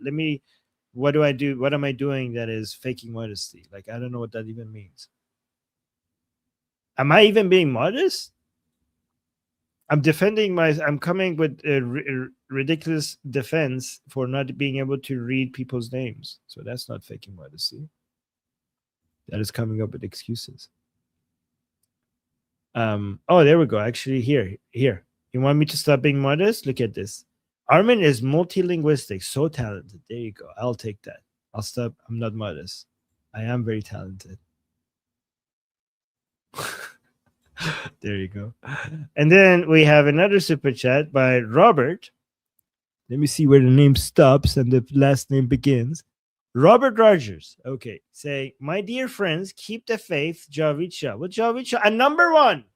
What do I do? What am I doing that is faking modesty? Like, I don't know what that even means. Am I even being modest? I'm defending I'm coming with a ridiculous defense for not being able to read people's names. So that's not faking modesty. That is coming up with excuses. Oh, there we go. Actually, here. You want me to stop being modest? Look at this. Armin is multilinguistic, so talented. There you go. I'll take that. I'll stop. I'm not modest. I am very talented. There you go. And then we have another super chat by Robert. Let me see where the name stops and the last name begins. Robert Rogers. Okay. Say, my dear friends, keep the faith, Javid Shah. What Javid Shah? And number one,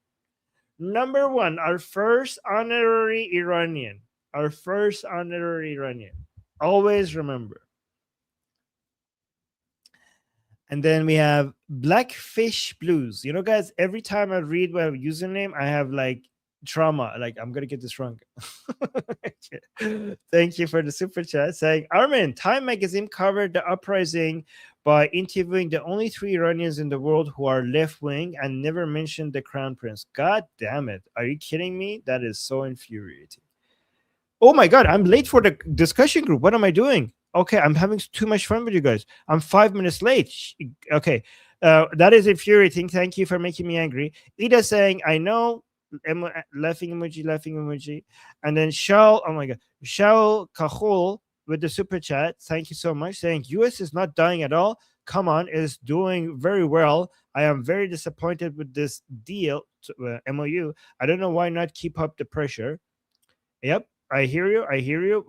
our first honorary Iranian. Always remember. And then we have Blackfish Blues. Guys, every time I read my username, I have like trauma. Like, I'm going to get this wrong. Thank you for the super chat saying, Armin, Time magazine covered the uprising by interviewing the only 3 Iranians in the world who are left-wing and never mentioned the crown prince. God damn it. Are you kidding me? That is so infuriating. Oh my God, I'm late for the discussion group. What am I doing? Okay, I'm having too much fun with you guys. I'm 5 minutes late. Okay, that is infuriating. Thank you for making me angry. Ida saying, I know, laughing emoji. And then Shao, oh my God, Shao Kahul with the super chat. Thank you so much. Saying, US is not dying at all. Come on, is doing very well. I am very disappointed with this deal, MOU. I don't know why not keep up the pressure. Yep. I hear you.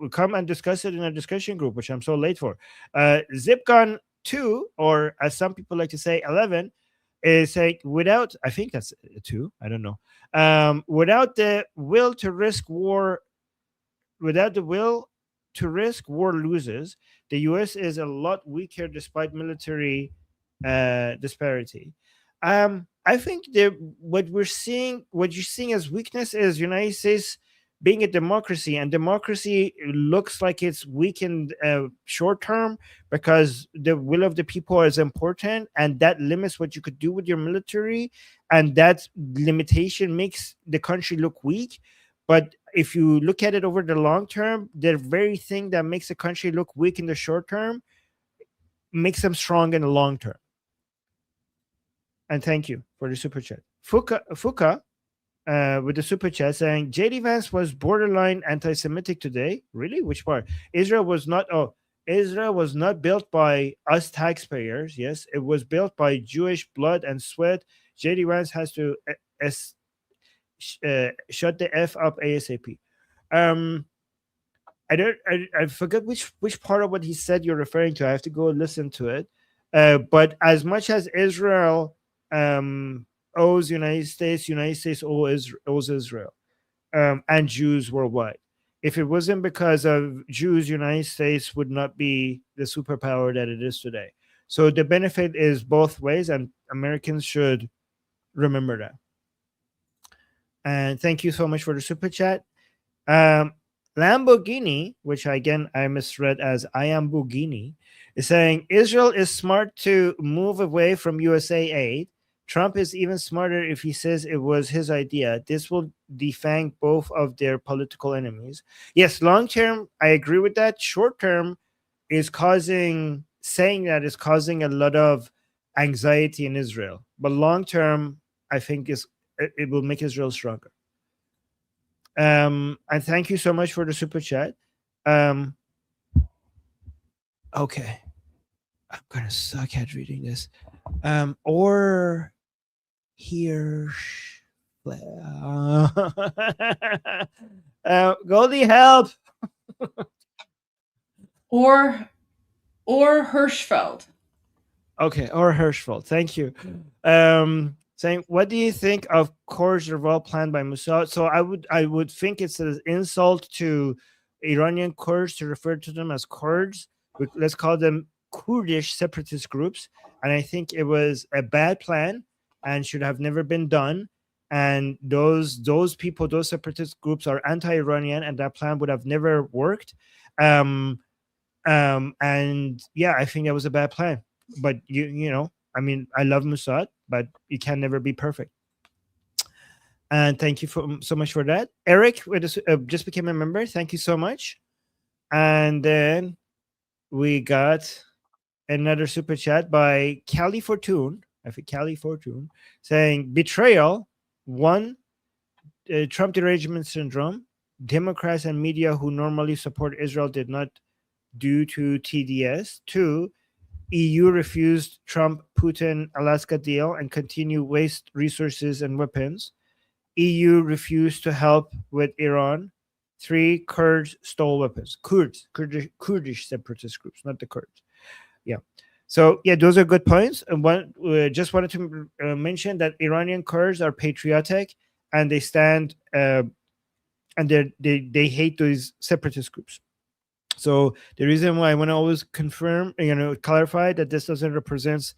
We'll come and discuss it in a discussion group, which I'm so late for. Zipgun 2, or as some people like to say, 11, is saying without, I think that's 2, I don't know. Without the will to risk war, war loses. The US is a lot weaker despite military disparity. I think what you're seeing as weakness is United States being a democracy, and democracy looks like it's weakened short term because the will of the people is important, and that limits what you could do with your military, and that limitation makes the country look weak. But if you look at it over the long term, the very thing that makes a country look weak in the short term makes them strong in the long term. And thank you for the super chat. Fuka with the super chat saying JD Vance was borderline anti-Semitic today. Really? Which part? Israel was not built by us taxpayers. Yes, it was built by Jewish blood and sweat. JD Vance has to shut the F up ASAP. I forget which part of what he said you're referring to. I have to go listen to it. But as much as Israel owes United States owes Israel, and Jews worldwide. If it wasn't because of Jews, United States would not be the superpower that it is today. So the benefit is both ways, and Americans should remember that. And thank you so much for the super chat. Lamborghini, which again I misread as I am Bugini, is saying Israel is smart to move away from USA aid. Trump is even smarter if he says it was his idea. This will defang both of their political enemies. Yes, long term, I agree with that. Short term is saying that is causing a lot of anxiety in Israel. But long term, I think it will make Israel stronger. And thank you so much for the super chat. Okay, I'm gonna suck at reading this. Or here, Goldie, help. or Hirschfeld. Okay, or Hirschfeld. Thank you. Saying, what do you think of Kurds revolt planned by Mossad? So I would think it's an insult to Iranian Kurds to refer to them as Kurds. Let's call them Kurdish separatist groups. And I think it was a bad plan and should have never been done. And those people, those separatist groups are anti-Iranian, and that plan would have never worked. And yeah, I think that was a bad plan. But you know, I mean, I love Mossad, but you can never be perfect. And thank you so much for that. Eric just became a member. Thank you so much. And then we got another super chat by Cali Fortune. I think Cali Fortune saying betrayal. 1, Trump derangement syndrome. Democrats and media who normally support Israel did not due to TDS. 2, EU refused Trump-Putin Alaska deal and continue waste resources and weapons. EU refused to help with Iran. 3, Kurds stole weapons. Kurdish separatist groups, not the Kurds. Yeah. So yeah, those are good points. And just wanted to mention that Iranian Kurds are patriotic and they stand and they hate those separatist groups. So the reason why I want to always clarify that this doesn't represent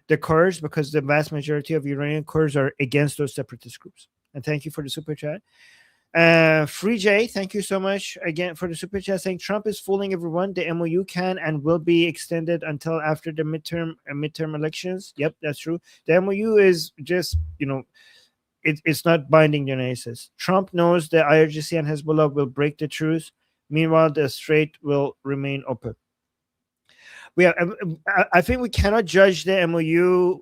the Kurds, because the vast majority of Iranian Kurds are against those separatist groups. And thank you for the super chat. Free J, thank you so much again for the super chat, saying Trump is fooling everyone. The MOU can and will be extended until after the midterm elections. Yep, that's true. The MOU is just, it's not binding the United States. Trump knows the IRGC and Hezbollah will break the truce. Meanwhile, the strait will remain open. I think we cannot judge the MOU.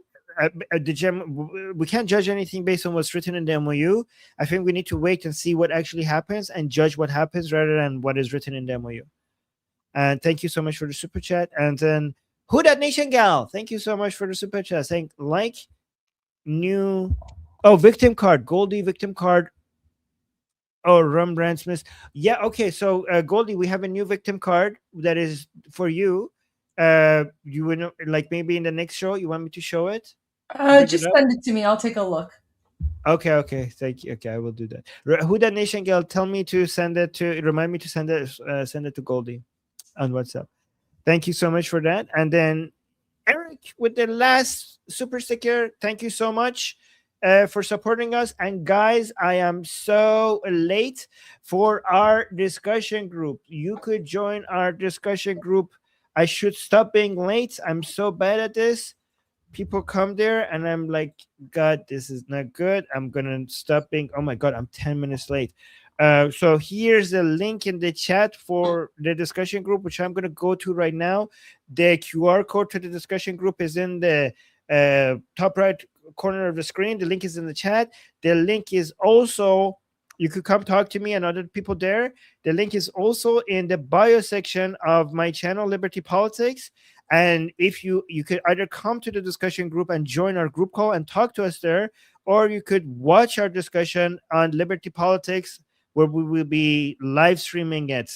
We can't judge anything based on what's written in the MOU. I think we need to wait and see what actually happens and judge what happens rather than what is written in the MOU. And thank you so much for the super chat. And then Who Dat Nation Gal, thank you so much for the super chat. Saying victim card, Goldie victim card. Oh, Rembrandt Smith. Yeah, okay. So Goldie, we have a new victim card that is for you. You would maybe in the next show you want me to show it? Just send it to me. I'll take a look. Okay. Thank you. Okay, I will do that. Who Dat Nation Girl, tell me to send it to. Remind me to send it to Goldie on WhatsApp. Thank you so much for that. And then Eric with the last super sticker. Thank you so much for supporting us. And guys, I am so late for our discussion group. You could join our discussion group. I should stop being late. I'm so bad at this. People come there and I'm like, God, this is not good. I'm gonna stop being. Oh my God, I'm 10 minutes late. So here's the link in the chat for the discussion group, which I'm gonna go to right now. The QR code to the discussion group is in the top right corner of the screen. The link is in the chat. The link is also, you could come talk to me and other people there. The link is also in the bio section of my channel, Liberty Politics. And if you could either come to the discussion group and join our group call and talk to us there, or you could watch our discussion on Liberty Politics, where we will be live streaming it,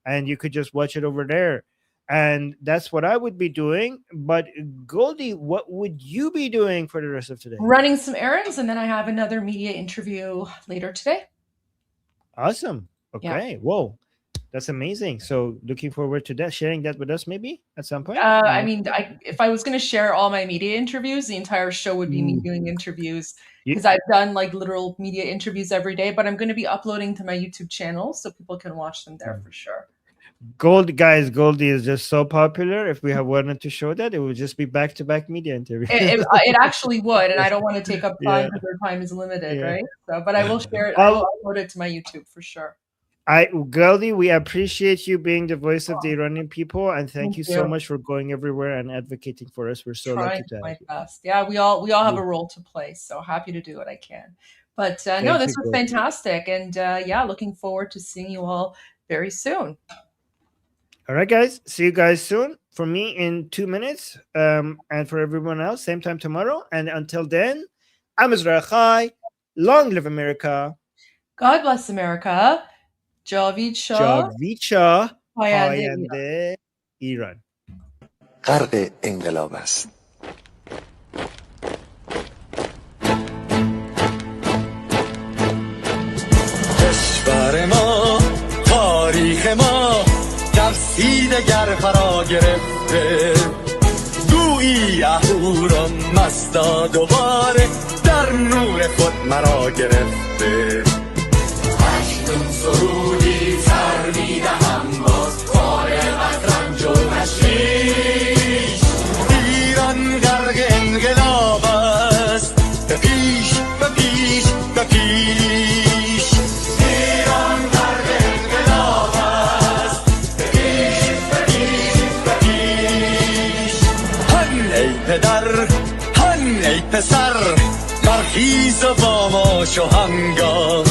and you could just watch it over there. And that's what I would be doing. But Goldie, what would you be doing for the rest of today? Running some errands, and then I have another media interview later today. Awesome. Okay. Yeah. Whoa. That's amazing. So looking forward to that, sharing that with us maybe at some point. I mean, if I was going to share all my media interviews, the entire show would be me doing interviews, because I've done like literal media interviews every day, but I'm going to be uploading to my YouTube channel so people can watch them there for sure. Goldie is just so popular. If we have wanted to show that, it would just be back-to-back media interviews. It actually would, and I don't want to take up time because their time is limited, right? So, but I will share it. I will upload it to my YouTube for sure. Goldie, we appreciate you being the voice of the Iranian people, and thank you so much for going everywhere and advocating for us. We're so lucky to have my best. Yeah, we all have a role to play, so happy to do what I can. But no, this was fantastic, and yeah, looking forward to seeing you all very soon. All right, guys. See you guys soon. For me, in 2 minutes, and for everyone else, same time tomorrow. And until then, I'm Israel Chai. Long live America. God bless America. جاوید شاه پاینده ایران. غرق انقلاب است. کشور ما، تاریخ ما ترسید گر فرا گرفته، گویی اهورا مستا دوباره در نور خود مرا گرفته. اکنون سرودی سر میدهم باز فارغ از رنج و تشویش، ایران غرق انقلاب است، به پیش به پیش به پیش. ایران غرق انقلاب است، به پیش به پیش به پیش. هن ای پدر هن ای پسر، برخیز و با ما شو همگام،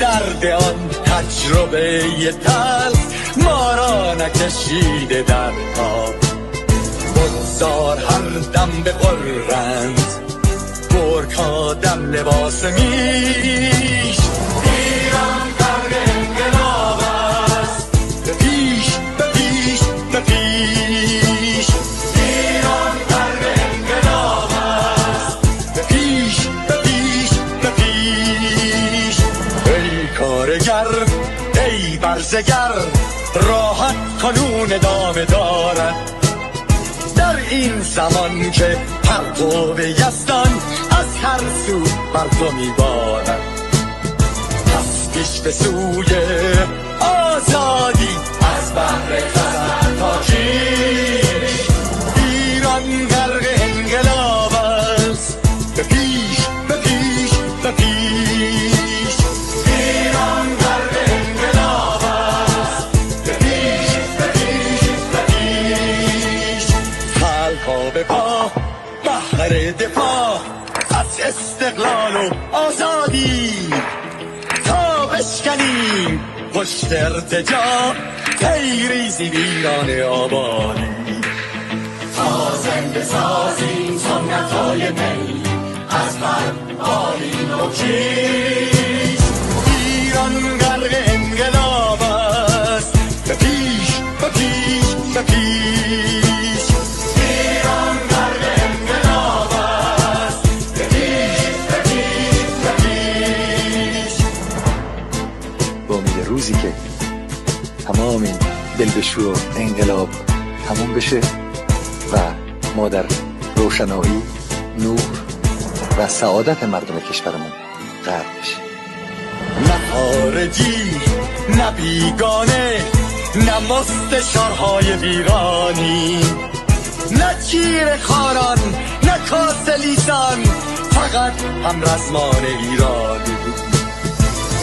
درد آن تجربه تلخ ما را نکشیده در خواب. بگذار هر دم بغرند گرگ‌ها دم لباس میش. ایران غرق انقلاب است، به پیش به پیش به پیش. ایران غرق انقلاب است، به پیش به پیش به پیش. ای کارگر ای برزگر، راحت کنون ادامه دارد در این زمان که پرتو یزدان از هر سو بر تو میبارد. پس پیش به سوی آزادی از بحر خزر تا کیش. ایران غرق انقلاب است، به پیش به پیش به پیش. ایران غرق انقلاب است، به پیش به پیش به پیش. خلقا به پا بهر دفاع از استقلال و آزادی، تا بشکنیم پشت ارتجاع تیریزی ویران آبادی. تا زنده سازیم سنت‌های می از من بالین و کیش. ایران غرق انقلاب است، به پیش به پیش به پیش. ایران غرق انقلاب است، به پیش به پیش به پیش. با امید روزی که تمام این دلبشو و انقلاب تموم بشه و ما در روشنایی، نور و سعادت مردم کشورمون غرق بشیم. نه خارجی نه بیگانه، نه مستشارهای ویرانی، نه چیر خاران نه کاسه لیسان، فقط هم رزمان ایرانی.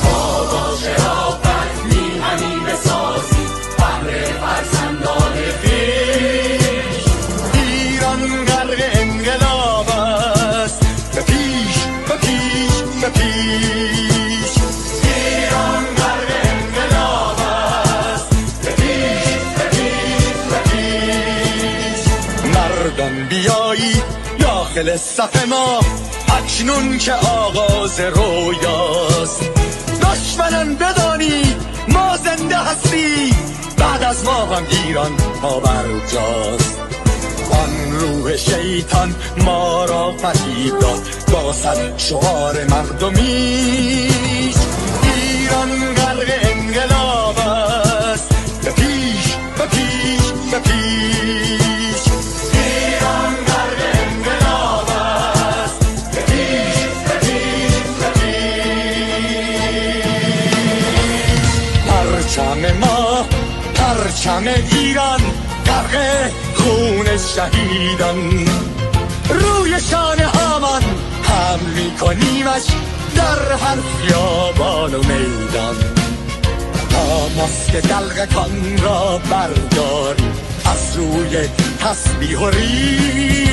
ما با شرافت میهنی بسازی بهر فرزندان خویش. ایران غرق انقلاب است، به پیش به پیش به پیش. ایران غرق انقلاب است، به پیش به پیش به پیش. مردان بیایی داخل صف ما، اکنون که آغاز رویاست. دشمنان بدانی ما زنده هستی، بعد از ما هم ایران پابرجاست. آن روح شیطان ما را فریب داد با صد شعار مردمیش. ایران غرق انقلاب به پیش ایران مرد انقلاب است به پیش به پیش به پیش پرچم ما پرچم ایران غرق خون شهیدان روی شانه هامان حمل می‌کنیمش در هر خیابان و میدان تا ماسک دلقکان را برداریم از روی تسبیح و ریش